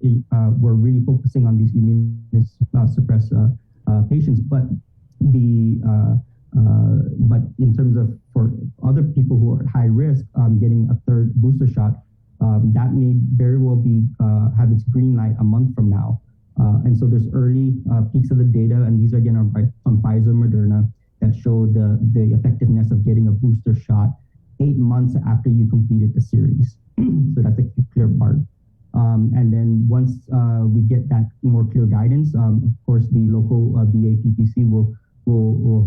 [SPEAKER 13] we're really focusing on these immunosuppressed patients, but but in terms of for other people who are at high risk, getting a third booster shot, that may very well be have its green light a month from now. And so there's early peaks of the data, and these again are from Pfizer, Moderna, that show the effectiveness of getting a booster shot 8 months after you completed the series. So that's the clear part. And then once we get that more clear guidance, of course, the local VA PPC will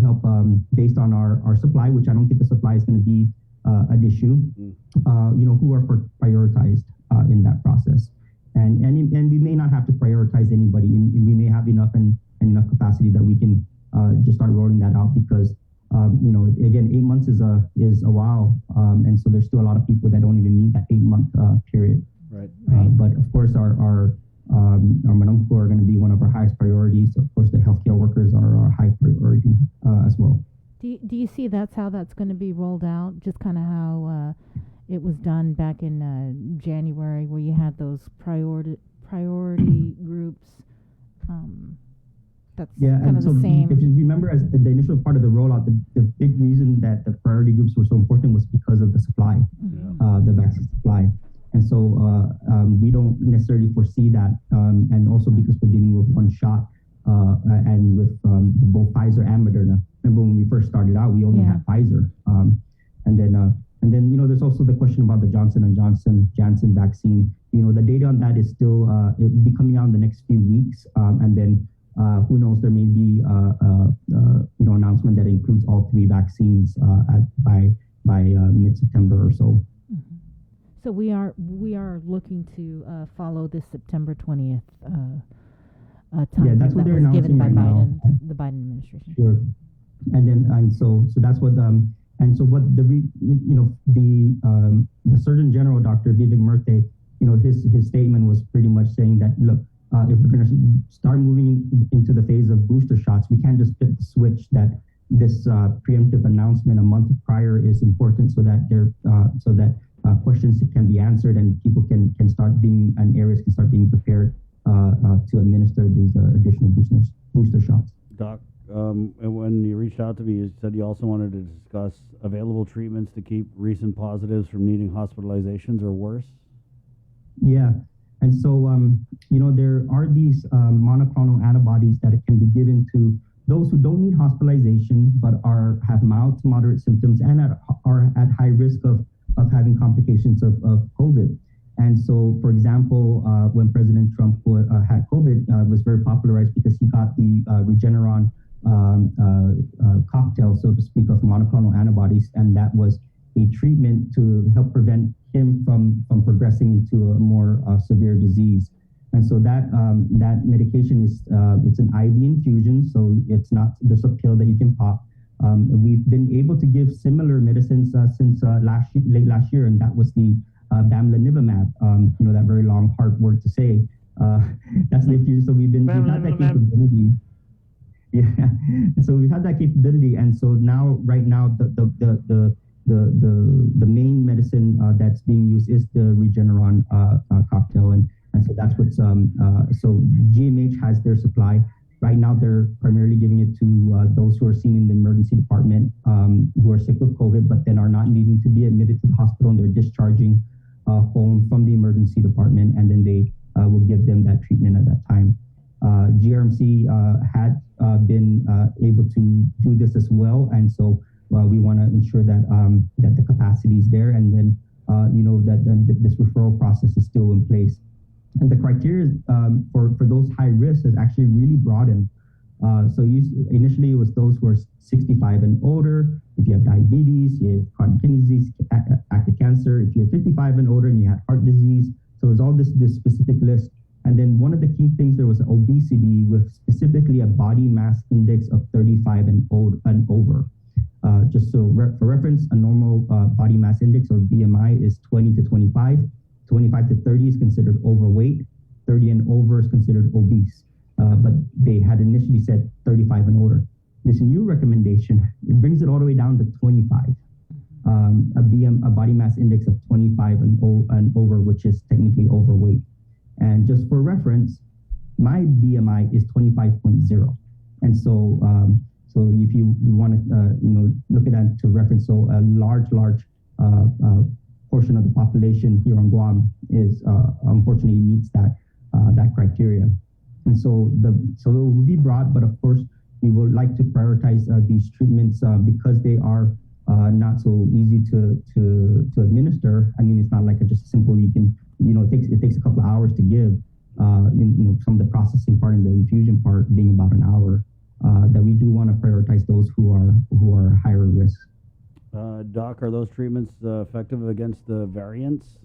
[SPEAKER 13] help based on our supply, which I don't think the supply is going to be an issue, who are prioritized in that process. And we may not have to prioritize anybody. We may have enough and enough capacity that we can just start rolling that out because, again, 8 months is a while. And so there's still a lot of people that don't even need that 8-month period.
[SPEAKER 9] Right.
[SPEAKER 13] But of course, our Manungko are going to be one of our highest priorities. Of course, the healthcare workers are our high priority as well.
[SPEAKER 6] Do you see that's how that's going to be rolled out? Just kind of how it was done back in January, where you had those priority groups. That's kind of
[SPEAKER 13] so
[SPEAKER 6] the same.
[SPEAKER 13] If you remember, as the initial part of the rollout, the big reason that the priority groups were so important was because of the supply, the vaccine supply. And so we don't necessarily foresee that. And also because we're dealing with one shot and with both Pfizer and Moderna. Remember when we first started out, we only had Pfizer. And then, there's also the question about the Johnson & Janssen vaccine. The data on that is still, it will be coming out in the next few weeks. And then who knows, there may be, announcement that includes all 3 vaccines by mid-September or so.
[SPEAKER 6] So we are looking to follow this September 20th time.
[SPEAKER 13] That's what they're announcing
[SPEAKER 6] given by
[SPEAKER 13] right
[SPEAKER 6] Biden,
[SPEAKER 13] now.
[SPEAKER 6] the Biden administration.
[SPEAKER 13] Sure. And so that's what what the Surgeon General, Dr. Vivek Murthy, his statement was pretty much saying that, look, if we're going to start moving into the phase of booster shots, we can't just flip the switch that this preemptive announcement a month prior is important so that questions can be answered and people can start being, and areas can start being prepared to administer these additional booster shots.
[SPEAKER 9] Doc, when you reached out to me, you said you also wanted to discuss available treatments to keep recent positives from needing hospitalizations or worse.
[SPEAKER 13] Yeah. And so, there are these monoclonal antibodies that can be given to those who don't need hospitalization but have mild to moderate symptoms and are at high risk of having complications of COVID. And so, for example, when President Trump had COVID, it was very popularized because he got the Regeneron cocktail, so to speak, of monoclonal antibodies, and that was a treatment to help prevent him from progressing into a more severe disease. And so that medication is it's an IV infusion, so it's not just a pill that you can pop. We've been able to give similar medicines since late last year, and that was the bamlanivimab. That very long, hard word to say. That's the infusion. So we've had that capability. Yeah. So we've had that capability, and so right now, the main medicine that's being used is the Regeneron cocktail, and so that's what's so GMH has their supply. Right now, they're primarily giving it to those who are seen in the emergency department who are sick with COVID, but then are not needing to be admitted to the hospital, and they're discharging home from the emergency department, and then they will give them that treatment at that time. GRMC had been able to do this as well, and so we want to ensure that that the capacity is there, and then that this referral process is still in place. And the criteria for those high risks is actually really broadened. So initially it was those who are 65 and older. If you have diabetes, you have chronic kidney disease, active cancer. If you're 55 and older and you had heart disease, so it was all this specific list. And then one of the key things, there was obesity with specifically a body mass index of 35 and over. Just so for reference, a normal body mass index or BMI is 20 to 25. 25 to 30 is considered overweight. 30 and over is considered obese. But they had initially said 35 and older. This new recommendation, it brings it all the way down to 25. A body mass index of 25 and over, which is technically overweight. And just for reference, my BMI is 25.0. And so, so if you want to, look at that to reference, so a large portion of the population here on Guam is unfortunately meets that criteria. And so so it will be broad, but of course we would like to prioritize these treatments because they are not so easy to administer. I mean, it's not like just simple. You can, it takes a couple of hours to give. Some of the processing part and the infusion part being about an hour. That we do want to prioritize those who are higher risk.
[SPEAKER 9] Doc, are those treatments effective against the variants?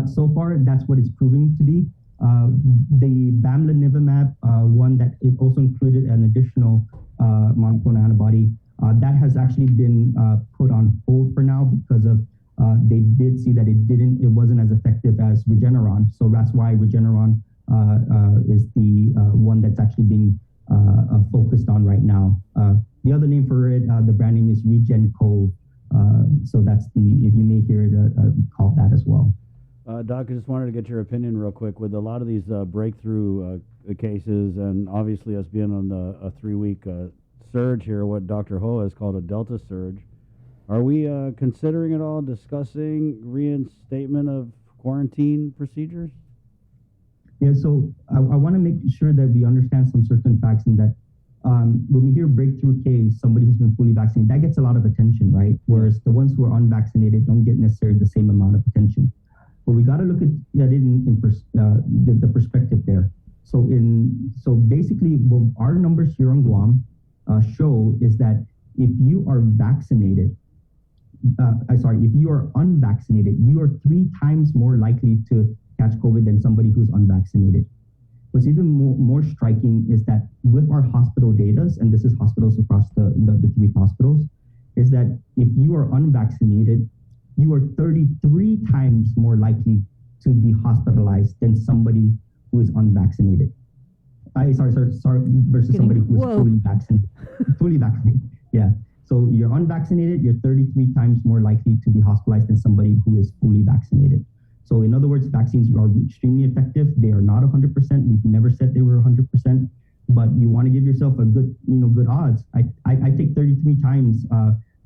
[SPEAKER 13] So far, that's what it's proving to be. The bamlanivimab, one that it also included an additional monoclonal antibody, that has actually been put on hold for now because of they did see that it wasn't as effective as Regeneron. So that's why Regeneron is the one that's actually being focused on right now. The other name for it, the brand name is RegenCove. So that's if you may hear it called that as well.
[SPEAKER 9] Doc, I just wanted to get your opinion real quick with a lot of these breakthrough cases, and obviously us being on a 3-week surge here, what Dr. Ho has called a Delta surge. Are we considering at all discussing reinstatement of quarantine procedures?
[SPEAKER 13] Yeah, so I want to make sure that we understand some certain facts, and that when we hear breakthrough case, somebody who's been fully vaccinated, that gets a lot of attention, right? Whereas the ones who are unvaccinated don't get necessarily the same amount of attention. But we got to look at it in the perspective there. So basically, what our numbers here on Guam show is that if you are vaccinated, if you are unvaccinated, you are 3 times more likely to catch COVID than somebody who's unvaccinated. What's even more striking is that with our hospital data, and this is hospitals across the 3 hospitals, is that if you are unvaccinated, you are 33 times more likely to be hospitalized than somebody who is unvaccinated. Versus somebody who is fully vaccinated. Fully vaccinated, yeah. So you're unvaccinated, you're 33 times more likely to be hospitalized than somebody who is fully vaccinated. So in other words, vaccines are extremely effective. They are not 100%. We've never said they were 100%, but you want to give yourself a good odds. I take 33 times,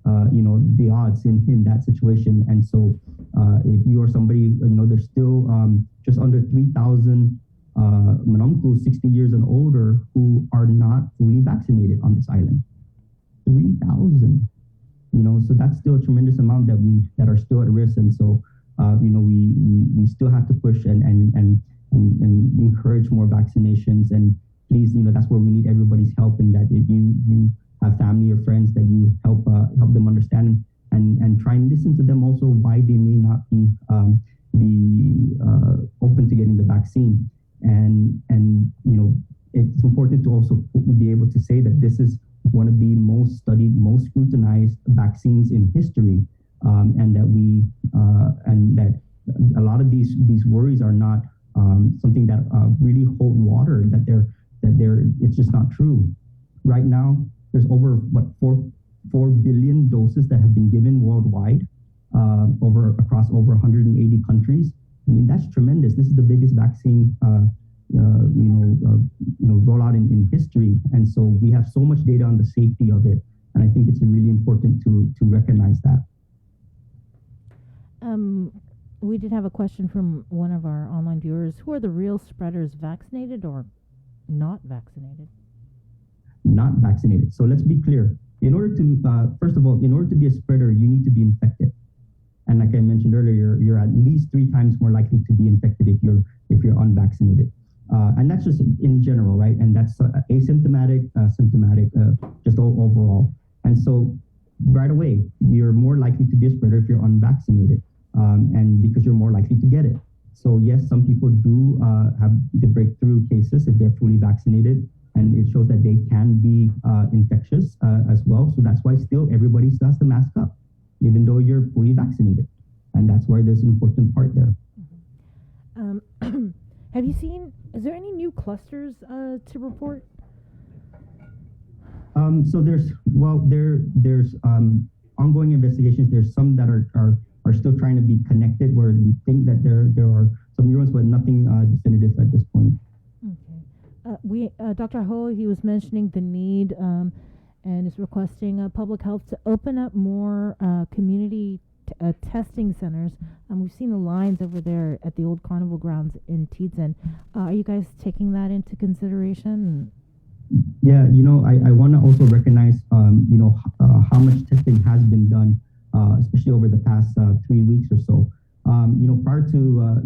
[SPEAKER 13] the odds in that situation. And so if you are somebody, there's still just under 3,000 Manamku 60 years and older who are not fully vaccinated on this island. 3,000, so that's still a tremendous amount that are still at risk. And so, we still have to push and encourage more vaccinations. And please, that's where we need everybody's help. And that if you have family or friends, that you help them understand and try and listen to them also why they may not be open to getting the vaccine. And it's important to also be able to say that this is one of the most studied, most scrutinized vaccines in history, and that a lot of these worries are not something that really hold water. It's just not true. Right now, there's over 4 billion doses that have been given worldwide, across over 180 countries. I mean, that's tremendous. This is the biggest vaccine rollout in history. And so we have so much data on the safety of it. And I think it's really important to recognize that.
[SPEAKER 6] We did have a question from one of our online viewers. Who are the real spreaders, vaccinated or not vaccinated?
[SPEAKER 13] Not vaccinated. So let's be clear. In order to, first of all, in order to be a spreader, you need to be infected. And like I mentioned earlier, you're at least 3 times more likely to be infected if you're unvaccinated. And that's just in general, right? And that's asymptomatic, symptomatic, just overall. And so right away, you're more likely to be a spreader if you're unvaccinated, and because you're more likely to get it. So yes, some people do have the breakthrough cases if they're fully vaccinated, and it shows that they can be infectious as well. So that's why still everybody still has to mask up, even though you're fully vaccinated. And that's why there's an important part there.
[SPEAKER 6] Have you seen, is there any new clusters to report?
[SPEAKER 13] So there's ongoing investigations. There's some that are still trying to be connected, where we think that there are some new ones, but nothing definitive at this point.
[SPEAKER 6] Okay. Dr. Ho, he was mentioning the need and is requesting public health to open up more community testing centers. We've seen the lines over there at the old carnival grounds in Tietzen. Are you guys taking that into consideration?
[SPEAKER 13] Yeah, I want to also recognize, how much testing has been done, especially over the past 3 weeks or so. Prior to,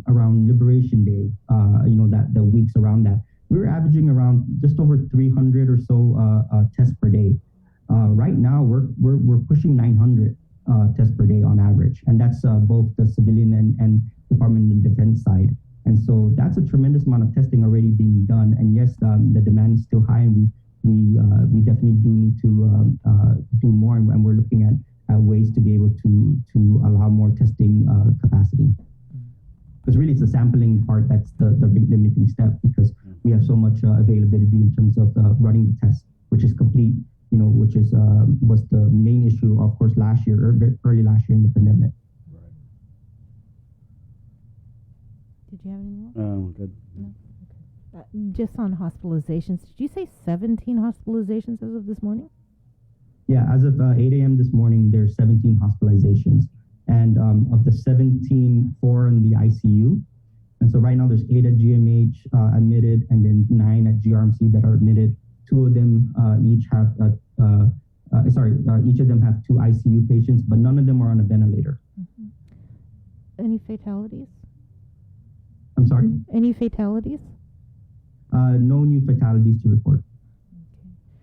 [SPEAKER 13] around Liberation Day, that the weeks around that, we were averaging around just over 300 or so tests per day. Right now, we're pushing 900 tests per day on average, and that's both the civilian and Department of Defense side. And so that's a tremendous amount of testing already being done. And yes, the demand is still high, and we definitely do need to do more. And we're looking at ways to be able to allow more testing capacity. Because really, it's the sampling part that's the big limiting step, because we have so much availability in terms of running the test, which is complete. Which is was the main issue, of course, last year, early last year in the pandemic.
[SPEAKER 6] Did you have any more?
[SPEAKER 9] Good.
[SPEAKER 6] No? Okay. Just on hospitalizations, did you say 17 hospitalizations as of this morning?
[SPEAKER 13] Yeah, as of 8 a.m. this morning, there's 17 hospitalizations. And of the 17, 4 in the ICU. And so right now there's 8 at GMH admitted, and then 9 at GRMC that are admitted. 2 of them each have, each of them have 2 ICU patients, but none of them are on a ventilator.
[SPEAKER 6] Mm-hmm. Any fatalities?
[SPEAKER 13] I'm sorry?
[SPEAKER 6] Any fatalities?
[SPEAKER 13] No new fatalities to report.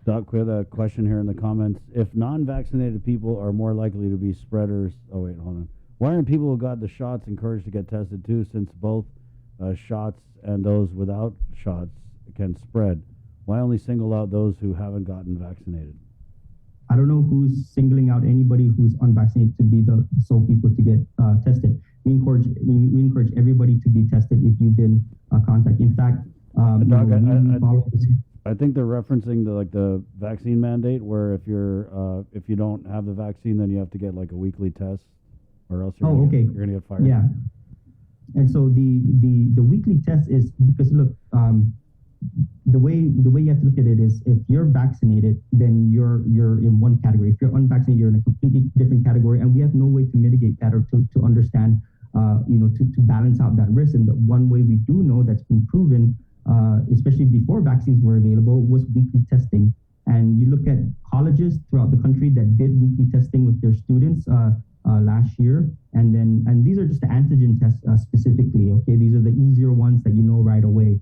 [SPEAKER 9] Doc, we had a question here in the comments. If non-vaccinated people are more likely to be spreaders, hold on. Why aren't people who got the shots encouraged to get tested too, since both shots and those without shots can spread? Why only single out those who haven't gotten vaccinated?
[SPEAKER 13] I don't know who's singling out anybody who's unvaccinated to be the sole people to get tested. We encourage everybody to be tested if you've been contacted. In fact,
[SPEAKER 9] Doc, I think they're referencing the vaccine mandate, where if you don't have the vaccine, then you have to get a weekly test, or else you're gonna get fired.
[SPEAKER 13] Yeah. And so the weekly test is because look, the way you have to look at it is, if you're vaccinated, then you're in one category. If you're unvaccinated, you're in a completely different category, and we have no way to mitigate that or to understand, to balance out that risk. And the one way we do know that's been proven, especially before vaccines were available, was weekly testing. And you look at colleges throughout the country that did weekly testing with their students last year, and these are just the antigen tests specifically. Okay, these are the easier ones that you know right away.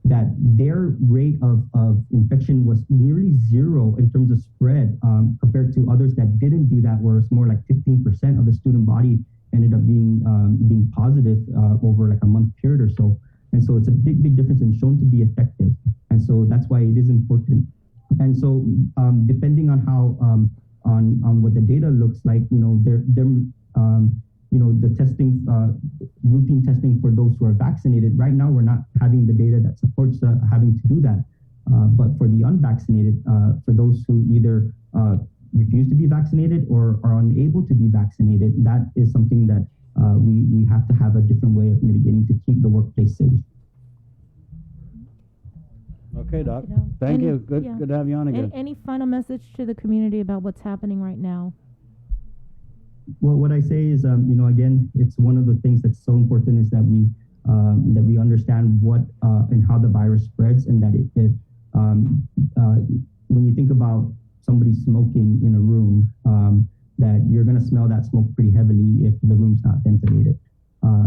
[SPEAKER 13] That their rate of infection was nearly 0 in terms of spread, compared to others that didn't do that, where it's more like 15% of the student body ended up being positive over a month period or so. And so it's a big difference, and shown to be effective. And so that's why it is important. And so depending on how on what the data looks like, the testing, routine testing for those who are vaccinated. Right now, we're not having the data that supports having to do that. But for the unvaccinated, for those who either refuse to be vaccinated or are unable to be vaccinated, that is something that we have to have a different way of mitigating to keep the workplace safe.
[SPEAKER 9] Okay, Doc. Thank you. Good to have you on again.
[SPEAKER 6] Any final message to the community about what's happening right now?
[SPEAKER 13] Well, what I say is, again, it's one of the things that's so important is that we understand what and how the virus spreads, and that when you think about somebody smoking in a room, that you're going to smell that smoke pretty heavily if the room's not ventilated.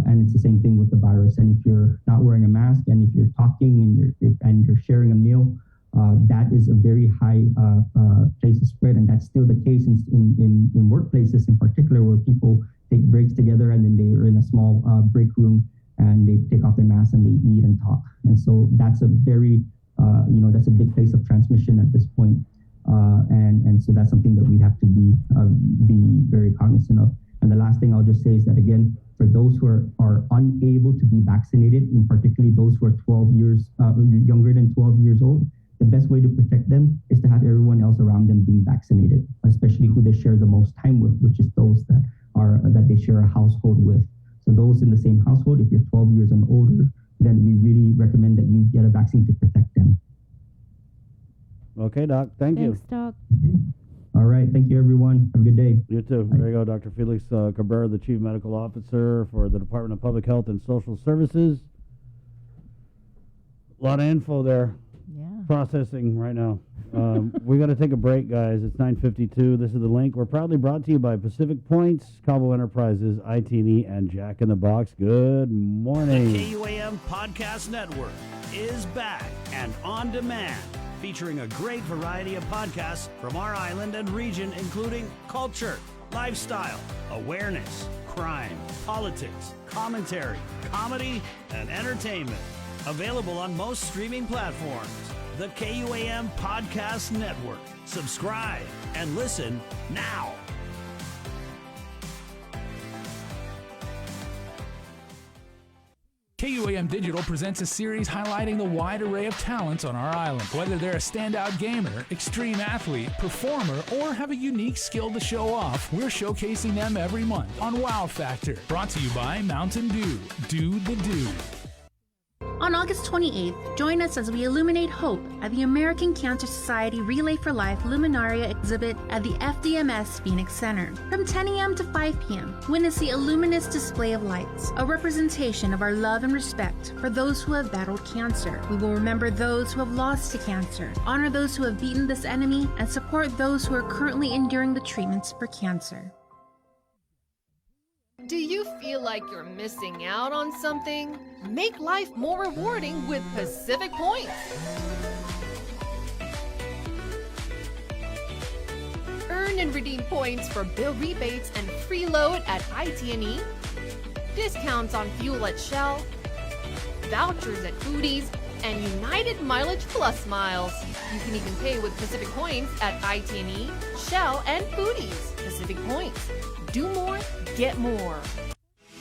[SPEAKER 13] And it's the same thing with the virus. And if you're not wearing a mask, and if you're talking and you're sharing a meal, that is a very high place to spread. And that's still the case in workplaces in particular, where people take breaks together, and then they are in a small break room, and they take off their masks and they eat and talk. And so that's a very that's a big place of transmission at this point. And so that's something that we have to be very cognizant of. And the last thing I'll just say is that, again, for those who are unable to be vaccinated, and particularly those who are 12 years younger than 12 years old, the best way to protect them is to have everyone else around them being vaccinated, especially who they share the most time with, which is those that they share a household with. So those in the same household, if you're 12 years and older, then we really recommend that you get a vaccine to protect them.
[SPEAKER 9] Okay, Doc. Thanks,
[SPEAKER 6] you. Thanks, Doc.
[SPEAKER 13] All right. Thank you, everyone. Have a good day.
[SPEAKER 9] You too. There you go, Dr. Felix Cabrera, the Chief Medical Officer for the Department of Public Health and Social Services. A lot of info there.
[SPEAKER 6] Yeah.
[SPEAKER 9] Processing right now. We got to take a break, guys. It's 9:52. This is The Link. We're proudly brought to you by Pacific Points, Cabo Enterprises, IT&E, and Jack in the Box. Good morning.
[SPEAKER 14] The KUAM Podcast Network is back and on demand, featuring a great variety of podcasts from our island and region, including culture, lifestyle, awareness, crime, politics, commentary, comedy, and entertainment. Available on most streaming platforms. The KUAM Podcast Network. Subscribe and listen now.
[SPEAKER 12] KUAM Digital presents a series highlighting the wide array of talents on our island. Whether they're a standout gamer, extreme athlete, performer, or have a unique skill to show off, we're showcasing them every month on Wow Factor. Brought to you by Mountain Dew. Do the do.
[SPEAKER 15] On August 28th, join us as we illuminate hope at the American Cancer Society Relay for Life Luminaria exhibit at the FDMS Phoenix Center. From 10 a.m. to 5 p.m., witness the luminous display of lights, a representation of our love and respect for those who have battled cancer. We will remember those who have lost to cancer, honor those who have beaten this enemy, and support those who are currently enduring the treatments for cancer.
[SPEAKER 16] Do you feel like you're missing out on something? Make life more rewarding with Pacific Points. Earn and redeem points for bill rebates and free load at IT&E, discounts on fuel at Shell, vouchers at Foodies, and United Mileage Plus miles. You can even pay with Pacific Points at IT&E, Shell, and Foodies. Pacific Points. Do more, get more.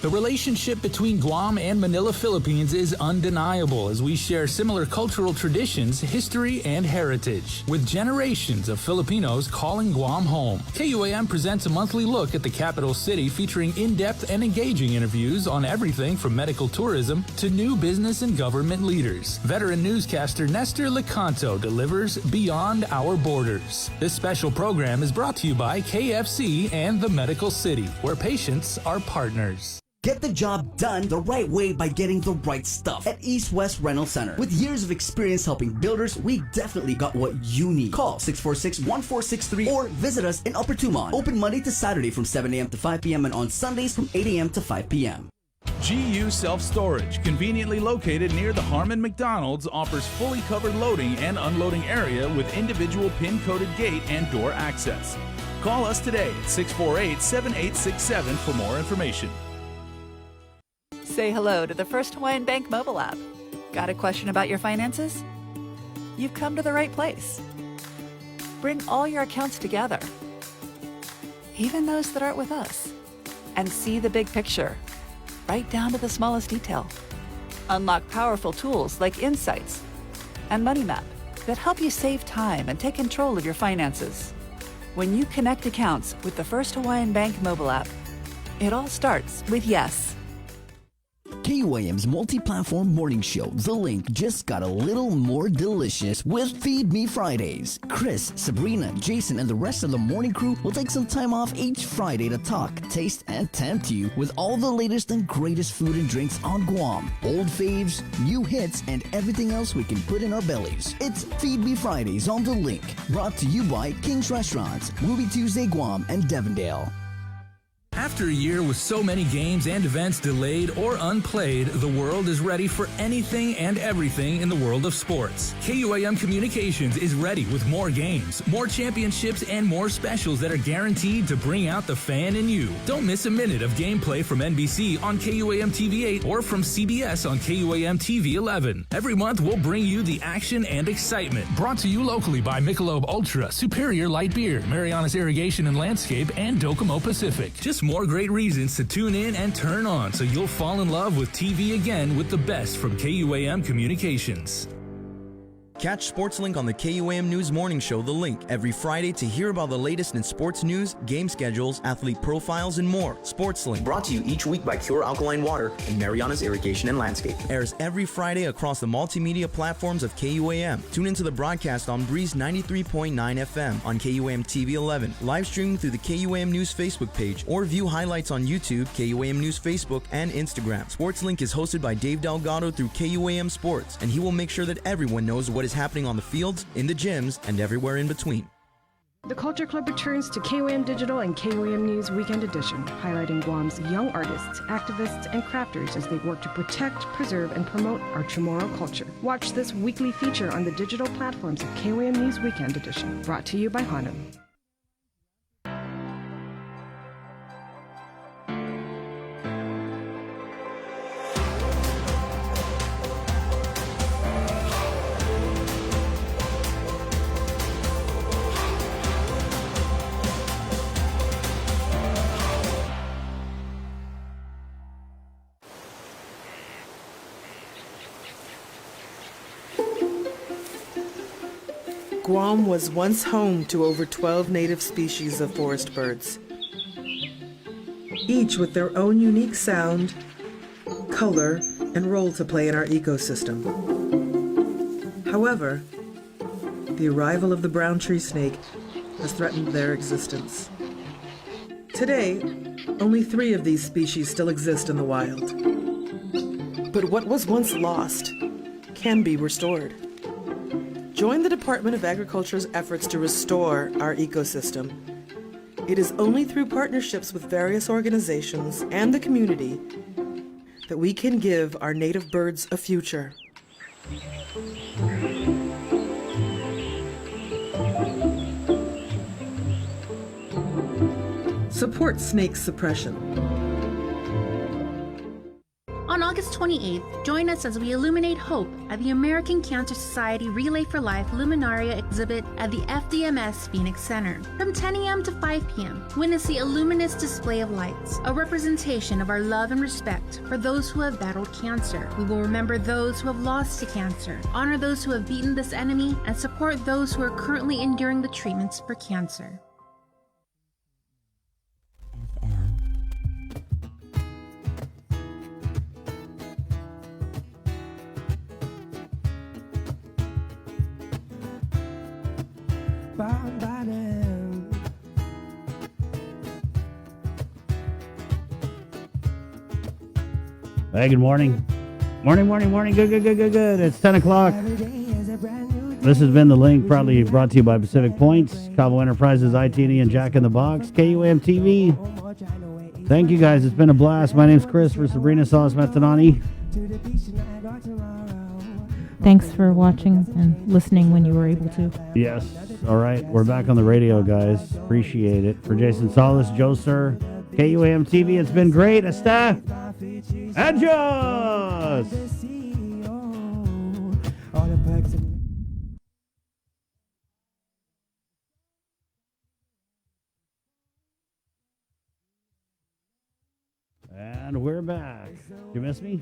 [SPEAKER 12] The relationship between Guam and Manila, Philippines is undeniable as we share similar cultural traditions, history, and heritage. With generations of Filipinos calling Guam home, KUAM presents a monthly look at the capital city featuring in-depth and engaging interviews on everything from medical tourism to new business and government leaders. Veteran newscaster Nestor Lecanto delivers Beyond Our Borders. This special program is brought to you by KFC and the Medical City, where patients are partners.
[SPEAKER 17] Get the job done the right way by getting the right stuff at East West Rental Center. With years of experience helping builders, we definitely got what you need. Call 646-1463 or visit us in Upper Tumon. Open Monday to Saturday from 7 a.m. to 5 p.m. and on Sundays from 8 a.m. to 5 p.m.
[SPEAKER 12] GU Self-Storage, conveniently located near the Harmon McDonald's, offers fully covered loading and unloading area with individual pin-coded gate and door access. Call us today at 648-7867 for more information.
[SPEAKER 7] Say hello to the First Hawaiian Bank mobile app. Got a question about your finances? You've come to the right place. Bring all your accounts together, even those that aren't with us, and see the big picture, right down to the smallest detail. Unlock powerful tools like Insights and Money Map that help you save time and take control of your finances. When you connect accounts with the First Hawaiian Bank mobile app, it all starts with yes.
[SPEAKER 17] KUAM's multi-platform morning show, The Link, just got a little more delicious with Feed Me Fridays. Chris, Sabrina, Jason, and the rest of the morning crew will take some time off each Friday to talk, taste, and tempt you with all the latest and greatest food and drinks on Guam. Old faves, new hits, and everything else we can put in our bellies. It's Feed Me Fridays on The Link, brought to you by King's Restaurants, Ruby Tuesday Guam, and Devondale.
[SPEAKER 12] After a year with so many games and events delayed or unplayed, the world is ready for anything and everything in the world of sports. KUAM Communications is ready with more games, more championships, and more specials that are guaranteed to bring out the fan in you. Don't miss a minute of gameplay from NBC on KUAM TV 8 or from CBS on KUAM TV 11. Every month, we'll bring you the action and excitement. Brought to you locally by Michelob Ultra, Superior Light Beer, Marianas Irrigation and Landscape, and Docomo Pacific. Just more great reasons to tune in and turn on so you'll fall in love with TV again with the best from KUAM Communications.
[SPEAKER 2] Catch SportsLink on the KUAM News Morning Show, The Link, every Friday to hear about the latest in sports news, game schedules, athlete profiles, and more. SportsLink,
[SPEAKER 5] brought to you each week by Cure Alkaline Water and Marianas Irrigation and Landscape,
[SPEAKER 2] airs every Friday across the multimedia platforms of KUAM. Tune into the broadcast on Breeze 93.9 FM on KUAM TV 11, live streaming through the KUAM News Facebook page, or view highlights on YouTube, KUAM News Facebook, and Instagram. SportsLink is hosted by Dave Delgado through KUAM Sports, and he will make sure that everyone knows what is happening on the fields, in the gyms, and everywhere in between.
[SPEAKER 19] The Culture Club returns to KUAM Digital and KUAM News Weekend Edition, highlighting Guam's young artists, activists, and crafters as they work to protect, preserve, and promote our Chamorro culture. Watch this weekly feature on the digital platforms of KUAM News Weekend Edition, brought to you by Hanum.
[SPEAKER 20] Guam was once home to over 12 native species of forest birds, each with their own unique sound, color, and role to play in our ecosystem. However, the arrival of the brown tree snake has threatened their existence. Today, only 3 of these species still exist in the wild. But what was once lost can be restored. Join the Department of Agriculture's efforts to restore our ecosystem. It is only through partnerships with various organizations and the community that we can give our native birds a future. Support snake suppression.
[SPEAKER 15] On August 28th, join us as we illuminate hope at the American Cancer Society Relay for Life Luminaria exhibit at the FDMS Phoenix Center. From 10 a.m. to 5 p.m., witness the luminous display of lights, a representation of our love and respect for those who have battled cancer. We will remember those who have lost to cancer, honor those who have beaten this enemy, and support those who are currently enduring the treatments for cancer.
[SPEAKER 9] Hey, good morning. Morning. Good. It's 10 o'clock. This has been The Link, proudly brought to you by Pacific Points, Cabo Enterprises, IT&E, and Jack in the Box, KUAM TV. Thank you, guys. It's been a blast. My name's Chris for Sabrina Salas Metanani.
[SPEAKER 6] Thanks for watching and listening when you were able to.
[SPEAKER 9] Yes. All right. We're back on the radio, guys. Appreciate it. For Jason Salas, Joe Sir, KUAM TV, it's been great. Staff. Adios! And we're back. You miss me?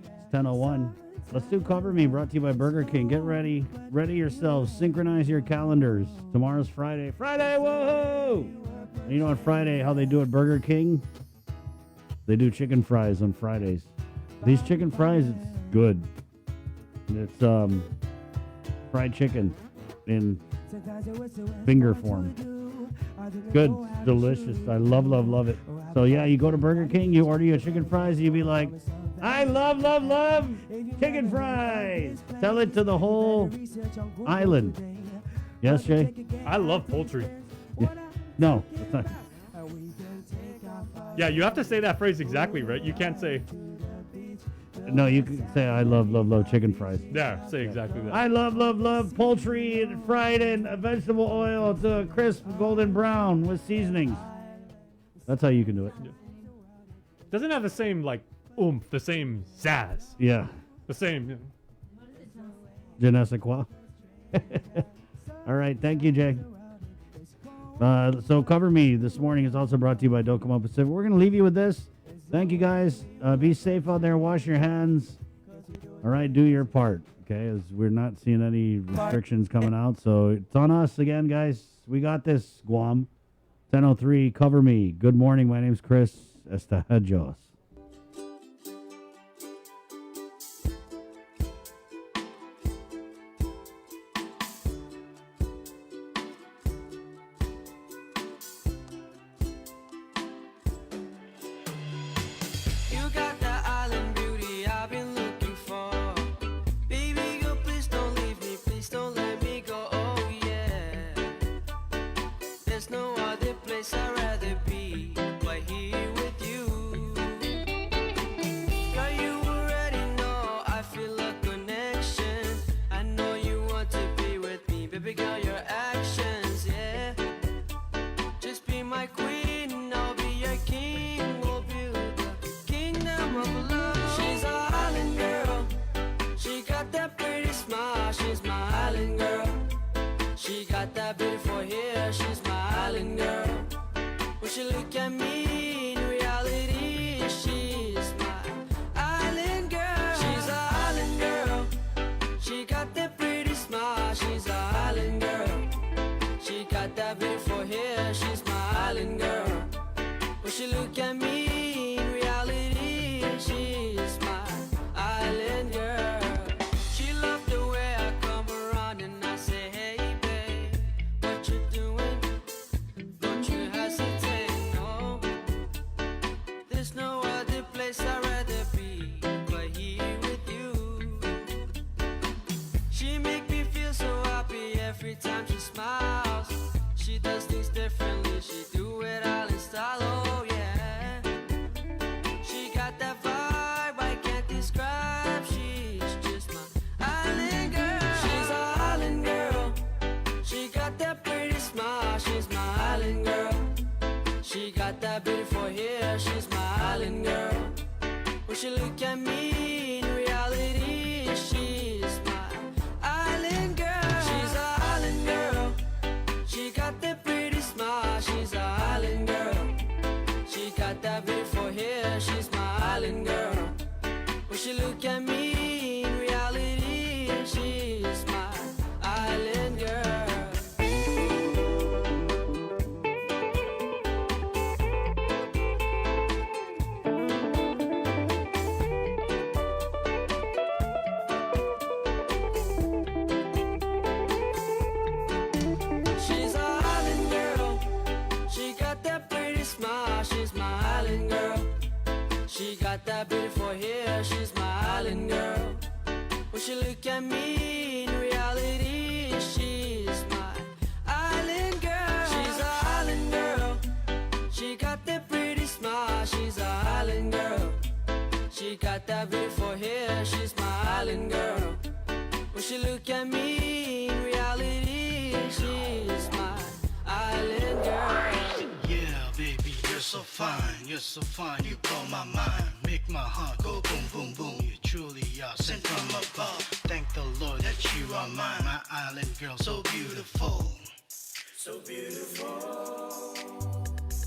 [SPEAKER 9] It's 10:01. Let's do Cover Me, brought to you by Burger King. Get ready. Ready yourselves. Synchronize your calendars. Tomorrow's Friday. Friday, woohoo! And you know on Friday how they do at Burger King? They do chicken fries on Fridays. These chicken fries, it's good. It's fried chicken in finger form. Good, delicious. I love it. So yeah, you go to Burger King, you order your chicken fries, you be like, I love chicken fries. Tell it to the whole island. Yes, Jay?
[SPEAKER 22] I love poultry.
[SPEAKER 9] Yeah. No, that's not.
[SPEAKER 4] Yeah, you have to say that phrase exactly, right? You can't say...
[SPEAKER 9] No, you can say I love chicken fries.
[SPEAKER 4] Yeah, say exactly that.
[SPEAKER 9] I love poultry and fried in vegetable oil to a crisp golden brown with seasonings. That's how you can do it.
[SPEAKER 4] Yeah. Doesn't have the same, like, oomph, the same zazz.
[SPEAKER 9] Yeah.
[SPEAKER 4] The same.
[SPEAKER 9] Je ne sais quoi. All right. Thank you, Jay. So Cover Me this morning is also brought to you by Docomo Pacific. We're going to leave you with this. Thank you, guys. Be safe out there. Wash your hands. All right. Do your part. Okay. As we're not seeing any restrictions coming out. So it's on us again, guys. We got this, Guam. 10:03. Cover Me. Good morning. My name's Chris Estajos.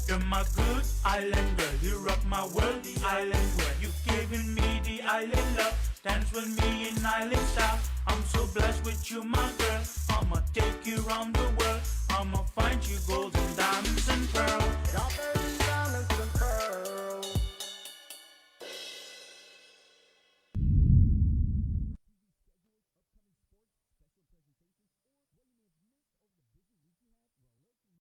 [SPEAKER 8] You're my good island girl, you rock my world, the island world. You've given me the island love, dance with me in island style. I'm so blessed with you, my girl. I'ma take you round the world, I'ma find you gold and diamonds and pearls.